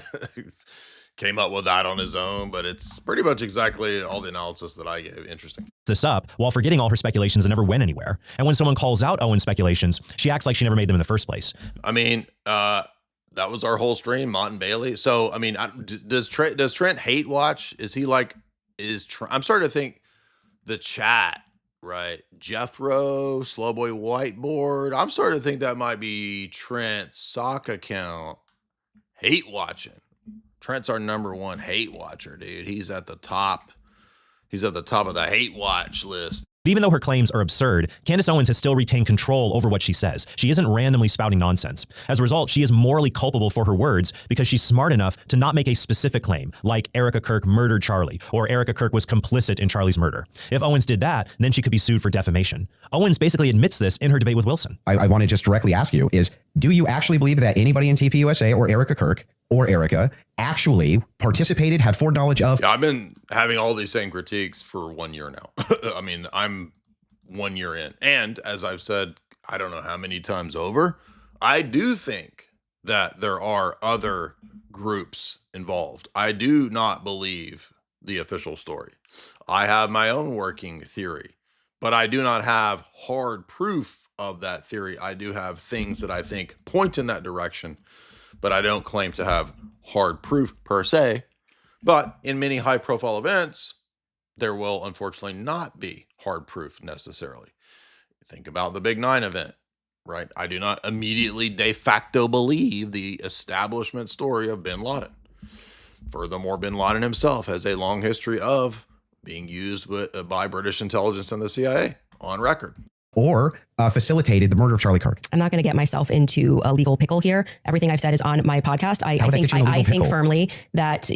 came up with that on his own, but it's pretty much exactly all the analysis that I gave. Interesting. This up while forgetting all her speculations that never went anywhere. And when someone calls out Owen's speculations, she acts like she never made them in the first place. I mean, that was our whole stream, Mott and Bailey. So, I mean, does Trent hate watch? Is he like, I'm starting to think the chat, right? Jethro, Slowboy Whiteboard. I'm starting to think that might be Trent's sock account hate watching. Trent's our number one hate watcher, dude. He's at the top. He's at the top of the hate watch list. Even though her claims are absurd, Candace Owens has still retained control over what she says. She isn't randomly spouting nonsense. As a result, she is morally culpable for her words because she's smart enough to not make a specific claim, like Erica Kirk murdered Charlie, or Erica Kirk was complicit in Charlie's murder. If Owens did that, then she could be sued for defamation. Owens basically admits this in her debate with Wilson. I want to just directly ask you is, do you actually believe that anybody in TPUSA or Erica Kirk or Erica actually participated, had foreknowledge of? Yeah, I've been having all these same critiques for 1 year now. I mean, I'm 1 year in. And as I've said, I don't know how many times over, I do think that there are other groups involved. I do not believe the official story. I have my own working theory, but I do not have hard proof of that theory. I do have things that I think point in that direction, but I don't claim to have hard proof per se. But in many high profile events, there will unfortunately not be hard proof necessarily. Think about the Big 9 event, right? I do not immediately de facto believe the establishment story of bin Laden. Furthermore, bin Laden himself has a long history of being used by British intelligence and the CIA on record. Or facilitated the murder of Charlie Kirk. I'm not going to get myself into a legal pickle here. Everything I've said is on my podcast. I think firmly that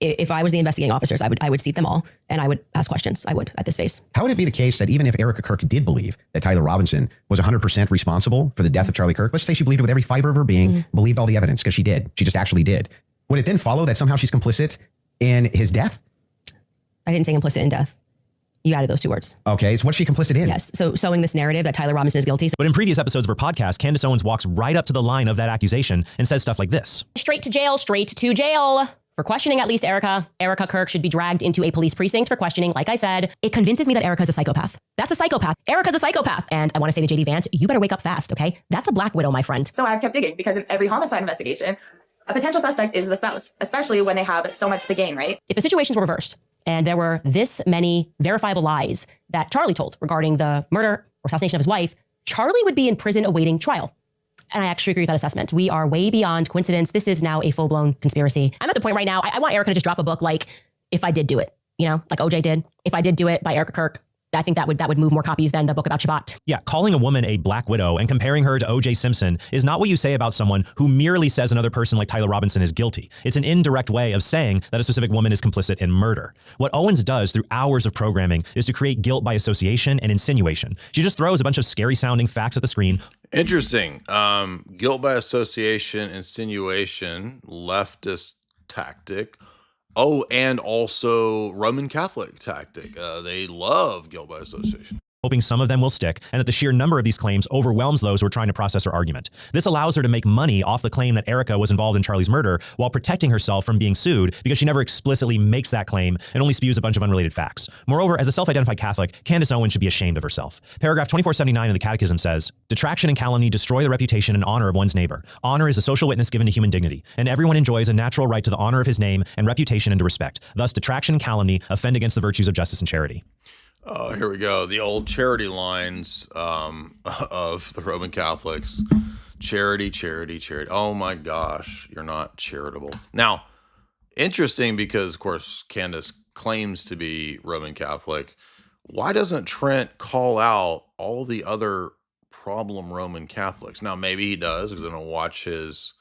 if I was the investigating officers, I would seat them all and I would ask questions. I would at this phase. How would it be the case that even if Erica Kirk did believe that Tyler Robinson was 100% responsible for the death of Charlie Kirk, let's say she believed it with every fiber of her being, believed all the evidence because she did. She just actually did. Would it then follow that somehow she's complicit in his death? I didn't say complicit in death. You added those two words. Okay, so what's she complicit in? Yes, so sowing this narrative that Tyler Robinson is guilty. But in previous episodes of her podcast, Candace Owens walks right up to the line of that accusation and says stuff like this. Straight to jail, straight to jail. For questioning at least Erica Kirk should be dragged into a police precinct for questioning. Like I said, it convinces me that Erica's a psychopath. That's a psychopath. Erica's a psychopath. And I want to say to JD Vance, you better wake up fast, okay? That's a Black Widow, my friend. So I've kept digging because in every homicide investigation, a potential suspect is the spouse, especially when they have so much to gain, right? If the situations were reversed and there were this many verifiable lies that Charlie told regarding the murder or assassination of his wife, Charlie would be in prison awaiting trial. And I actually agree with that assessment. We are way beyond coincidence. This is now a full-blown conspiracy. I'm at the point right now, I want Erica to just drop a book like, If I Did Do It, like OJ did. If I Did Do It by Erica Kirk. I think that would move more copies than the book about Shabbat. Yeah, calling a woman a Black Widow and comparing her to O.J. Simpson is not what you say about someone who merely says another person like Tyler Robinson is guilty. It's an indirect way of saying that a specific woman is complicit in murder. What Owens does through hours of programming is to create guilt by association and insinuation. She just throws a bunch of scary-sounding facts at the screen. Interesting. Guilt by association, insinuation, leftist tactic. Oh, and also Roman Catholic tactic. They love guilt by association. Hoping some of them will stick, and that the sheer number of these claims overwhelms those who are trying to process her argument. This allows her to make money off the claim that Erica was involved in Charlie's murder while protecting herself from being sued because she never explicitly makes that claim and only spews a bunch of unrelated facts. Moreover, as a self-identified Catholic, Candace Owens should be ashamed of herself. Paragraph 2479 of the Catechism says, "Detraction and calumny destroy the reputation and honor of one's neighbor. Honor is a social witness given to human dignity, and everyone enjoys a natural right to the honor of his name and reputation and to respect. Thus, detraction and calumny offend against the virtues of justice and charity." Oh, here we go. The old charity lines of the Roman Catholics. Charity, charity, charity. Oh my gosh, you're not charitable. Now, interesting because, of course, Candace claims to be Roman Catholic. Why doesn't Trent call out all the other problem Roman Catholics? Now, maybe he does because I don't watch his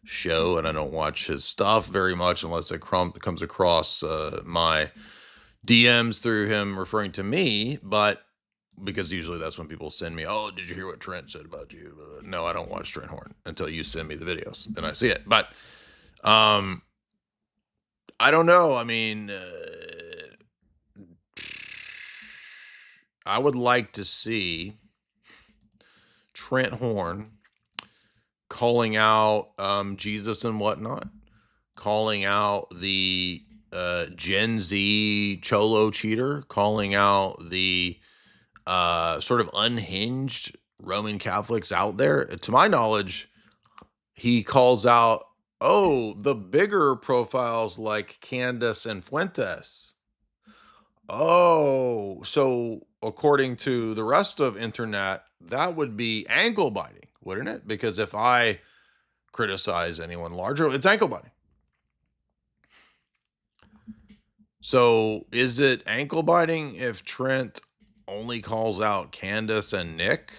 show and I don't watch his stuff very much unless it comes across my DMs through him referring to me, but because usually that's when people send me, oh, did you hear what Trent said about you? No, I don't watch Trent Horn until you send me the videos. Then I see it. But I don't know. I mean, I would like to see Trent Horn calling out Jesus and whatnot, calling out the Gen Z Cholo cheater, calling out the sort of unhinged Roman Catholics out there. To my knowledge, he calls out, oh, the bigger profiles like Candace and Fuentes. Oh, so according to the rest of internet, that would be ankle biting, wouldn't it? Because if I criticize anyone larger, it's ankle biting. So is it ankle biting if Trent only calls out Candace and Nick,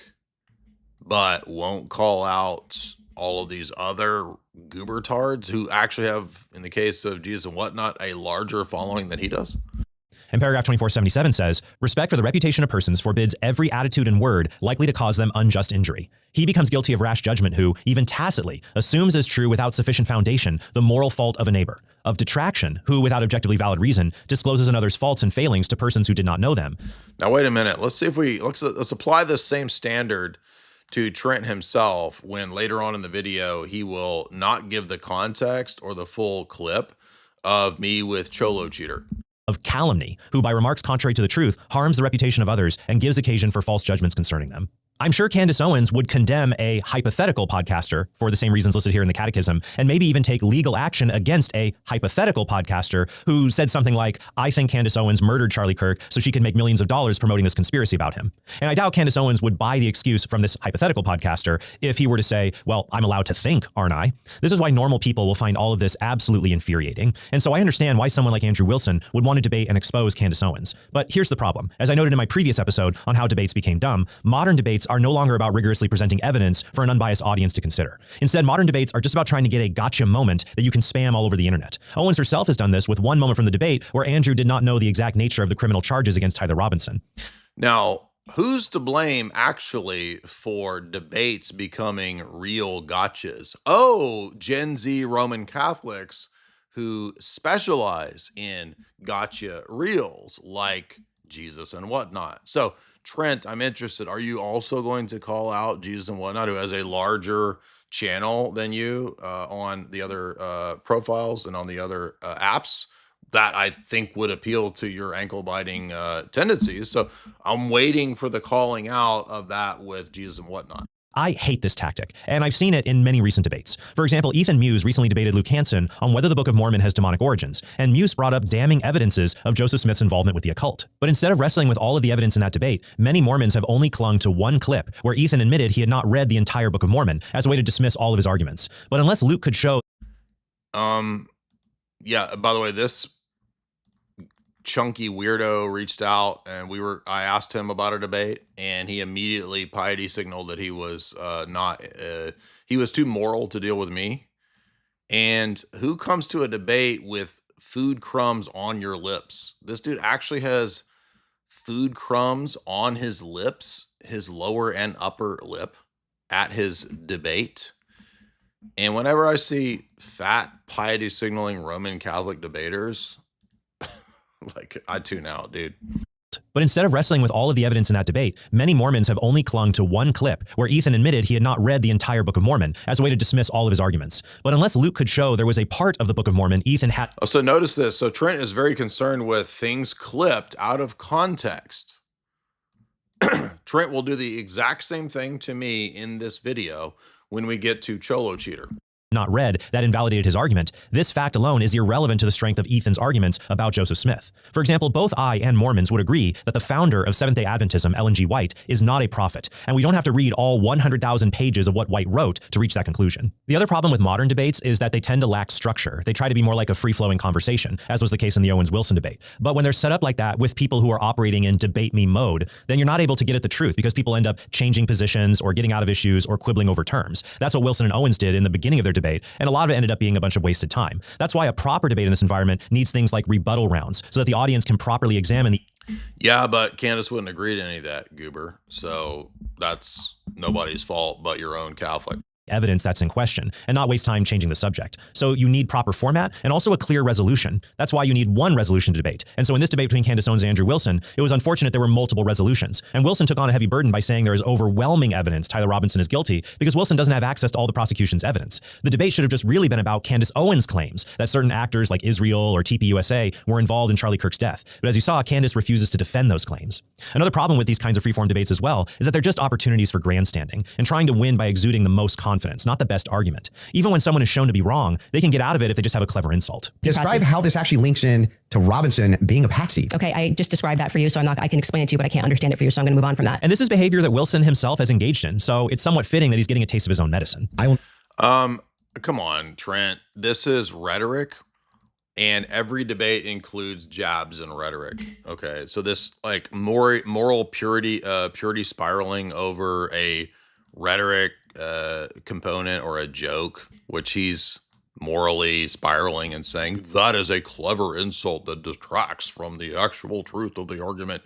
but won't call out all of these other goobertards who actually have, in the case of Jesus and whatnot, a larger following than he does? And paragraph 2477 says, "Respect for the reputation of persons forbids every attitude and word likely to cause them unjust injury. He becomes guilty of rash judgment who, even tacitly, assumes as true without sufficient foundation the moral fault of a neighbor. Of detraction, who, without objectively valid reason, discloses another's faults and failings to persons who did not know them." Now, wait a minute. Let's see if let's apply this same standard to Trent himself when later on in the video, he will not give the context or the full clip of me with Cholo Cheater. Of calumny, who by remarks contrary to the truth harms the reputation of others and gives occasion for false judgments concerning them. I'm sure Candace Owens would condemn a hypothetical podcaster for the same reasons listed here in the Catechism, and maybe even take legal action against a hypothetical podcaster who said something like, "I think Candace Owens murdered Charlie Kirk so she can make millions of dollars promoting this conspiracy about him." And I doubt Candace Owens would buy the excuse from this hypothetical podcaster if he were to say, "Well, I'm allowed to think, aren't I?" This is why normal people will find all of this absolutely infuriating. And so I understand why someone like Andrew Wilson would want to debate and expose Candace Owens. But here's the problem. As I noted in my previous episode on how debates became dumb, modern debates are no longer about rigorously presenting evidence for an unbiased audience to consider. Instead, modern debates are just about trying to get a gotcha moment that you can spam all over the internet. Owens herself has done this with one moment from the debate where Andrew did not know the exact nature of the criminal charges against Tyler Robinson. Now, who's to blame actually for debates becoming real gotchas? Oh, Gen Z Roman Catholics who specialize in gotcha reels like Jesus and whatnot. So Trent, I'm interested. Are you also going to call out Jesus and Whatnot, who has a larger channel than you on the other profiles and on the other apps that I think would appeal to your ankle biting tendencies? So I'm waiting for the calling out of that with Jesus and Whatnot. I hate this tactic, and I've seen it in many recent debates. For example, Ethan Muse recently debated Luke Hansen on whether the Book of Mormon has demonic origins, and Muse brought up damning evidences of Joseph Smith's involvement with the occult. But instead of wrestling with all of the evidence in that debate, many Mormons have only clung to one clip where Ethan admitted he had not read the entire Book of Mormon as a way to dismiss all of his arguments. But unless Luke could show... Yeah, by the way, this chunky weirdo reached out and I asked him about a debate, and he immediately piety signaled that he was he was too moral to deal with me. And who comes to a debate with food crumbs on your lips? This dude actually has food crumbs on his lips, his lower and upper lip, at his debate. And whenever I see fat piety signaling Roman Catholic debaters, like, I tune out, dude. But instead of wrestling with all of the evidence in that debate, many Mormons have only clung to one clip where Ethan admitted he had not read the entire Book of Mormon as a way to dismiss all of his arguments. But unless Luke could show there was a part of the Book of Mormon Ethan had... Oh, so notice this. So Trent is very concerned with things clipped out of context. Trent will do the exact same thing to me in this video when we get to Cholo Cheater. Not read that invalidated his argument. This fact alone is irrelevant to the strength of Ethan's arguments about Joseph Smith. For example, both I and Mormons would agree that the founder of Seventh-day Adventism, Ellen G. White, is not a prophet, and we don't have to read all 100,000 pages of what White wrote to reach that conclusion. The other problem with modern debates is that they tend to lack structure. They try to be more like a free-flowing conversation, as was the case in the Owens-Wilson debate. But when they're set up like that with people who are operating in debate me mode, then you're not able to get at the truth because people end up changing positions or getting out of issues or quibbling over terms. That's what Wilson and Owens did in the beginning of their debate, and a lot of it ended up being a bunch of wasted time. That's why a proper debate in this environment needs things like rebuttal rounds so that the audience can properly examine the... Yeah, but Candace wouldn't agree to any of that, Goober. So that's nobody's fault but your own Catholic. Evidence that's in question and not waste time changing the subject. So you need proper format and also a clear resolution. That's why you need one resolution to debate. And so in this debate between Candace Owens and Andrew Wilson, it was unfortunate there were multiple resolutions. And Wilson took on a heavy burden by saying there is overwhelming evidence Tyler Robinson is guilty because Wilson doesn't have access to all the prosecution's evidence. The debate should have just really been about Candace Owens' claims that certain actors like Israel or TPUSA were involved in Charlie Kirk's death. But as you saw, Candace refuses to defend those claims. Another problem with these kinds of freeform debates as well is that they're just opportunities for grandstanding and trying to win by exuding the most confidence, not the best argument. Even when someone is shown to be wrong, they can get out of it if they just have a clever insult. Describe how this actually links in to Robinson being a patsy. Okay, I just described that for you, so I can explain it to you, but I can't understand it for you, so I'm going to move on from that. And this is behavior that Wilson himself has engaged in, so it's somewhat fitting that he's getting a taste of his own medicine. Come on, Trent. This is rhetoric, and every debate includes jabs and rhetoric. Okay, so this like moral purity spiraling over a rhetoric component or a joke, which he's morally spiraling and saying that is a clever insult that detracts from the actual truth of the argument.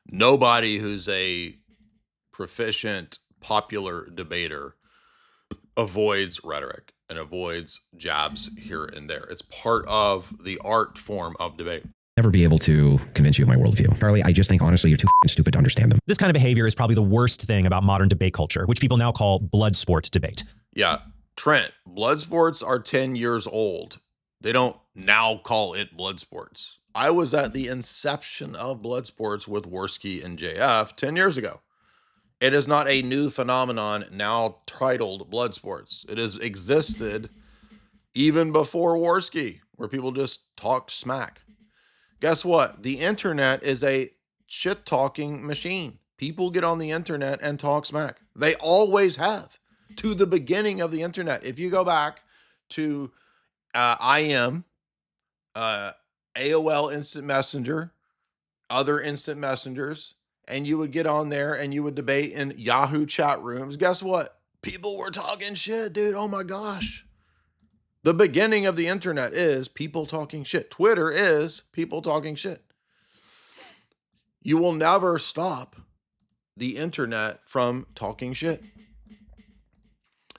Nobody who's a proficient popular debater avoids rhetoric and avoids jabs here and there. It's part of the art form of debate. Never be able to convince you of my worldview. Charlie, I just think, honestly, you're too stupid to understand them. This kind of behavior is probably the worst thing about modern debate culture, which people now call blood sport debate. Yeah, Trent, blood sports are 10 years old. They don't now call it blood sports. I was at the inception of blood sports with Worski and JF 10 years ago. It is not a new phenomenon now titled blood sports. It has existed even before Worski, where people just talked smack. Guess what? The internet is a shit-talking machine. People get on the internet and talk smack. They always have. To the beginning of the internet. If you go back to IM, AOL Instant Messenger, other instant messengers, and you would get on there and you would debate in Yahoo chat rooms, guess what? People were talking shit, dude. Oh my gosh. The beginning of the internet is people talking shit. Twitter is people talking shit. You will never stop the internet from talking shit.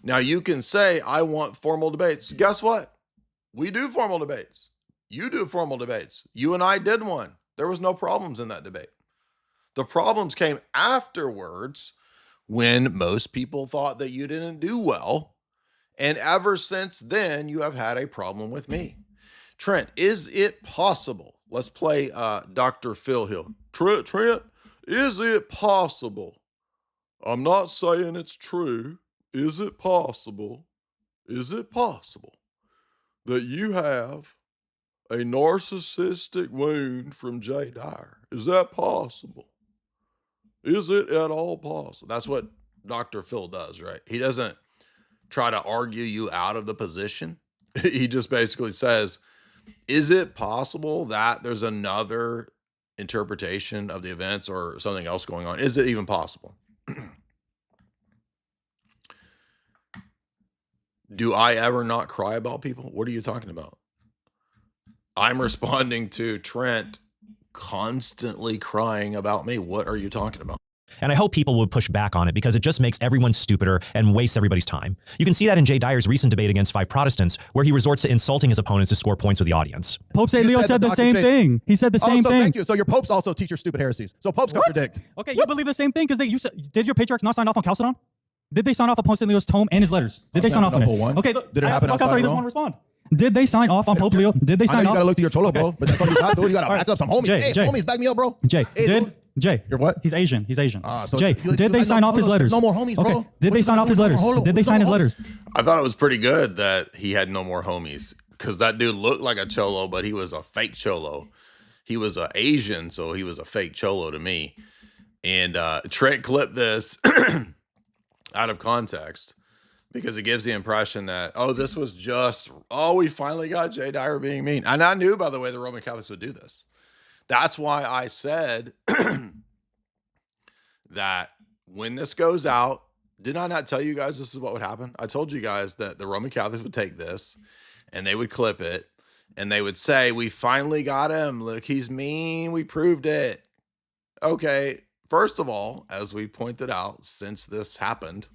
Now you can say, I want formal debates. Guess what? We do formal debates. You do formal debates. You and I did one. There was no problems in that debate. The problems came afterwards when most people thought that you didn't do well. And ever since then, you have had a problem with me. Trent, is it possible? Let's play Dr. Phil Hill. Trent, is it possible? I'm not saying it's true. Is it possible? Is it possible that you have a narcissistic wound from Jay Dyer? Is that possible? Is it at all possible? That's what Dr. Phil does, right? He doesn't try to argue you out of the position. He just basically says, is it possible that there's another interpretation of the events or something else going on? Is it even possible? Do I ever not cry about people? What are you talking about? I'm responding to Trent constantly crying about me. What are you talking about? And I hope people would push back on it because it just makes everyone stupider and wastes everybody's time. You can see that in Jay Dyer's recent debate against 5 Protestants, where he resorts to insulting his opponents to score points with the audience. Pope St. Leo said the same thing. He said the same thing. Thank you. So your popes also teach your stupid heresies. So popes contradict. Okay, you believe the same thing because did your patriarchs not sign off on Chalcedon? Did they sign off on Pope St. Leo's tome and his letters? Did they sign off on it? Okay, did it happen outside He doesn't want to respond. Did they sign off on Pope Leo? Did they sign off? You gotta look to your cholo, bro. But that's all you got to do. You gotta back up some homies. Jay, homies, back me up, bro. Jay, Jay, you're what? He's Asian. He's Asian. So Jay, did they sign off his letters? No more homies, bro. Okay. Did they sign off his letters? Did they sign his letters? I thought it was pretty good that he had no more homies because that dude looked like a cholo, but he was a fake cholo. He was an Asian, so he was a fake cholo to me. And Trent clipped this out of context because it gives the impression that, this was just, we finally got Jay Dyer being mean. And I knew, by the way, the Roman Catholics would do this. That's why I said that when this goes out, did I not tell you guys this is what would happen? I told you guys that the Roman Catholics would take this and they would clip it and they would say, we finally got him. Look, he's mean. We proved it. Okay. First of all, as we pointed out, since this happened,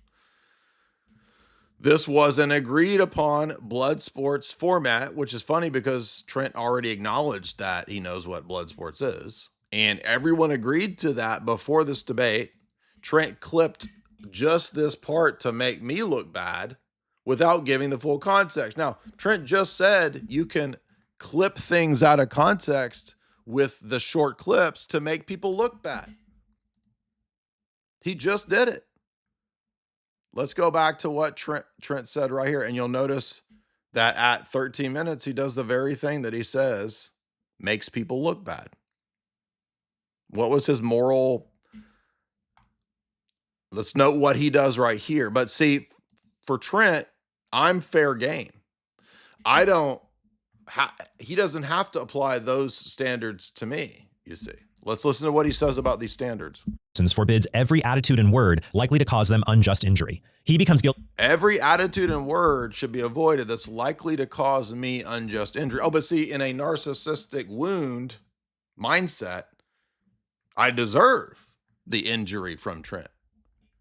this was an agreed upon blood sports format, which is funny because Trent already acknowledged that he knows what blood sports is. And everyone agreed to that before this debate. Trent clipped just this part to make me look bad without giving the full context. Now, Trent just said you can clip things out of context with the short clips to make people look bad. He just did it. Let's go back to what Trent said right here. And you'll notice that at 13 minutes, he does the very thing that he says makes people look bad. What was his moral? Let's note what he does right here. But see, for Trent, I'm fair game. He doesn't have to apply those standards to me, you see. Let's listen to what he says about these standards. Forbids every attitude and word likely to cause them unjust injury. He becomes guilty. Every attitude and word should be avoided that's likely to cause me unjust injury. Oh, but see, in a narcissistic wound mindset, I deserve the injury from Trent,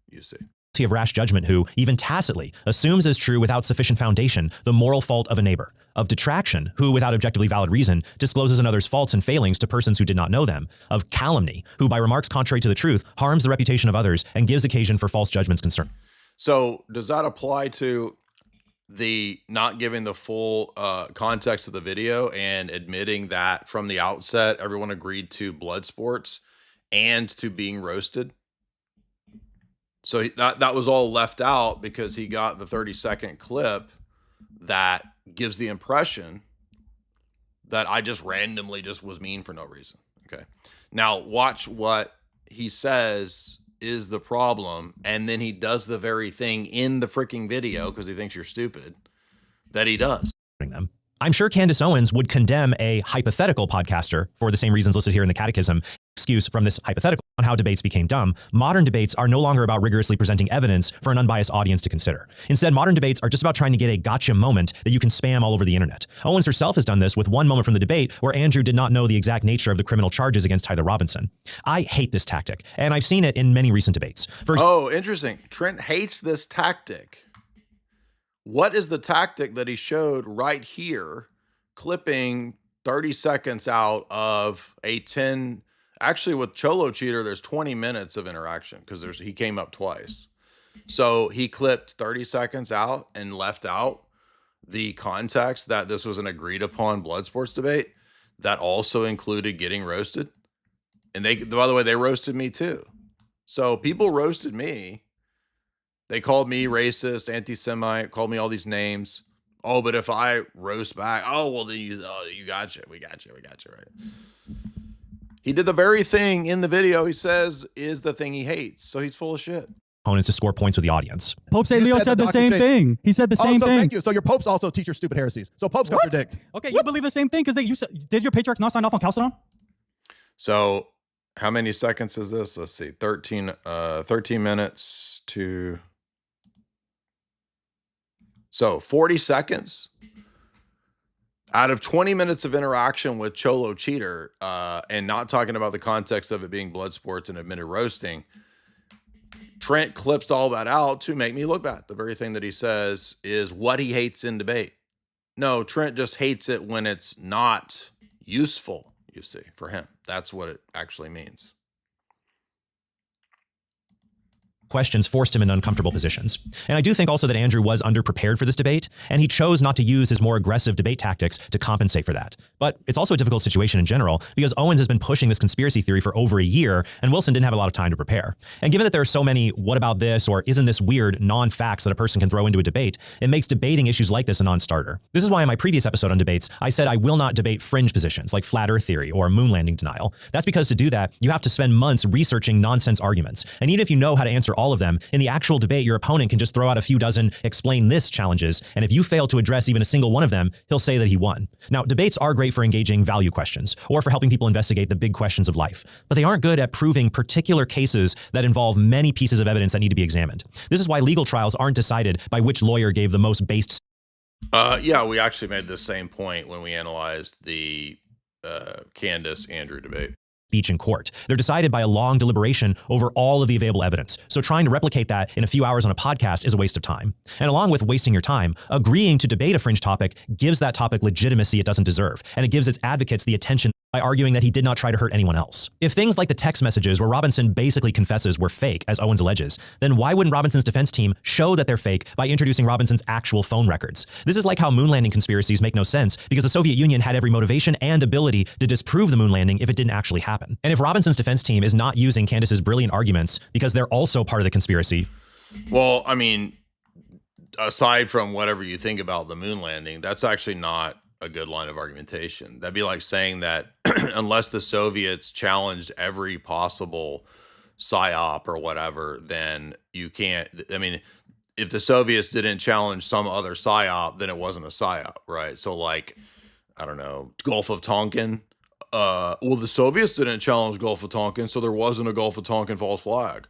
you see. Of rash judgment who, even tacitly, assumes as true without sufficient foundation the moral fault of a neighbor. Of detraction, who, without objectively valid reason, discloses another's faults and failings to persons who did not know them. Of calumny, who, by remarks contrary to the truth, harms the reputation of others and gives occasion for false judgments concern. So does that apply to the not giving the full context of the video and admitting that from the outset, everyone agreed to blood sports and to being roasted? So that was all left out because he got the 30-second clip that gives the impression that I just randomly just was mean for no reason. Okay. Now watch what he says is the problem. And then he does the very thing in the freaking video because he thinks you're stupid that he does. Them. I'm sure Candace Owens would condemn a hypothetical podcaster for the same reasons listed here in the Catechism. Excuse from this hypothetical on how debates became dumb. Modern debates are no longer about rigorously presenting evidence for an unbiased audience to consider. Instead, modern debates are just about trying to get a gotcha moment that you can spam all over the internet. Owens herself has done this with one moment from the debate where Andrew did not know the exact nature of the criminal charges against Tyler Robinson. I hate this tactic, and I've seen it in many recent debates. Interesting. Trent hates this tactic. What is the tactic that he showed right here, clipping 30 seconds out of a 10 Actually, with Cholo Cheater, there's 20 minutes of interaction because he came up twice. So he clipped 30 seconds out and left out the context that this was an agreed upon blood sports debate that also included getting roasted. And they, by the way, they roasted me too. So people roasted me. They called me racist, anti-Semite, called me all these names. Oh, but if I roast back, oh, well, then you got you. We got you, right? He did the very thing in the video he says is the thing he hates. So he's full of shit. Opponents to score points with the audience. Pope St. Leo said the same thing. He said the same thing. Thank you. So your popes also teach your stupid heresies. So popes contradict. Okay, you believe the same thing because did your patriarchs not sign off on Chalcedon? So how many seconds is this? Let's see. 13 minutes to... So 40 seconds out of 20 minutes of interaction with Cholo Cheater, and not talking about the context of it being blood sports and admitted roasting, Trent clips all that out to make me look bad. The very thing that he says is what he hates in debate. No, Trent just hates it when it's not useful, you see, for him. That's what it actually means. Questions forced him in uncomfortable positions. And I do think also that Andrew was underprepared for this debate, and he chose not to use his more aggressive debate tactics to compensate for that. But it's also a difficult situation in general because Owens has been pushing this conspiracy theory for over a year, and Wilson didn't have a lot of time to prepare. And given that there are so many what about this or isn't this weird non-facts that a person can throw into a debate, it makes debating issues like this a non-starter. This is why in my previous episode on debates, I said I will not debate fringe positions like flat earth theory or moon landing denial. That's because to do that, you have to spend months researching nonsense arguments. And even if you know how to answer all of them, in the actual debate, your opponent can just throw out a few dozen explain this challenges, and if you fail to address even a single one of them, he'll say that he won. Now, debates are great for engaging value questions or for helping people investigate the big questions of life, but they aren't good at proving particular cases that involve many pieces of evidence that need to be examined. This is why legal trials aren't decided by which lawyer gave the most based. Yeah, we actually made the same point when we analyzed the Candace Andrew debate. Speech in court. They're decided by a long deliberation over all of the available evidence. So trying to replicate that in a few hours on a podcast is a waste of time. And along with wasting your time, agreeing to debate a fringe topic gives that topic legitimacy it doesn't deserve, and it gives its advocates the attention by arguing that he did not try to hurt anyone else. If things like the text messages where Robinson basically confesses were fake, as Owens alleges, then why wouldn't Robinson's defense team show that they're fake by introducing Robinson's actual phone records? This is like how moon landing conspiracies make no sense because the Soviet Union had every motivation and ability to disprove the moon landing if it didn't actually happen. And if Robinson's defense team is not using Candace's brilliant arguments because they're also part of the conspiracy. Well, I mean, aside from whatever you think about the moon landing, that's actually not a good line of argumentation. That'd be like saying that unless the Soviets challenged every possible psyop or whatever, then you can't. I mean, if the Soviets didn't challenge some other psyop, then it wasn't a psyop, right? So like, I don't know, Gulf of Tonkin. Well, the Soviets didn't challenge Gulf of Tonkin, so there wasn't a Gulf of Tonkin false flag,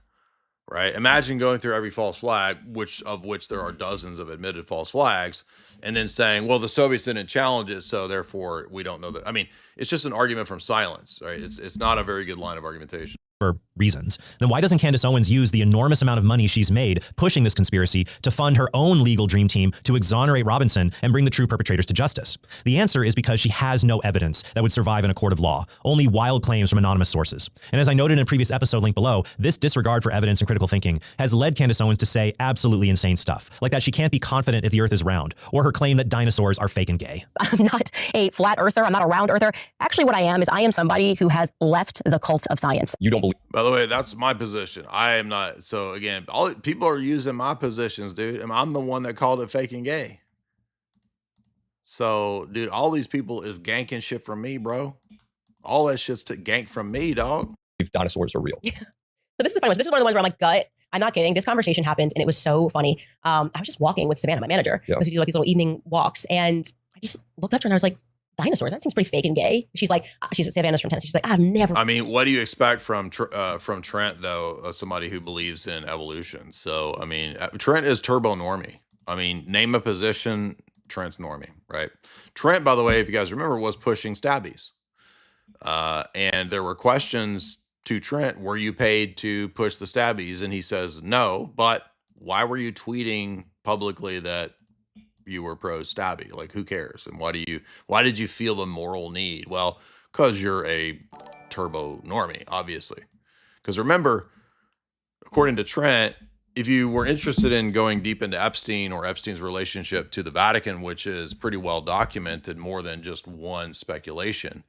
right? Imagine going through every false flag, which there are dozens of admitted false flags, and then saying, well, the Soviets didn't challenge it, so therefore we don't know that. I mean, it's just an argument from silence, right? It's not a very good line of argumentation. For reasons, then why doesn't Candace Owens use the enormous amount of money she's made pushing this conspiracy to fund her own legal dream team to exonerate Robinson and bring the true perpetrators to justice? The answer is because she has no evidence that would survive in a court of law, only wild claims from anonymous sources. And as I noted in a previous episode linked below, this disregard for evidence and critical thinking has led Candace Owens to say absolutely insane stuff, like that she can't be confident if the earth is round, or her claim that dinosaurs are fake and gay. I'm not a flat earther. I'm not a round earther. Actually, what I am is I am somebody who has left the cult of science. You don't believe. By the way, that's my position. I am not. So again, all people are using my positions, dude. And I'm the one that called it fake and gay. So, dude, all these people is ganking shit from me, bro. All that shit's to gank from me, dog. If dinosaurs are real. So this is the funny one. This is one of the ones where I'm like, gut. I'm not kidding. This conversation happened and it was so funny. I was just walking with Savannah, my manager, because we do like these little evening walks, and I just looked up to her and I was like, dinosaurs, that seems pretty fake and gay. She's like, Savannah's from Tennessee. She's like, I've never. I mean, what do you expect from Trent, though, somebody who believes in evolution? So, I mean, Trent is turbo normie. I mean, name a position, Trent's normie, right? Trent, by the way, if you guys remember, was pushing stabbies. And there were questions to Trent, were you paid to push the stabbies? And he says, no, but why were you tweeting publicly that you were pro stabby? Like, who cares? And why did you feel the moral need? Well, because you're a turbo normie, obviously. Because remember, according to Trent, if you were interested in going deep into Epstein or Epstein's relationship to the Vatican, which is pretty well documented, more than just one speculation,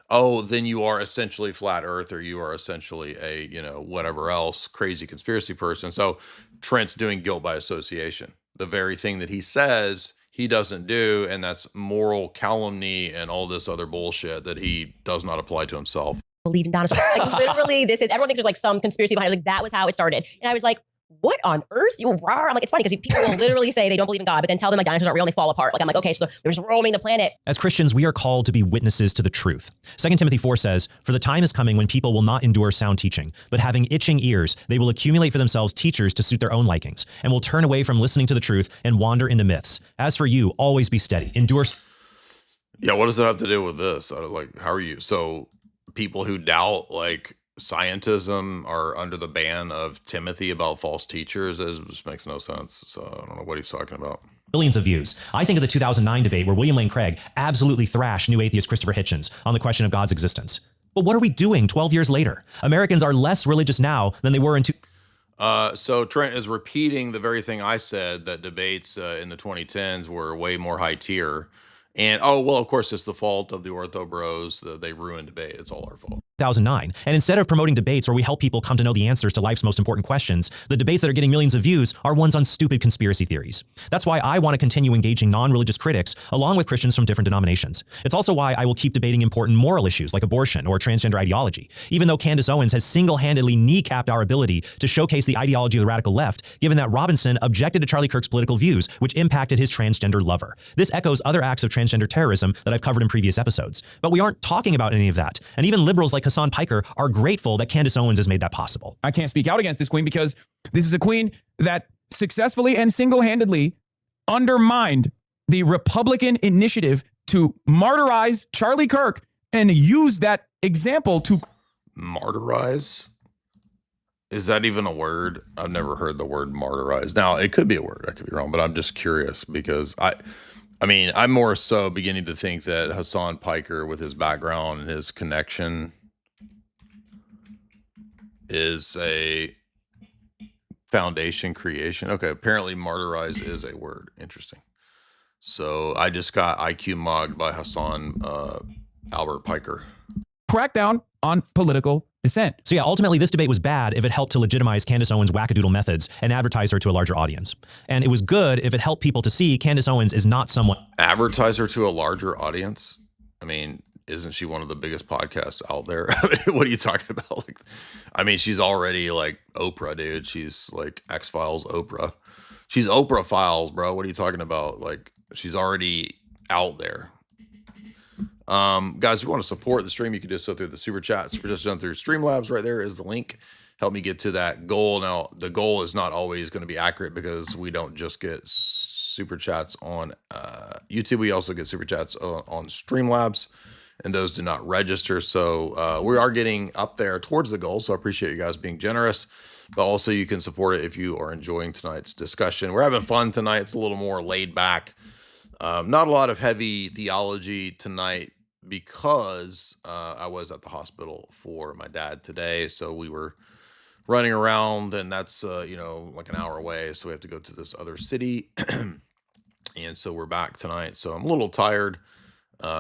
then you are essentially flat earth, or you are essentially a, whatever else, crazy conspiracy person. So Trent's doing guilt by association, the very thing that he says he doesn't do, and that's moral calumny and all this other bullshit that he does not apply to himself. Believe in dinosaurs. Like literally, everyone thinks there's like some conspiracy behind it. Like that was how it started. And I was like, what on earth? I'm like, it's funny because people will literally say they don't believe in God, but then tell them like dinosaurs aren't real and they fall apart. Like I'm like, okay, so they're just roaming the planet. As Christians, we are called to be witnesses to the truth. 2 Timothy 4 says, "For the time is coming when people will not endure sound teaching, but having itching ears, they will accumulate for themselves teachers to suit their own likings, and will turn away from listening to the truth and wander into myths. As for you, always be steady. Endure." Yeah, what does that have to do with this? Like, how are you? So people who doubt like scientism are under the ban of Timothy about false teachers. It just makes no sense. So I don't know what he's talking about. Millions of views. I think of the 2009 debate where William Lane Craig absolutely thrashed new atheist Christopher Hitchens on the question of God's existence. But what are we doing 12 years later? Americans are less religious now than they were in So Trent is repeating the very thing I said, that debates in the 2010s were way more high tier. And, of course, it's the fault of the ortho bros. They ruined debate. It's all our fault. 2009. And instead of promoting debates where we help people come to know the answers to life's most important questions, the debates that are getting millions of views are ones on stupid conspiracy theories. That's why I want to continue engaging non-religious critics along with Christians from different denominations. It's also why I will keep debating important moral issues like abortion or transgender ideology, even though Candace Owens has single-handedly kneecapped our ability to showcase the ideology of the radical left, given that Robinson objected to Charlie Kirk's political views, which impacted his transgender lover. This echoes other acts of transgender terrorism that I've covered in previous episodes. But we aren't talking about any of that. And even liberals like Hassan Piker are grateful that Candace Owens has made that possible. I can't speak out against this queen because this is a queen that successfully and single-handedly undermined the Republican initiative to martyrize Charlie Kirk and use that example to... Martyrize? Is that even a word? I've never heard the word martyrize. Now, it could be a word. I could be wrong, but I'm just curious because I'm more so beginning to think that Hassan Piker, with his background and his connection, is a foundation creation. Okay, apparently martyrize is a word. Interesting. So I just got IQ mugged by Hassan Albert Piker. Crackdown on political dissent. So yeah, ultimately this debate was bad if it helped to legitimize Candace Owens' wackadoodle methods and advertise her to a larger audience. And it was good if it helped people to see Candace Owens is not someone... Advertise her to a larger audience? I mean, isn't she one of the biggest podcasts out there? What are you talking about? She's already like Oprah, dude. She's like X-Files Oprah. She's Oprah Files, bro. What are you talking about? Like, she's already out there. Guys, if you want to support the stream, you can do so through the super chat. Super chat's done through Streamlabs. Right there is the link. Help me get to that goal. Now, the goal is not always going to be accurate because we don't just get super chats on YouTube. We also get super chats on Streamlabs, and those do not register. So we are getting up there towards the goal. So I appreciate you guys being generous, but also you can support it if you are enjoying tonight's discussion. We're having fun tonight. It's a little more laid back. Not a lot of heavy theology tonight because I was at the hospital for my dad today. So we were running around, and that's, like an hour away. So we have to go to this other city. And so we're back tonight. So I'm a little tired.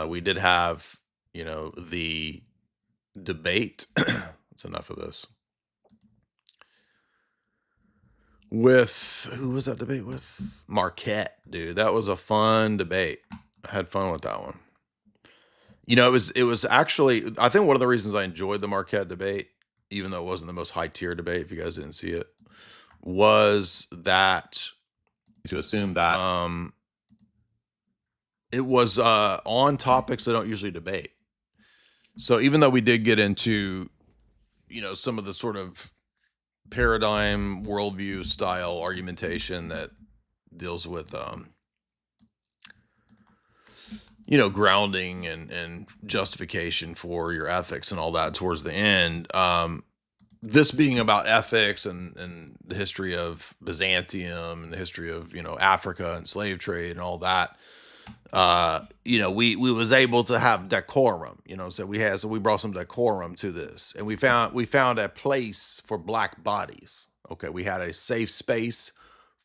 We did have, the debate. That's enough of this. With, who was that debate with? Marquette, dude. That was a fun debate. I had fun with that one. It was actually, I think one of the reasons I enjoyed the Marquette debate, even though it wasn't the most high tier debate, if you guys didn't see it, was that, to assume that it was on topics I don't usually debate. So even though we did get into, some of the sort of paradigm worldview style argumentation that deals with, grounding and justification for your ethics and all that towards the end, this being about ethics and the history of Byzantium and the history of, Africa and slave trade and all that. we was able to have decorum, so we brought some decorum to this, and we found a place for black bodies. Okay. We had a safe space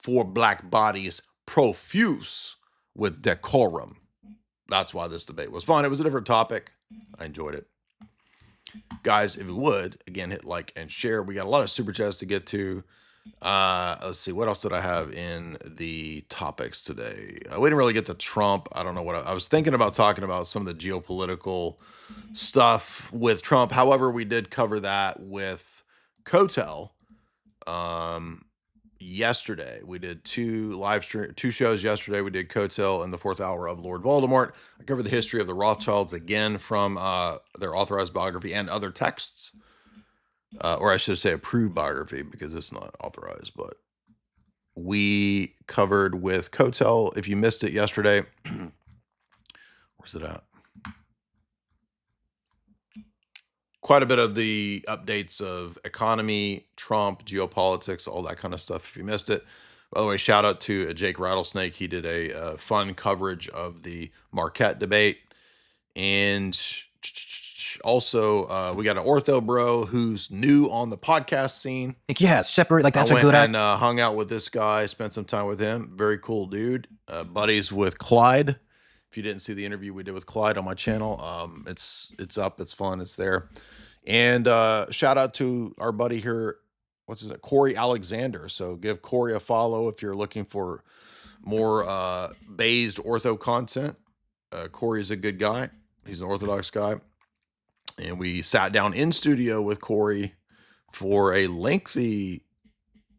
for black bodies, profuse with decorum. That's why this debate was fun. It was a different topic. I enjoyed it. Guys, if you would, again, hit like and share. We got a lot of super chats to get to. Let's see. What else did I have in the topics today? We didn't really get to Trump. I don't know what I was thinking about talking about some of the geopolitical stuff with Trump. However, we did cover that with Kotel. Yesterday we did two shows yesterday. We did Kotel and the 4th Hour of Lord Voldemort. I covered the history of the Rothschilds again from their authorized biography and other texts, or I should say approved biography, because it's not authorized. But we covered with Kotel. If you missed it yesterday, where's it at? Quite a bit of the updates of economy, Trump, geopolitics, all that kind of stuff. If you missed it, by the way, shout out to Jake Rattlesnake. He did a fun coverage of the Marquette debate. And also, we got an ortho bro who's new on the podcast scene. Yeah, separate. Like, that's I a good and hung out with this guy, spent some time with him. Very cool dude. Buddies with Clyde. If you didn't see the interview we did with Clyde on my channel, it's up, it's fun, it's there. And shout out to our buddy here, Corey Alexander. So give Corey a follow if you're looking for more based ortho content. Corey is a good guy. He's an Orthodox guy. And we sat down in studio with Corey for a lengthy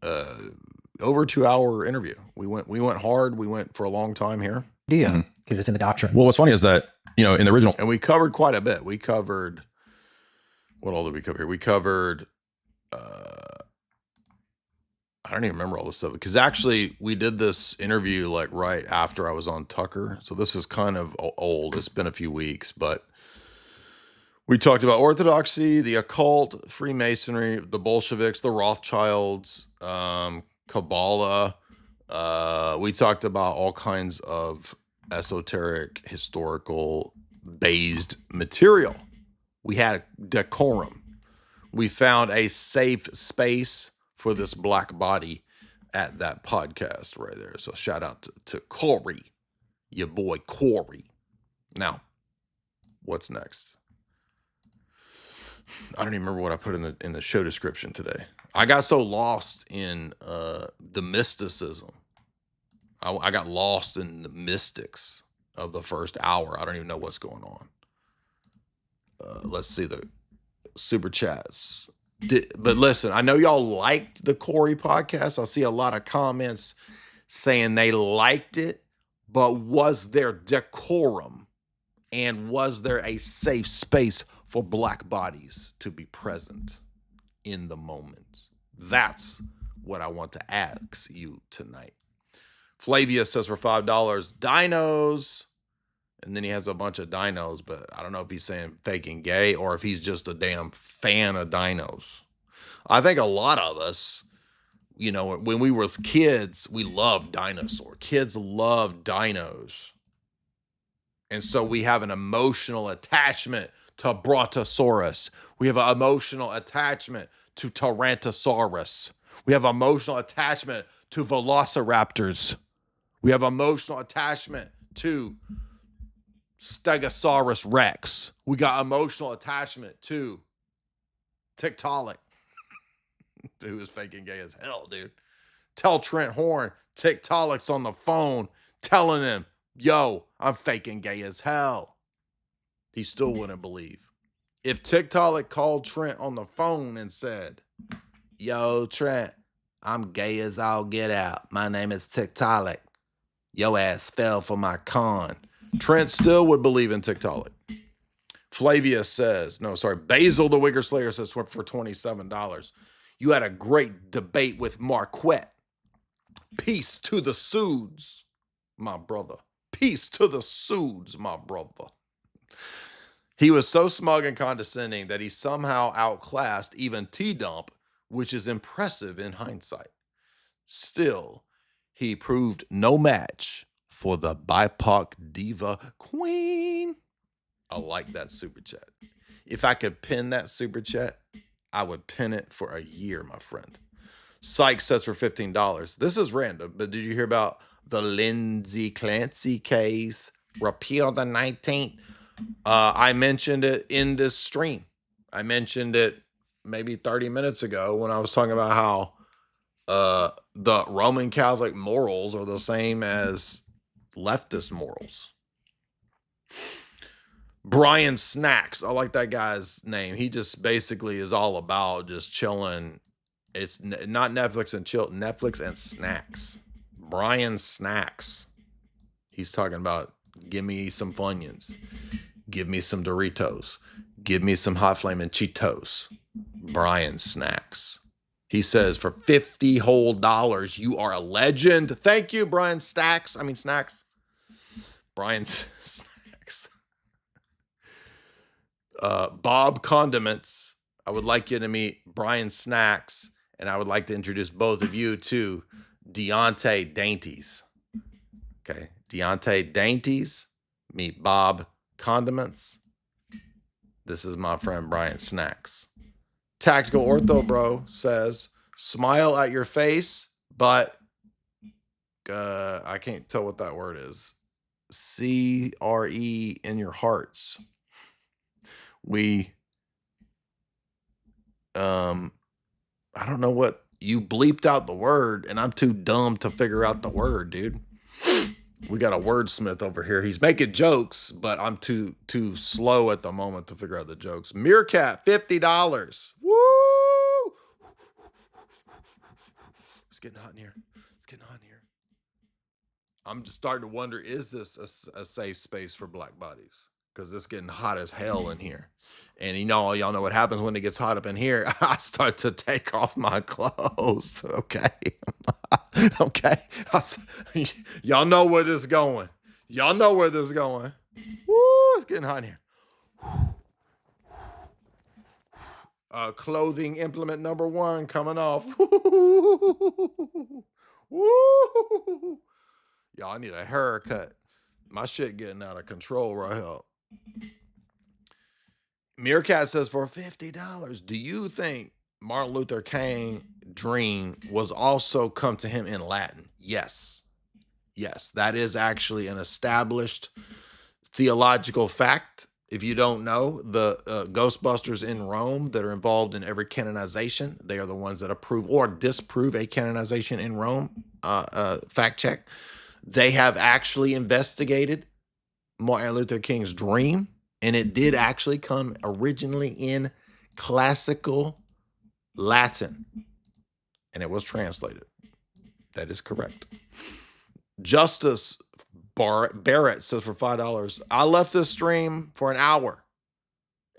over 2-hour interview. We went hard. We went for a long time here. Yeah, because it's in the doctrine. Well, what's funny is that, in the original. And we covered quite a bit. We covered, what all did we cover here? We covered, I don't even remember all this stuff, because actually we did this interview like right after I was on Tucker. So this is kind of old. It's been a few weeks, but we talked about orthodoxy, the occult, Freemasonry, the Bolsheviks, the Rothschilds, Kabbalah. We talked about all kinds of esoteric, historical based material. We had decorum. We found a safe space for this black body at that podcast right there. So shout out to Corey, your boy Corey. Now, what's next? I don't even remember what I put in the show description today. I got so lost in the mysticism. I got lost in the mystics of the first hour. I don't even know what's going on. Let's see the super chats. But listen, I know y'all liked the Corey podcast. I see a lot of comments saying they liked it, but was there decorum? And was there a safe space for black bodies to be present in the moment? That's what I want to ask you tonight. Flavius says for $5, dinos. And then he has a bunch of dinos, but I don't know if he's saying fake and gay or if he's just a damn fan of dinos. I think a lot of us, when we were kids, we loved dinosaurs. Kids love dinos. And so we have an emotional attachment to Brontosaurus. We have an emotional attachment to Tyrannosaurus. We have emotional attachment to Velociraptors. We have emotional attachment to Stegosaurus Rex. We got emotional attachment to Tiktaalik. Who is faking gay as hell, dude. Tell Trent Horn Tiktaalik's on the phone telling him, yo, I'm faking gay as hell. He still wouldn't believe. If Tiktaalik called Trent on the phone and said, yo, Trent, I'm gay as all get out. My name is Tiktaalik. Yo ass fell for my con. Trent still would believe in Tiktaalik. Flavius says, Basil the Wigger Slayer says for $27. You had a great debate with Marquette. Peace to the Sudes, my brother. Peace to the Sudes, my brother. He was so smug and condescending that he somehow outclassed even T-Dump, which is impressive in hindsight. Still, he proved no match for the BIPOC diva queen. I like that super chat. If I could pin that super chat, I would pin it for a year, my friend. Psych says for $15. This is random, but did you hear about the Lindsay Clancy case? Repeal the 19th. I mentioned it in this stream. I mentioned it maybe 30 minutes ago when I was talking about how the Roman Catholic morals are the same as leftist morals. Brian Snacks. I like that guy's name. He just basically is all about just chilling. It's not Netflix and chill, Netflix and snacks. Brian Snacks. He's talking about give me some Funyuns. Give me some Doritos. Give me some hot flaming Cheetos. Brian Snacks. He says for $50 whole, you are a legend. Thank you, Brian Snacks. Brian Snacks. Bob Condiments. I would like you to meet Brian Snacks, and I would like to introduce both of you to Deontay Dainties. Okay, Deontay Dainties. Meet Bob Condiments. This is my friend Brian Snacks. Tactical Ortho Bro says, smile at your face, but I can't tell what that word is. CRE in your hearts. I don't know what, you bleeped out the word, and I'm too dumb to figure out the word, dude. We got a wordsmith over here. He's making jokes, but I'm too slow at the moment to figure out the jokes. Meerkat, $50. Woo! It's getting hot in here. I'm just starting to wonder, is this a safe space for black bodies? Because it's getting hot as hell in here. And y'all know what happens when it gets hot up in here. I start to take off my clothes. Okay. Okay. Y'all know where this is going. Woo, it's getting hot in here. Clothing implement number 1 coming off. Woo. Y'all, I need a haircut. My shit getting out of control right here. Meerkat says for $50, do you think Martin Luther King dream was also come to him in Latin? Yes. That is actually an established theological fact. If you don't know, the Ghostbusters in Rome that are involved in every canonization, they are the ones that approve or disprove a canonization in Rome. Fact check. They have actually investigated Martin Luther King's dream, and it did actually come originally in classical Latin, and it was translated. That is correct. Justice Barrett says for $5, I left this stream for an hour,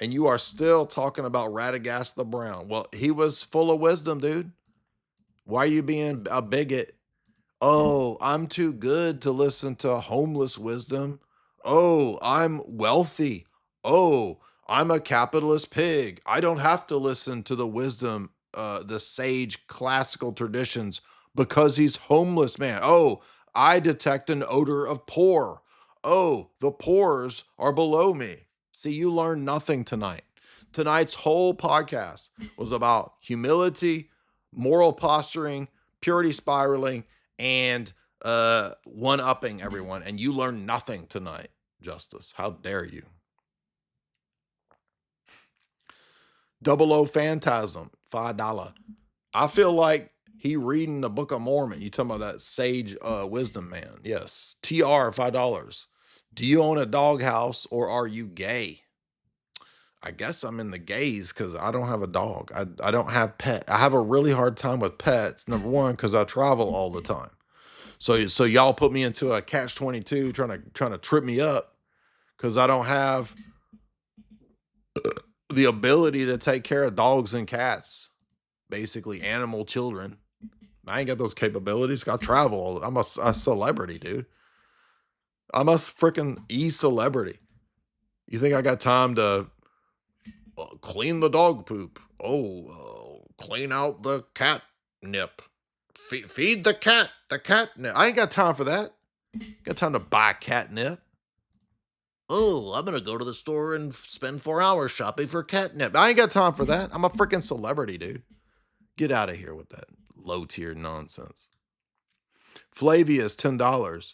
and you are still talking about Radagast the Brown. Well, he was full of wisdom, dude. Why are you being a bigot? Oh, I'm too good to listen to homeless wisdom. Oh, I'm wealthy. Oh, I'm a capitalist pig. I don't have to listen to the wisdom, the sage classical traditions because he's homeless, man. Oh, I detect an odor of poor. Oh, the poors are below me. See, you learned nothing tonight. Tonight's whole podcast was about humility, moral posturing, purity spiraling, and one-upping everyone. And you learned nothing tonight, Justice. How dare you? 00 Phantasm, $5. I feel like he reading the Book of Mormon. You talking about that sage wisdom man. Yes. TR, $5. Do you own a doghouse or are you gay? I guess I'm in the gays because I don't have a dog. I don't have pet. I have a really hard time with pets. Number one, because I travel all the time. So y'all put me into a catch-22 trying to trip me up because I don't have the ability to take care of dogs and cats, basically animal children. I ain't got those capabilities. I travel. I'm a celebrity, dude. I'm a freaking celebrity. You think I got time to clean the dog poop? Clean out the catnip. Feed the cat nip. I ain't got time for that. Got time to buy catnip. Oh, I'm going to go to the store and spend 4 hours shopping for catnip. I ain't got time for that. I'm a freaking celebrity, dude. Get out of here with that low tier nonsense. Flavius, $10.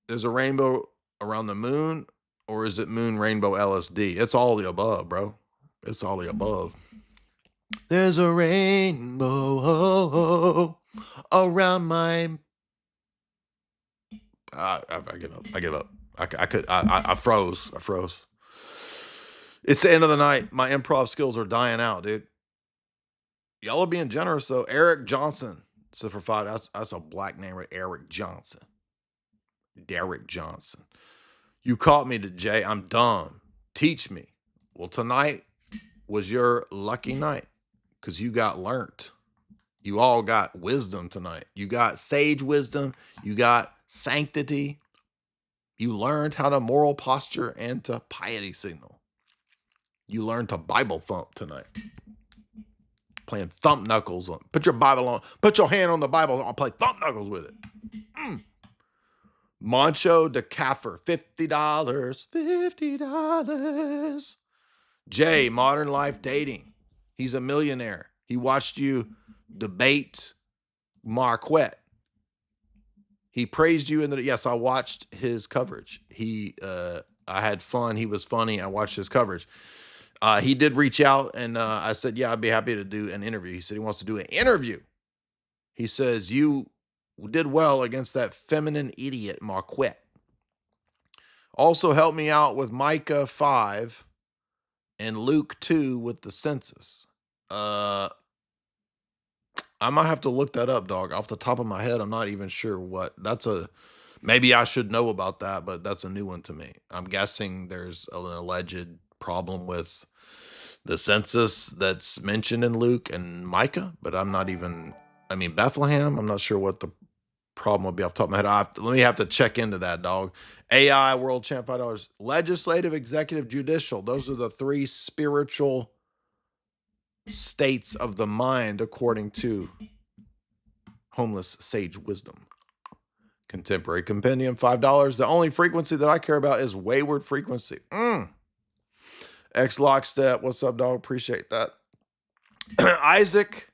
There's a rainbow around the moon, or is it moon rainbow LSD? It's all the above, bro. It's all the above. There's a rainbow around my... I give up. I give up. I froze. I froze. It's the end of the night. My improv skills are dying out, dude. Y'all are being generous, though. Eric Johnson. So for $5, that's a black name, right? Eric Johnson. Derek Johnson. You caught me, Jay. I'm dumb. Teach me. Well, tonight was your lucky night because you got learnt. You all got wisdom tonight. You got sage wisdom. You got sanctity. You learned how to moral posture and to piety signal. You learned to Bible thump tonight. Playing thump knuckles on. Put your Bible on. Put your hand on the Bible. I'll play thump knuckles with it. Moncho de Caffer, $50. $50. Jay, Modern Life Dating. He's a millionaire. He watched you debate Marquette. He praised you in the... Yes, I watched his coverage. I had fun. He was funny. I watched his coverage. He did reach out, and I said, yeah, I'd be happy to do an interview. He said he wants to do an interview. He says, you did well against that feminine idiot, Marquette. Also help me out with Micah 5 and Luke 2 with the census. I might have to look that up, dog. Off the top of my head, I'm not even sure what. Maybe I should know about that, but that's a new one to me. I'm guessing there's an alleged problem with the census that's mentioned in Luke and Micah, but I'm not even, Bethlehem, I'm not sure what the problem would be off the top of my head. Let me have to check into that, dog. AI, World Champ, $5. Legislative, executive, judicial. Those are the 3 spiritual states of the mind, according to Homeless Sage Wisdom. Contemporary Compendium, $5. The only frequency that I care about is wayward frequency. X Lockstep, what's up, dog? Appreciate that. Isaac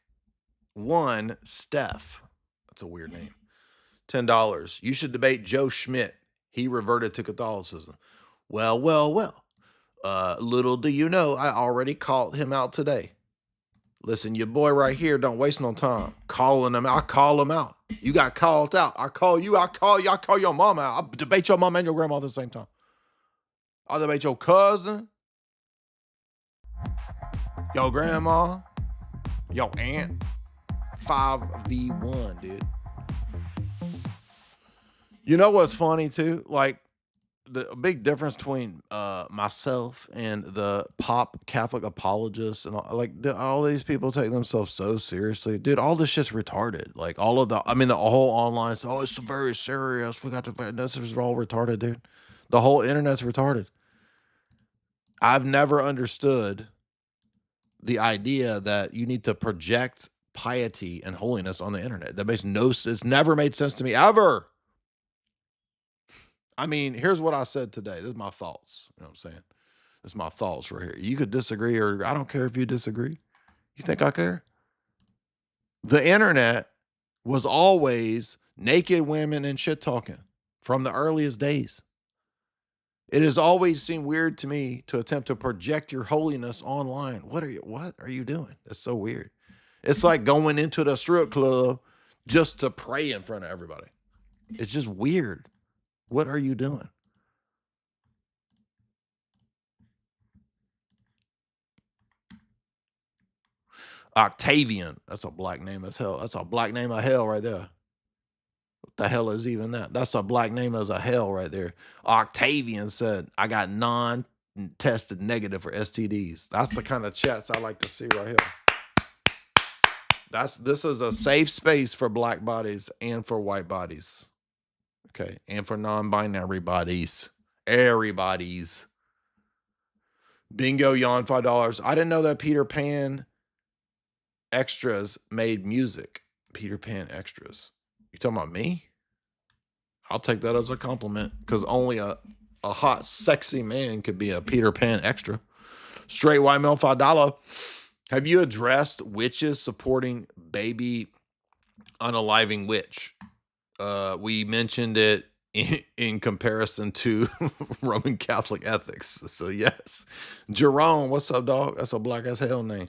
1 Steph. That's a weird name. $10. You should debate Joe Schmidt. He reverted to Catholicism. Well. Little do you know, I already called him out today. Listen, your boy right here don't waste no time calling him out. I call him out. You got called out. I call you. I call your mom out. I'll debate your mom and your grandma at the same time. I'll debate your cousin, your grandma, your aunt. 5v1, dude. You know what's funny too? Like the big difference between myself and the pop Catholic apologists and all these people take themselves so seriously, dude. All this shit's retarded. Like all of the whole online stuff. Oh, it's very serious. We got to. This is all retarded, dude. The whole internet's retarded. I've never understood the idea that you need to project piety and holiness on the internet. That makes no sense. It's never made sense to me ever. Here's what I said today. This is my thoughts. You know what I'm saying? This is my thoughts right here. You could disagree, or I don't care if you disagree. You think I care? The internet was always naked women and shit talking from the earliest days. It has always seemed weird to me to attempt to project your holiness online. What are you doing? It's so weird. It's like going into the strip club just to pray in front of everybody. It's just weird. What are you doing? Octavian. That's a black name as hell. That's a black name of hell right there. What the hell is even that? That's a black name as a hell right there. Octavian said, I got non-tested negative for STDs. That's the kind of chats I like to see right here. This is a safe space for black bodies and for white bodies. Okay. And for non-binary bodies. Everybody's. Bingo yawn, $5. I didn't know that Peter Pan Extras made music. Peter Pan Extras. You talking about me? I'll take that as a compliment because only a hot, sexy man could be a Peter Pan extra. Straight white male $5. Have you addressed witches supporting baby unaliving witch? We mentioned it in comparison to Roman Catholic ethics. So yes. Jerome, what's up, dog? That's a black as hell name.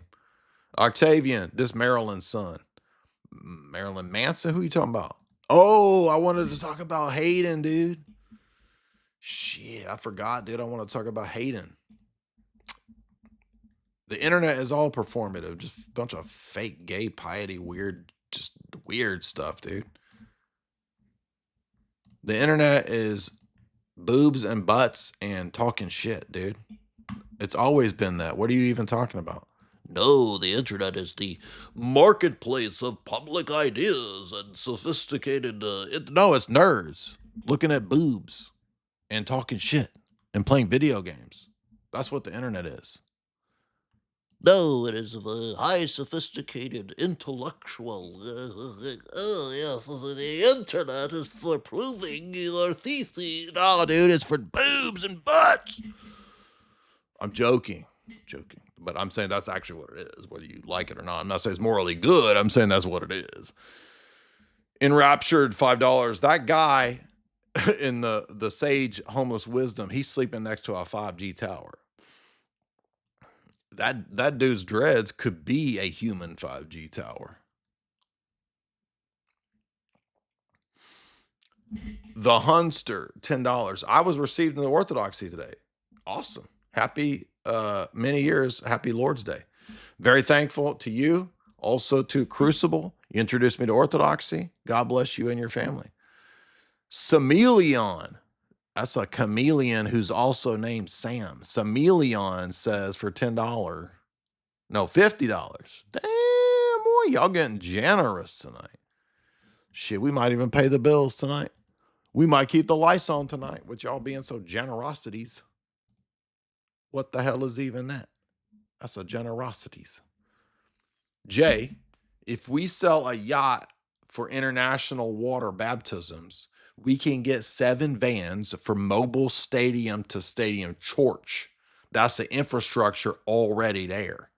Octavian, this Maryland's son. Marilyn Manson? Who you talking about? Oh, I wanted to talk about Hayden, dude. Shit, I forgot, dude. I want to talk about Hayden. The internet is all performative, just a bunch of fake gay piety, just weird stuff, dude. The internet is boobs and butts and talking shit, dude. It's always been that. What are you even talking about? No, the internet is the marketplace of public ideas and sophisticated. No, it's nerds looking at boobs and talking shit and playing video games. That's what the internet is. No, it is a high sophisticated intellectual. The internet is for proving your thesis. No, dude, it's for boobs and butts. I'm joking. But I'm saying that's actually what it is, whether you like it or not. I'm not saying it's morally good. I'm saying that's what it is. Enraptured, $5. That guy in the Sage Homeless Wisdom, he's sleeping next to a 5G tower. That dude's dreads could be a human 5G tower. The Hunster, $10. I was received into Orthodoxy today. Awesome. Happy many years. Happy Lord's Day. Very thankful to you. Also to Crucible. You introduced me to Orthodoxy. God bless you and your family. Sameleon. That's a chameleon who's also named Sam. Sameleon says for $10. No, $50. Damn, boy, y'all getting generous tonight. Shit, we might even pay the bills tonight. We might keep the lights on tonight with y'all being so generosities. What the hell is even that? That's a generosities. Jay, if we sell a yacht for international water baptisms, we can get 7 vans for mobile stadium to stadium church. That's the infrastructure already there.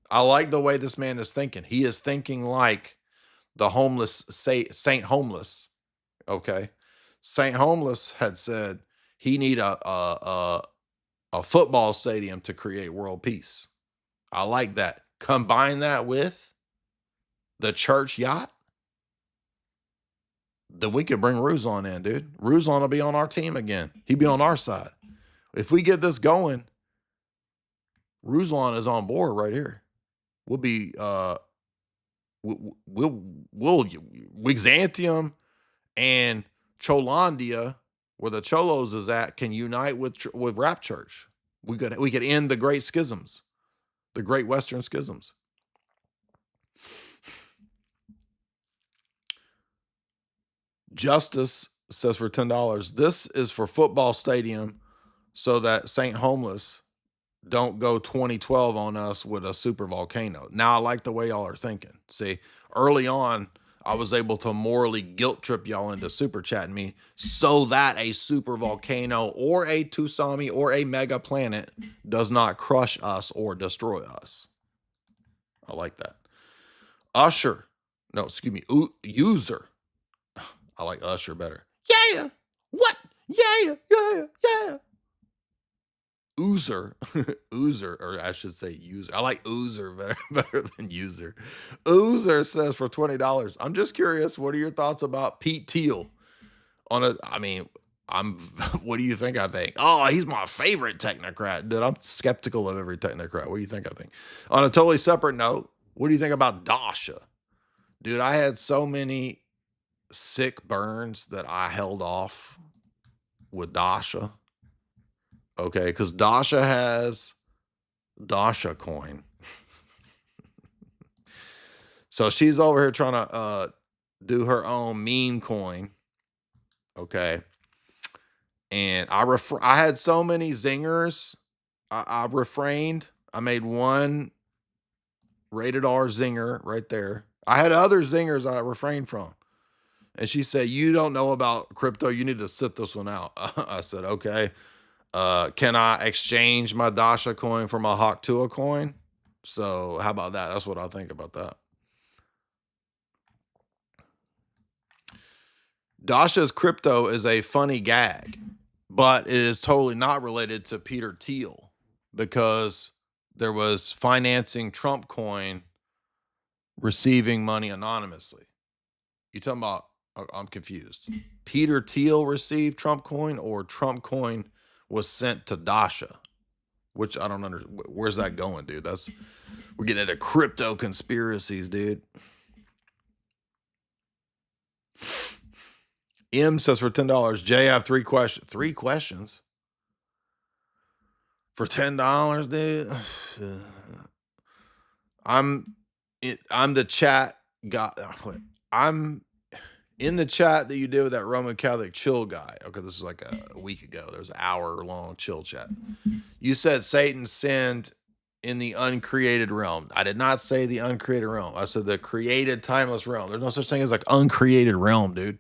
I like the way this man is thinking. He is thinking like the homeless, Saint Homeless. Okay. Saint Homeless had said he need a football stadium to create world peace. I like that. Combine that with the church yacht. Then we could bring Ruslan in, dude. Ruslan will be on our team again. He'd be on our side. If we get this going, Ruslan is on board right here. We'll be Wixantium and Cholandia, where the Cholos is at, can unite with Rap Church. We could end the great schisms, the great Western schisms. Justice says for $10, this is for football stadium so that Saint Homeless don't go 2012 on us with a super volcano. Now I like the way y'all are thinking. See, early on, I was able to morally guilt trip y'all into super chatting me so that a super volcano or a tsunami or a mega planet does not crush us or destroy us. I like that. User. I like Usher better. Yeah. What? Yeah. Oozer, or I should say user. I like Oozer better than user. Oozer says for $20. I'm just curious, what are your thoughts about Pete Thiel? What do you think I think? Oh, he's my favorite technocrat. Dude, I'm skeptical of every technocrat. What do you think I think? On a totally separate note, what do you think about Dasha? Dude, I had so many sick burns that I held off with Dasha. Okay, because Dasha has Dasha coin. So she's over here trying to do her own meme coin. Okay. And I had so many zingers. I refrained. I made one rated R zinger right there. I had other zingers I refrained from. And she said, you don't know about crypto. You need to sit this one out. I said, okay. Can I exchange my Dasha coin for my Hawk Tua coin? So how about that? That's what I think about that. Dasha's crypto is a funny gag, but it is totally not related to Peter Thiel because there was financing Trump coin receiving money anonymously. You talking about, I'm confused. Peter Thiel received Trump coin or Trump coin was sent to Dasha, which I don't understand. Where's that going, dude? We're getting into crypto conspiracies, dude. M says for $10, Jay, I have 3 questions. 3 questions? For $10, dude? I'm the chat guy. I'm in the chat that you did with that Roman Catholic chill guy. Okay, this is like a week ago. There's an hour-long chill chat. You said Satan sinned in the uncreated realm. I did not say the uncreated realm. I said the created, timeless realm. There's no such thing as like uncreated realm, dude.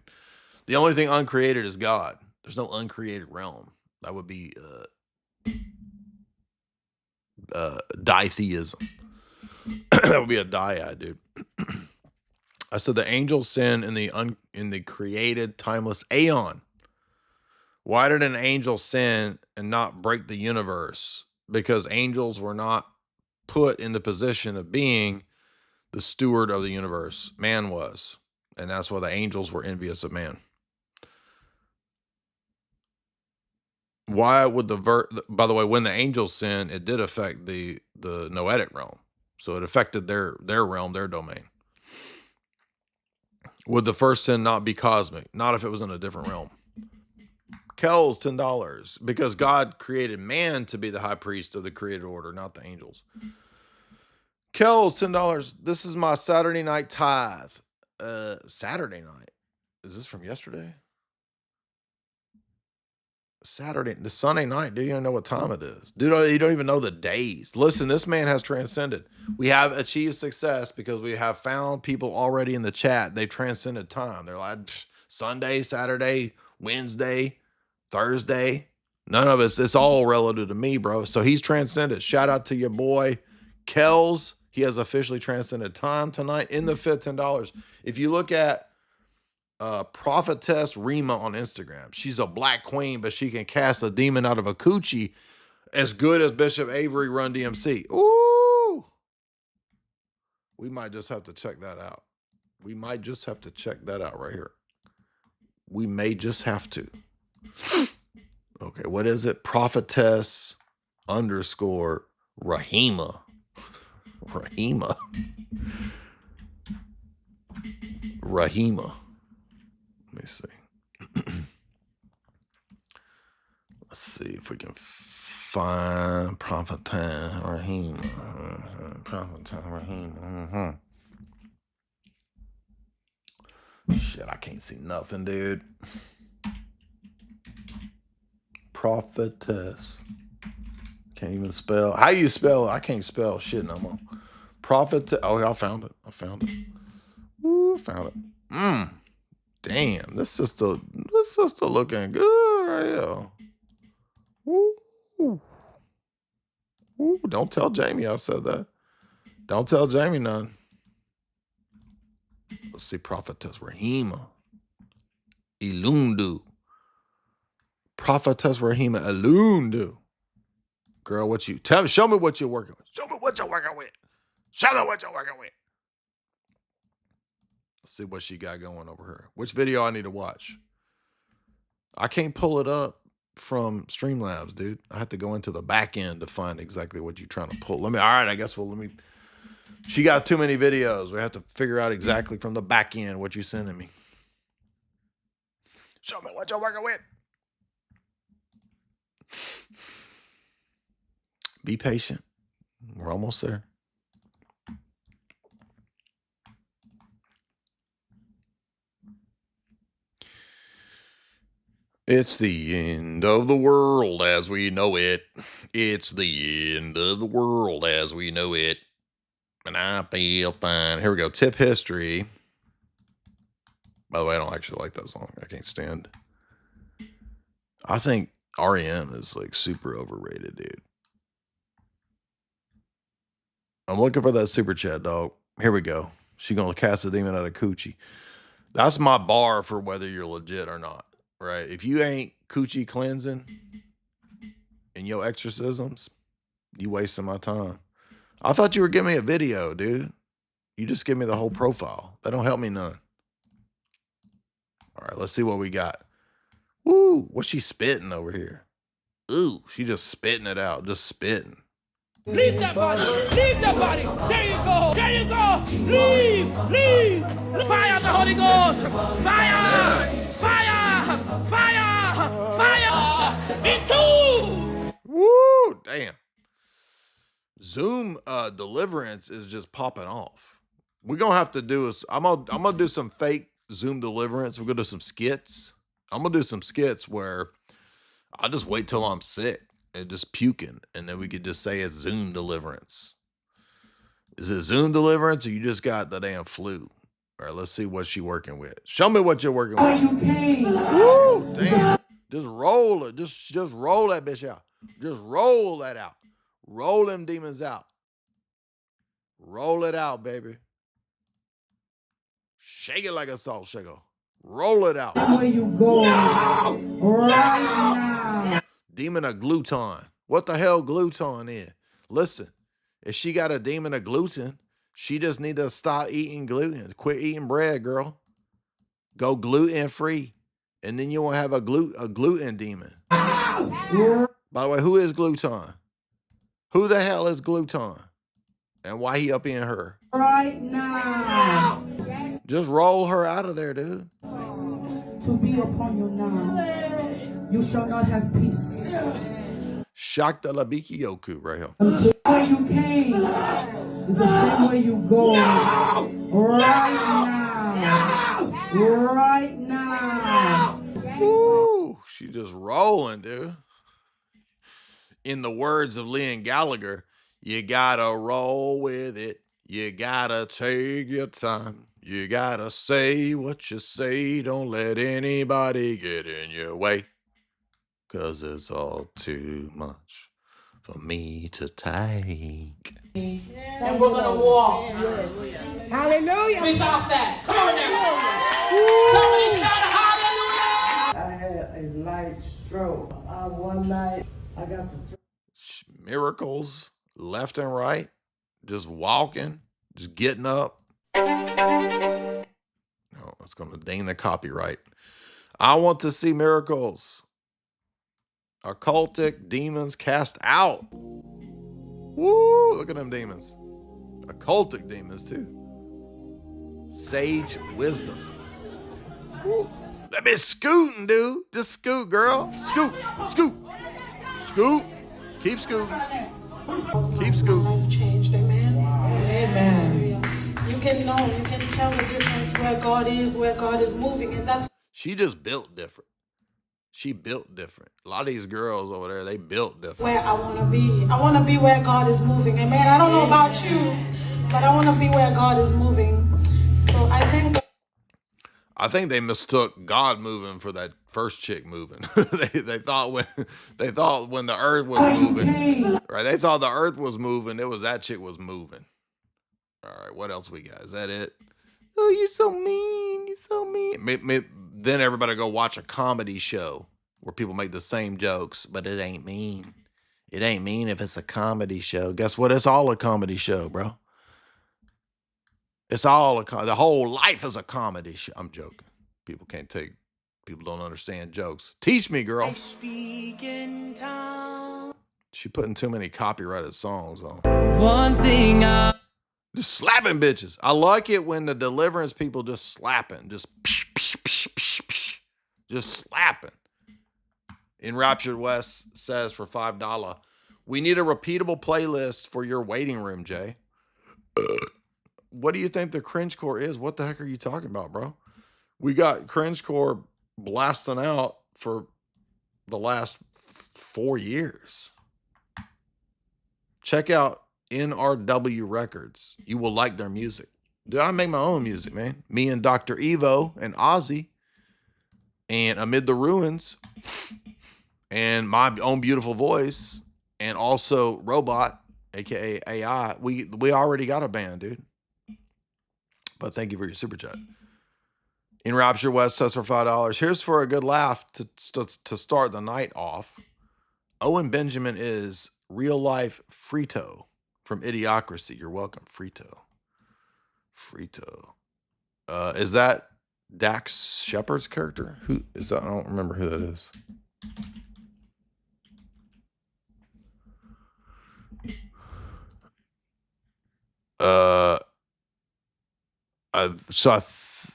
The only thing uncreated is God. There's no uncreated realm. That would be ditheism. That would be a dyad, dude. I said the angels sin in the created, timeless aeon. Why did an angel sin and not break the universe? Because angels were not put in the position of being the steward of the universe. Man was. And that's why the angels were envious of man. Why would by the way, when the angels sinned, it did affect the noetic realm. So it affected their realm, their domain. Would the first sin not be cosmic? Not if it was in a different realm. Kells, $10. Because God created man to be the high priest of the created order, not the angels. Kells, $10. This is my Saturday night tithe. Saturday night? Is this from yesterday? Saturday, the Sunday night, dude, you don't know what time it is. Dude, you don't even know the days. Listen, this man has transcended. We have achieved success because we have found people already in the chat. They've transcended time. They're like Sunday, Saturday, Wednesday, Thursday. None of it's all relative to me, bro. So he's transcended. Shout out to your boy, Kells. He has officially transcended time tonight in the fifth $10. If you look at Prophetess Rima on Instagram. She's a black queen, but she can cast a demon out of a coochie as good as Bishop Avery Run DMC. Ooh. We might just have to check that out. We might just have to check that out right here. We may just have to. Okay, what is it? Prophetess _ Rahima. Rahima. Rahima. Let me see. Let's see if we can find Prophetess Rahima. Prophetess Rahima. Shit, I can't see nothing, dude. Prophetess. Can't even spell. How you spell it? I can't spell shit no more. Prophetess. Oh, I found it. I found it. Ooh, found it. Damn, this sister looking good right here. Ooh. Ooh, don't tell Jamie I said that. Don't tell Jamie none. Let's see, Prophetess Rahima. Ilundu. Prophetess Rahima Ilundu. Girl, what you tell me? Show me what you're working with. Show me what you're working with. Show me what you're working with. Let's see what she got going over here. Which video I need to watch? I can't pull it up from Streamlabs, dude. I have to go into the back end to find exactly what you're trying to pull. All right, I guess she got too many videos. We have to figure out exactly from the back end what you're sending me. Show me what you're working with. Be patient. We're almost there. It's the end of the world as we know it. It's the end of the world as we know it. And I feel fine. Here we go. Tip history. By the way, I don't actually like that song. I can't stand. I think REM is like super overrated, dude. I'm looking for that super chat, dog. Here we go. She gonna cast a demon out of coochie. That's my bar for whether you're legit or not, right? If you ain't coochie cleansing in your exorcisms, you wasting my time. I thought you were giving me a video, dude. You just give me the whole profile. That don't help me none. All right, let's see what we got. Woo, what's she spitting over here? Ooh, she just spitting it out, just spitting. Leave that body! Leave that body! There you go! There you go! Leave! Leave! Fire the Holy Ghost! Fire! Fire! Fire! Fire! Me too! Woo! Damn. Zoom deliverance is just popping off. We're gonna have to do I'm gonna do some fake Zoom deliverance. We're gonna do some skits. I'm gonna do some skits where I'll just wait till I'm sick and just puking, and then we could just say it's Zoom deliverance. Is it Zoom deliverance, or you just got the damn flu? All right, let's see what she working with. Show me what you're working with. Woo, damn. Just roll it. Just roll that bitch out. Just roll that out. Roll them demons out. Roll it out, baby. Shake it like a salt shaker. Roll it out. Where you go? No! Right now. Demon of gluten. What the hell gluten is? Listen, if she got a demon of gluten, she just need to stop eating gluten. Quit eating bread, girl. Go gluten free, and then you won't have a gluten demon. By the way, who is gluten? Who the hell is gluten? And why he up in her? Right now. Just roll her out of there, dude. To be upon you now. You shall not have peace. Shakta Labiki Yoku right here. Until where you came is the same way you go. No! Right now. No! Right now. Woo! She just rolling, dude. In the words of Liam Gallagher, you gotta roll with it. You gotta take your time. You gotta say what you say. Don't let anybody get in your way. 'Cause it's all too much for me to take. And we're gonna walk. Hallelujah. Without that. Come on now. Somebody shout hallelujah. I had a light stroke. One night I got the Miracles left and right. Just walking. Just getting up. No, it's going to ding the copyright. I want to see miracles. Occultic demons cast out. Woo! Look at them demons. Occultic demons too. Sage wisdom. Woo. That bitch scooting, dude. Just scoot, girl. Scoot, scoot, scoot. Keep scooting. Keep scooting. Changed, amen. Amen. You can tell the difference where God is moving, and that's. She just built different. She built different. A lot of these girls over there, they built different. Where I want to be. I want to be where God is moving, amen. I don't know about you, but I want to be where God is moving. So I think they mistook God moving for that first chick moving. they thought when the earth was moving, right? They thought the earth was moving. It was that chick was moving. All right, what else we got? Is that it? Oh, you're so mean. You're so mean. Then everybody go watch a comedy show where people make the same jokes, but it ain't mean. It ain't mean if it's a comedy show. Guess what? It's all a comedy show, bro. It's all the whole life is a comedy show. I'm joking. People don't understand jokes. Teach me, girl. She putting too many copyrighted songs on. One thing just slapping bitches. I like it when the deliverance people just slapping. Just slapping. Enraptured West says for $5, we need a repeatable playlist for your waiting room, Jay. What do you think the cringecore is? What the heck are you talking about, bro? We got cringecore blasting out for the last 4 years. Check out NRW Records. You will like their music. Dude, I make my own music, man. Me and Dr. Evo and Ozzy and Amid the Ruins and my own beautiful voice and also Robot, aka AI. We already got a band, dude. But thank you for your super chat. In Rapture West says for $5. Here's for a good laugh to start the night off. Owen Benjamin is real life Frito from Idiocracy. You're welcome, Frito. Is that Dax Shepard's character? Who is that? I don't remember who that is.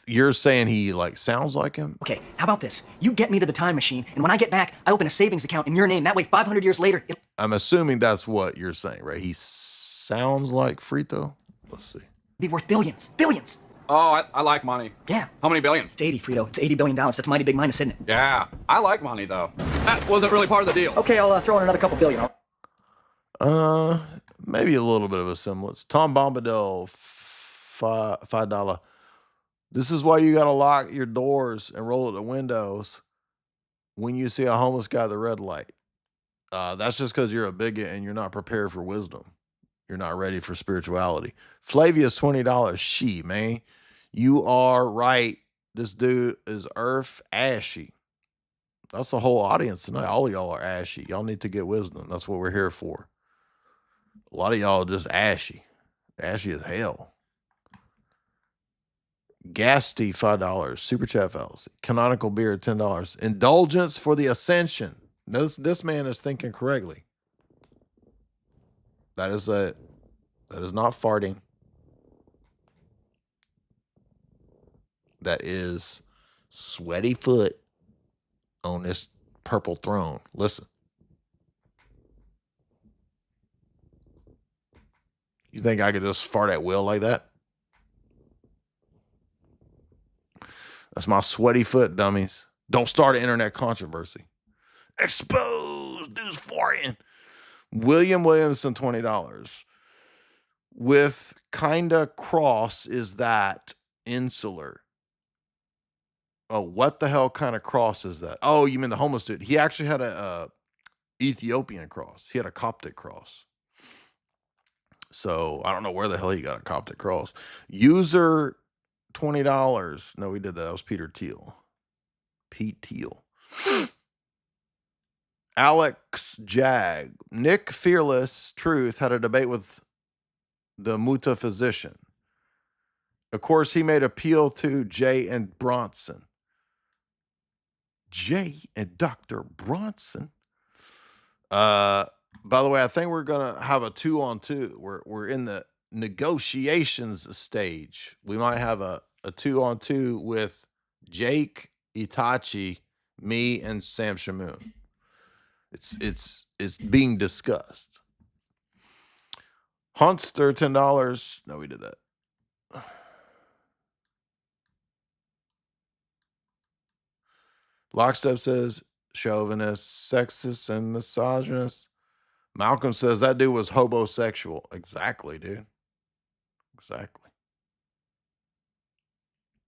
You're saying he like sounds like him? Okay, how about this? You get me to the time machine, and when I get back, I open a savings account in your name. That way, 500 years later, I'm assuming that's what you're saying, right? He sounds like Frito. Let's see. be worth billions. Billions! Oh, I like money. Yeah. How many billion? It's 80, Frito. It's $80 billion. That's a mighty big minus, isn't it? Yeah, I like money, though. That wasn't really part of the deal. Okay, I'll throw in another couple billion. Maybe a little bit of a semblance. Tom Bombadil, $5. This is why you gotta lock your doors and roll at the windows when you see a homeless guy at the red light. That's just because you're a bigot and you're not prepared for wisdom. You're not ready for spirituality. Flavius, $20. She, man. You are right. This dude is earth ashy. That's the whole audience tonight. All of y'all are ashy. Y'all need to get wisdom. That's what we're here for. A lot of y'all are just ashy. Ashy as hell. Gasty, $5. Super chat fallacy. Canonical beer, $10. Indulgence for the ascension. This man is thinking correctly. That is not farting. That is sweaty foot on this purple throne. Listen. You think I could just fart at will like that? That's my sweaty foot, dummies. Don't start an internet controversy. Exposed, dude's farting. William Williamson, $20. With kinda cross is that insular. Oh, what the hell kind of cross is that? Oh, you mean the homeless dude? He actually had a Ethiopian cross. He had a Coptic cross. So I don't know where the hell he got a Coptic cross. User, $20. No, we did that. That was Peter Thiel. Pete Thiel. Alex Jag. Nick Fearless Truth had a debate with the Muta physician. Of course, he made appeal to Jay and Bronson. Jay and Dr. Bronson. By the way, I think we're going to have a 2-on-2. We're in the negotiations stage. We might have a 2-on-2 with Jake, Itachi, me, and Sam Shamoon. It's being discussed. Hunster, $10. No, we did that. Lockstep says chauvinist, sexist, and misogynist. Malcolm says that dude was hobosexual. Exactly, dude. Exactly.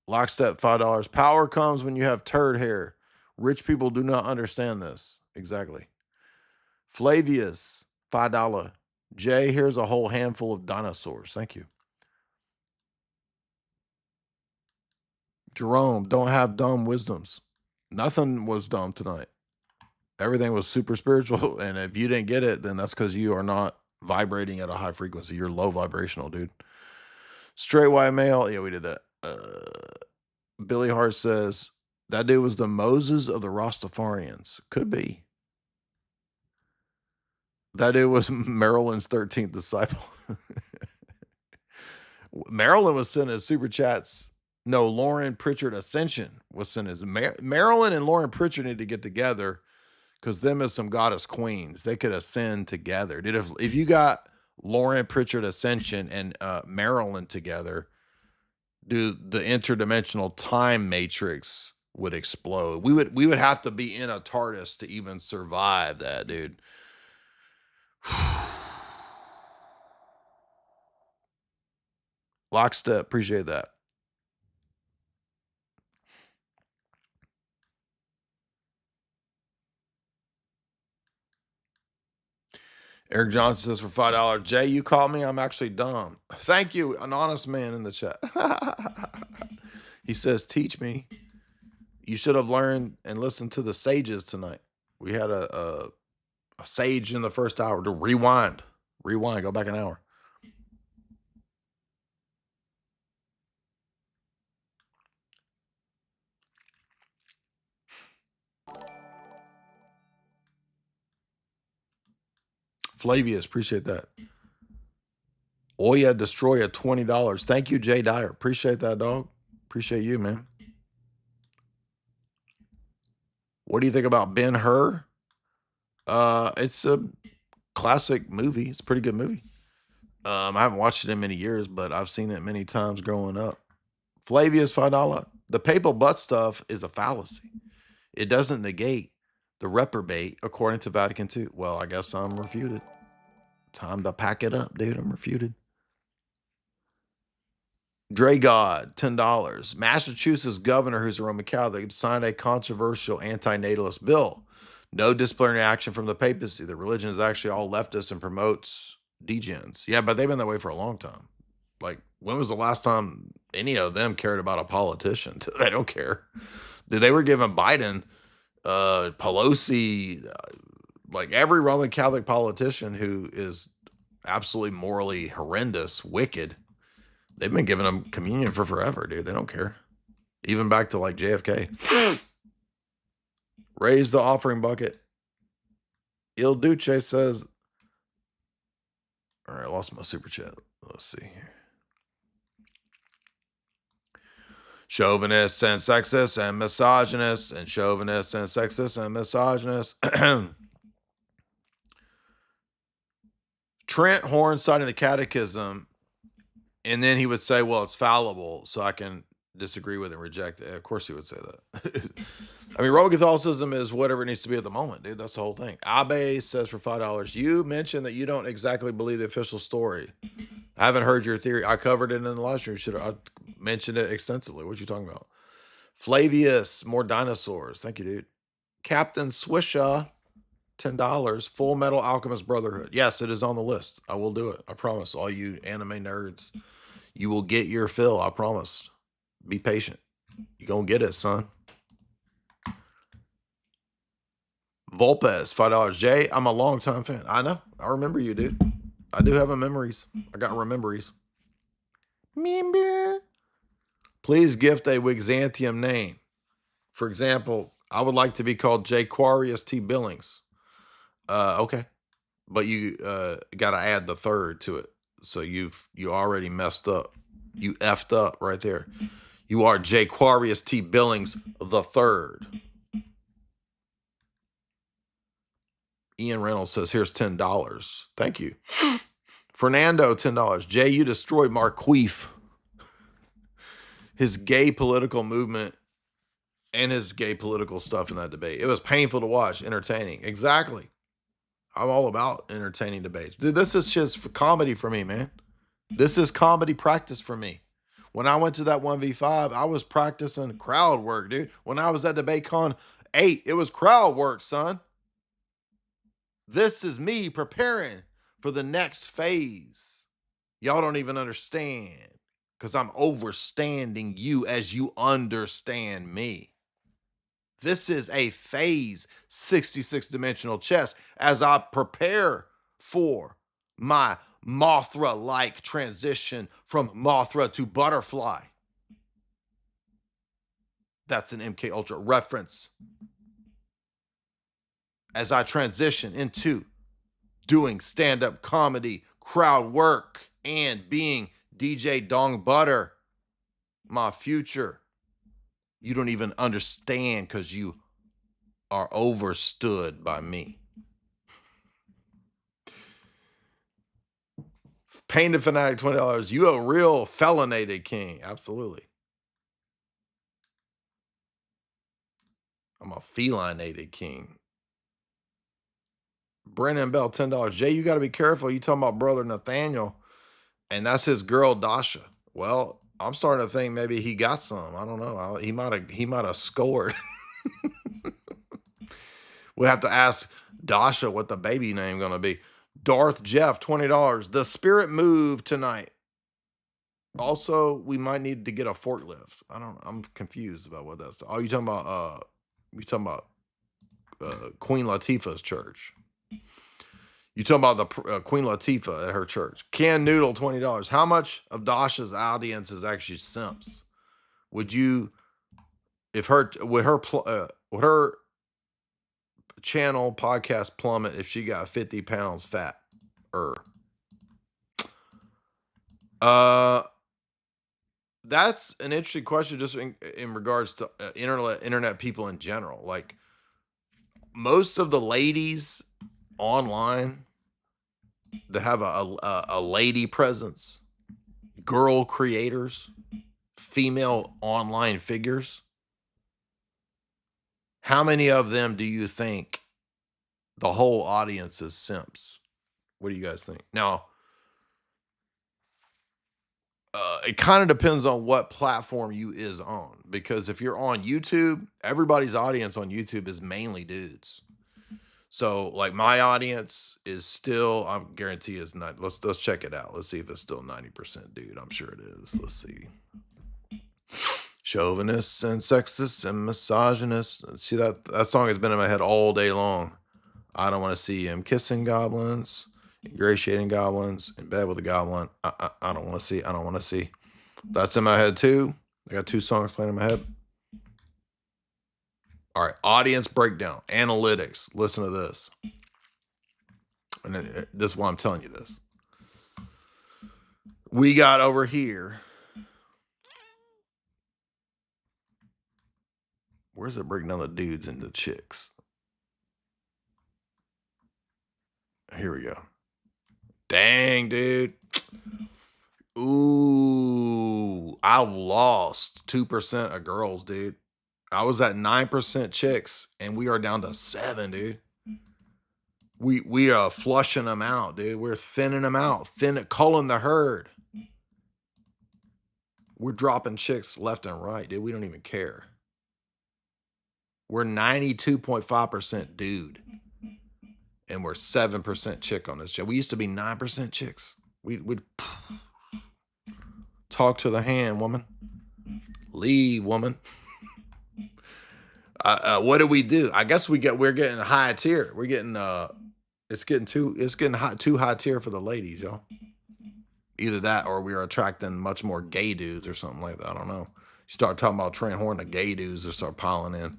Lockstep, $5. Power comes when you have turd hair. Rich people do not understand this. Exactly. Flavius, $5. Jay, here's a whole handful of dinosaurs. Thank you. Jerome, don't have dumb wisdoms. Nothing was dumb tonight. Everything was super spiritual. And if you didn't get it, then that's because you are not vibrating at a high frequency. You're low vibrational, dude. Straight white male. Yeah, we did that. Billy Hart says that dude was the Moses of the Rastafarians. Could be. That dude was Maryland's 13th disciple. Maryland was sending super chats. No, Lauren Pritchard Ascension was sending his. Maryland and Lauren Pritchard need to get together because them as some goddess queens. They could ascend together. Dude, if you got Lauren Pritchard Ascension and Maryland together, dude, the interdimensional time matrix would explode. We would have to be in a TARDIS to even survive that, dude. Lockstep. Appreciate that. Eric Johnson says for $5, Jay, you call me. I'm actually dumb. Thank you, an honest man in the chat. He says, teach me. You should have learned and listened to the sages tonight. We had a sage in the first hour to rewind, go back an hour. Flavius, appreciate that. Oya Destroyer, $20. Thank you, Jay Dyer. Appreciate that, dog. Appreciate you, man. What do you think about Ben-Hur? It's a classic movie. It's a pretty good movie. I haven't watched it in many years, but I've seen it many times growing up. Flavius, $5. The papal butt stuff is a fallacy. It doesn't negate the reprobate according to Vatican II. Well, I guess I'm refuted. Time to pack it up, dude. I'm refuted. Dre God, $10. Massachusetts governor, who's a Roman Catholic, signed a controversial anti-natalist bill. No disciplinary action from the papacy. The religion is actually all leftist and promotes degens. Yeah, but they've been that way for a long time. Like, when was the last time any of them cared about a politician? They don't care. They were giving Biden, Pelosi, like every Roman Catholic politician who is absolutely morally horrendous, wicked. They've been giving them communion for forever, dude. They don't care. Even back to like JFK. Raise the offering bucket. Il Duce says, all right, I lost my super chat. Let's see here. Chauvinists and sexists and misogynists and chauvinists and sexists and misogynists. Trent Horn citing the catechism, and then he would say, well, it's fallible, so I can disagree with it and reject it. Of course he would say that. I mean, Roman Catholicism is whatever it needs to be at the moment, dude. That's the whole thing. Abe says for $5, you mentioned that you don't exactly believe the official story. I haven't heard your theory. I covered it in the live stream. I mentioned it extensively. What you talking about? Flavius, more dinosaurs. Thank you, dude. Captain Swisha, $10. Full Metal Alchemist Brotherhood. Yes, it is on the list. I will do it. I promise. All you anime nerds, you will get your fill. I promise. Be patient. You're going to get it, son. Volpez, $5. Jay, I'm a longtime fan. I know. I remember you, dude. I do have memories. I got rememberies. Remember. Please gift a Wixantium name. For example, I would like to be called Jaquarius T. Billings. Okay. But you got to add the third to it. So you already messed up. You effed up right there. You are Jaquarius T. Billings the third. Ian Reynolds says, here's $10. Thank you. Fernando, $10. Jay, you destroyed Marqueef. His gay political movement and his gay political stuff in that debate. It was painful to watch, entertaining. Exactly. I'm all about entertaining debates. Dude, this is just comedy for me, man. This is comedy practice for me. When I went to that 1v5, I was practicing crowd work, dude. When I was at DebateCon 8, it was crowd work, son. This is me preparing for the next phase. Y'all don't even understand because I'm overstanding you as you understand me. This is a phase 66-dimensional chess as I prepare for my Mothra-like transition from Mothra to Butterfly. That's an MK Ultra reference. As I transition into doing stand-up comedy, crowd work, and being DJ Dong Butter, my future. You don't even understand because you are overstood by me. Painted Fanatic, $20. You a real felinated king. Absolutely. I'm a felinated king. Brennan Bell, $10. Jay, you got to be careful. You talking about brother Nathaniel, and that's his girl Dasha. Well, I'm starting to think maybe he got some. I don't know. He might have scored. We have to ask Dasha what the baby name gonna be. Darth Jeff, $20. The spirit moved tonight. Also, we might need to get a forklift. I'm confused about what that's. Oh, you talking about Queen Latifah's church. You talking about the Queen Latifah at her church. Can Noodle, $20. How much of Dasha's audience is actually simps? Would you, would her channel podcast plummet if she got 50 pounds fat? That's an interesting question just in regards to internet people in general. Like, most of the ladies online that have a lady presence, girl creators, female online figures, how many of them do you think the whole audience is simps? What do you guys think? Now, it kind of depends on what platform you is on, because if you're on YouTube, everybody's audience on YouTube is mainly dudes. So, like, my audience is still, I guarantee is not. Let's check it out. Let's see if it's still 90% dude. I'm sure it is. Let's see. Chauvinists and sexists and misogynists. See, that song has been in my head all day long. I don't want to see him kissing goblins, ingratiating goblins, in bed with a goblin. I don't want to see. I don't want to see. That's in my head too. I got 2 songs playing in my head. All right, audience breakdown, analytics. Listen to this. And this is why I'm telling you this. We got over here. Where's it breaking down the dudes and the chicks? Here we go. Dang, dude. Ooh, I lost 2% of girls, dude. I was at 9% chicks, and we are down to 7, dude. We are flushing them out, dude. We're thinning them out, culling the herd. We're dropping chicks left and right, dude. We don't even care. We're 92.5% dude, and we're 7% chick on this show. We used to be 9% chicks. We'd talk to the hand, woman. Leave, woman. What do we do? I guess we're getting high tier. We're getting it's getting too high tier for the ladies, y'all. Either that or we are attracting much more gay dudes or something like that. I don't know. You start talking about Trent Horn, the gay dudes will start piling in.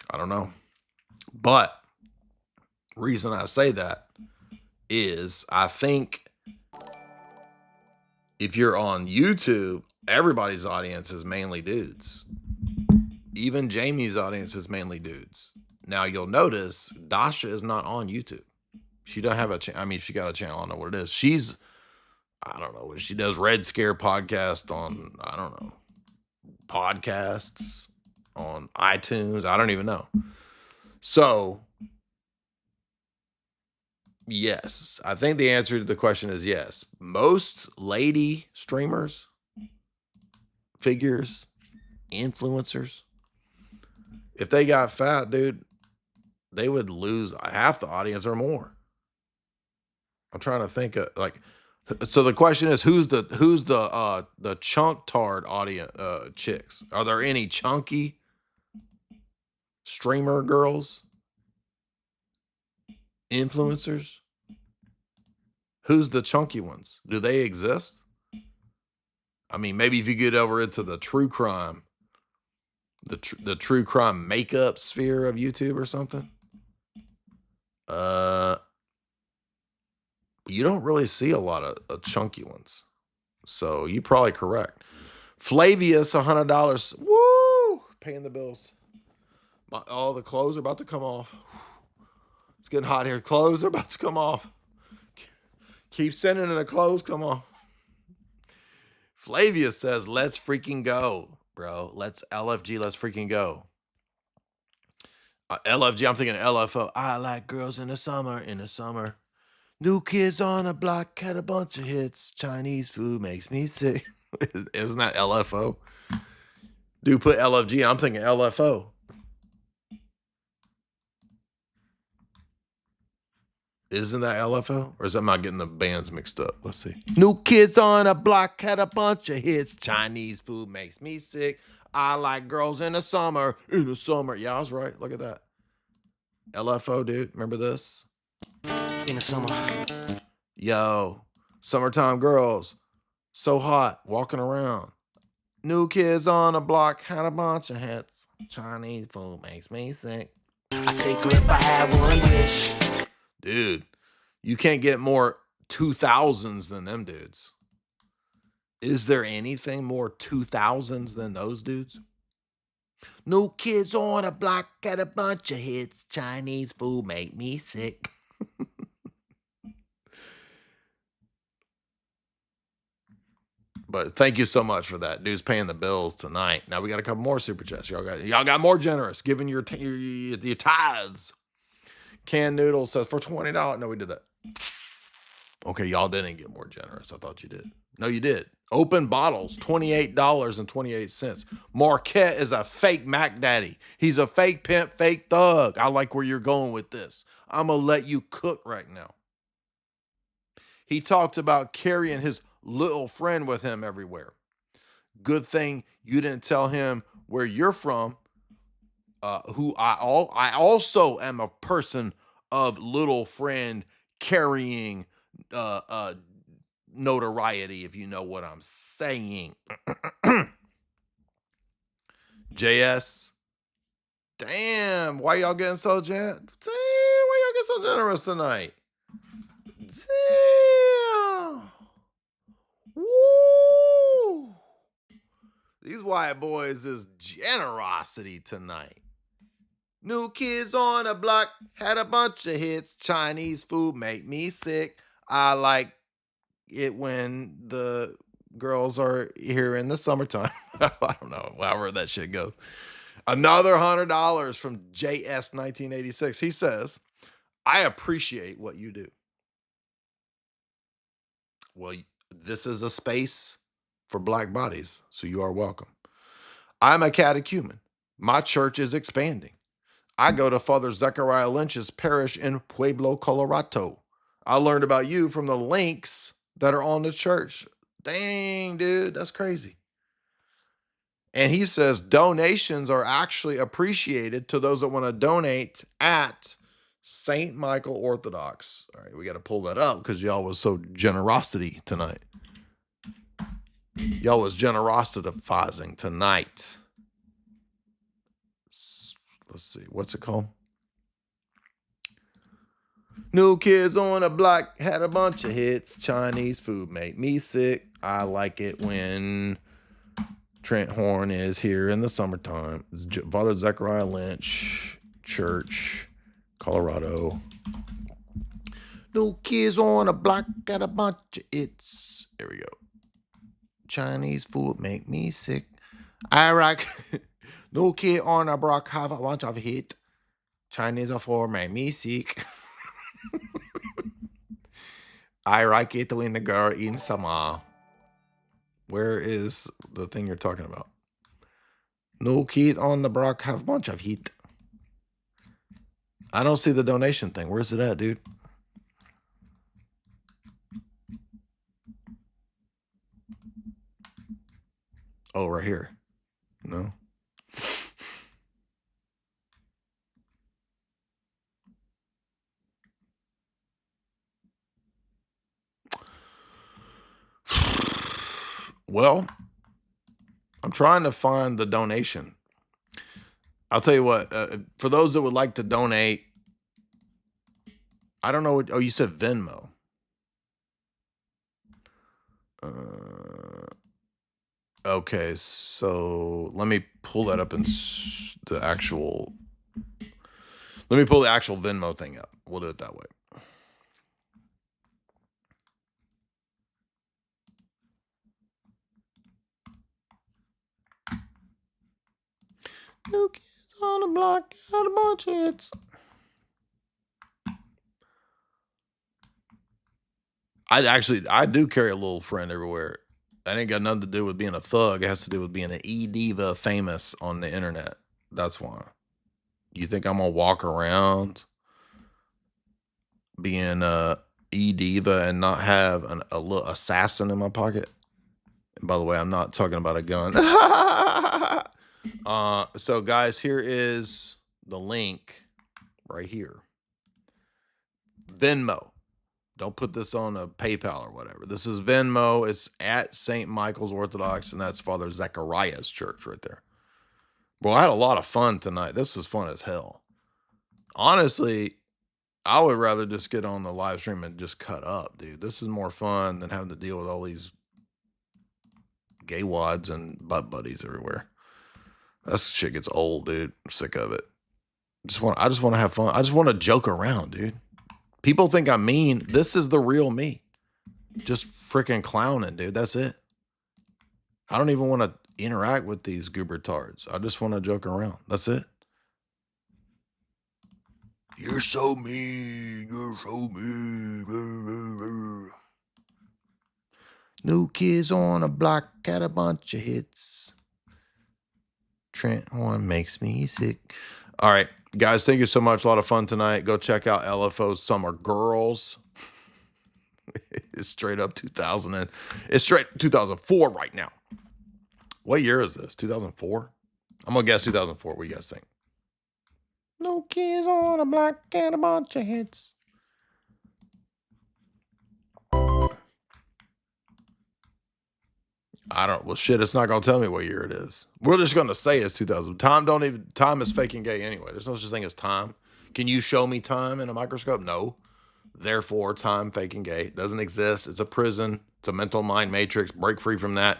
I don't know. But reason I say that is I think if you're on YouTube, everybody's audience is mainly dudes. Even Jamie's audience is mainly dudes. Now you'll notice Dasha is not on YouTube. She doesn't have a channel. I mean, she got a channel. I don't know what it is. I don't know. She does Red Scare podcast on, I don't know, podcasts on iTunes. I don't even know. So, yes, I think the answer to the question is yes. Most lady streamers, figures, influencers, if they got fat, dude, they would lose half the audience or more. I'm trying to think of, like, so the question is, who's the chunk tard audience chicks? Are there any chunky streamer girls? Influencers? Who's the chunky ones? Do they exist? I mean, maybe if you get over into the true crime, the true crime makeup sphere of YouTube or something, you don't really see a lot of chunky ones. So you're probably correct. Flavius, $100. Woo! Paying the bills. All the clothes are about to come off. It's getting hot here. Clothes are about to come off. Keep sending in the clothes. Come on. Flavius says, let's freaking go, bro. Let's LFG. Let's freaking go. LFG, I'm thinking LFO. I like girls in the summer, New Kids on the Block had a bunch of hits. Chinese food makes me sick. Isn't that LFO? Dude, put LFG. I'm thinking LFO. Isn't that LFO? Or is that not getting the bands mixed up? Let's see. New Kids on the Block had a bunch of hits. Chinese food makes me sick. I like girls in the summer. In the summer. Yeah, I was right. Look at that. LFO, dude. Remember this? In the summer. Yo, summertime girls. So hot. Walking around. New Kids on the Block had a bunch of hits. Chinese food makes me sick. I take her if I had one wish. Dude, you can't get more 2000s than them dudes. Is there anything more 2000s than those dudes? New Kids on the Block got a bunch of hits. Chinese food make me sick. But thank you so much for that. Dude's paying the bills tonight. Now we got a couple more super chats. Y'all got more generous, giving your tithes. Canned Noodle says for $20. No, we did that. Okay, y'all didn't get more generous. I thought you did. No, you did. Open bottles, $28.28. Marquette is a fake Mac Daddy. He's a fake pimp, fake thug. I like where you're going with this. I'm going to let you cook right now. He talked about carrying his little friend with him everywhere. Good thing you didn't tell him where you're from. Who I also am a person of little friend carrying notoriety, if you know what I'm saying. JS, damn, why y'all getting so generous? Damn, why y'all get so generous tonight? Damn. Woo. These white boys is generosity tonight. New Kids on the Block had a bunch of hits. Chinese food make me sick. I like it when the girls are here in the summertime. I don't know, however that shit goes. Another $100 from JS1986. He says, I appreciate what you do. Well, this is a space for black bodies, so you are welcome. I'm a catechumen. My church is expanding. I go to Father Zechariah Lynch's parish in Pueblo, Colorado. I learned about you from the links that are on the church. Dang, dude, that's crazy. And he says donations are actually appreciated to those that want to donate at St. Michael Orthodox. All right, we got to pull that up because y'all was so generosity tonight. Y'all was generosifying tonight. Let's see, what's it called? New Kids on the Block had a bunch of hits. Chinese food make me sick. I like it when Trent Horn is here in the summertime. Father Zechariah Lynch, Church, Colorado. New Kids on the Block got a bunch of hits. There we go. Chinese food make me sick. I like no kid on the block have a bunch of hit. Chinese food make me sick. I like it when the girl in summer. Where is the thing you're talking about? No kid on the block have a bunch of hit. I don't see the donation thing. Where's it at, dude? Oh, right here. No. Well, I'm trying to find the donation. I'll tell you what, for those that would like to donate, I don't know what, oh, you said Venmo. Okay, so let me pull that up in the actual, let me pull the actual Venmo thing up. We'll do it that way. New Kids on the Block got a bunch of hits. I do carry a little friend everywhere. That ain't got nothing to do with being a thug. It has to do with being an e-diva famous on the internet. That's why. You think I'm gonna walk around being a e-diva and not have a little assassin in my pocket? And by the way, I'm not talking about a gun. So guys, here is the link right here. Venmo. Don't put this on a PayPal or whatever. This is Venmo. It's at St. Michael's Orthodox, and that's Father Zechariah's church right there. Well, I had a lot of fun tonight. This was fun as hell. Honestly, I would rather just get on the live stream and just cut up, dude. This is more fun than having to deal with all these gay wads and butt buddies everywhere. That shit gets old, dude. I'm sick of it. I just want to have fun. I just want to joke around, dude. People think I'm mean. This is the real me. Just freaking clowning, dude. That's it. I don't even want to interact with these goober tards. I just want to joke around. That's it. You're so mean. You're so mean. New kids on a block, got a bunch of hits. Trent one makes me sick. All right, guys, thank you so much. A lot of fun tonight. Go check out LFO's Summer Girls. It's straight up 2000 and it's straight 2004 right now. What year is this? 2004? I'm gonna guess 2004. What do you guys think? No kids on a block and a bunch of hits. Well, shit, it's not going to tell me what year it is. We're just going to say it's 2000. Time is fake and gay anyway. There's no such thing as time. Can you show me time in a microscope? No. Therefore, time, fake and gay doesn't exist. It's a prison. It's a mental mind matrix. Break free from that.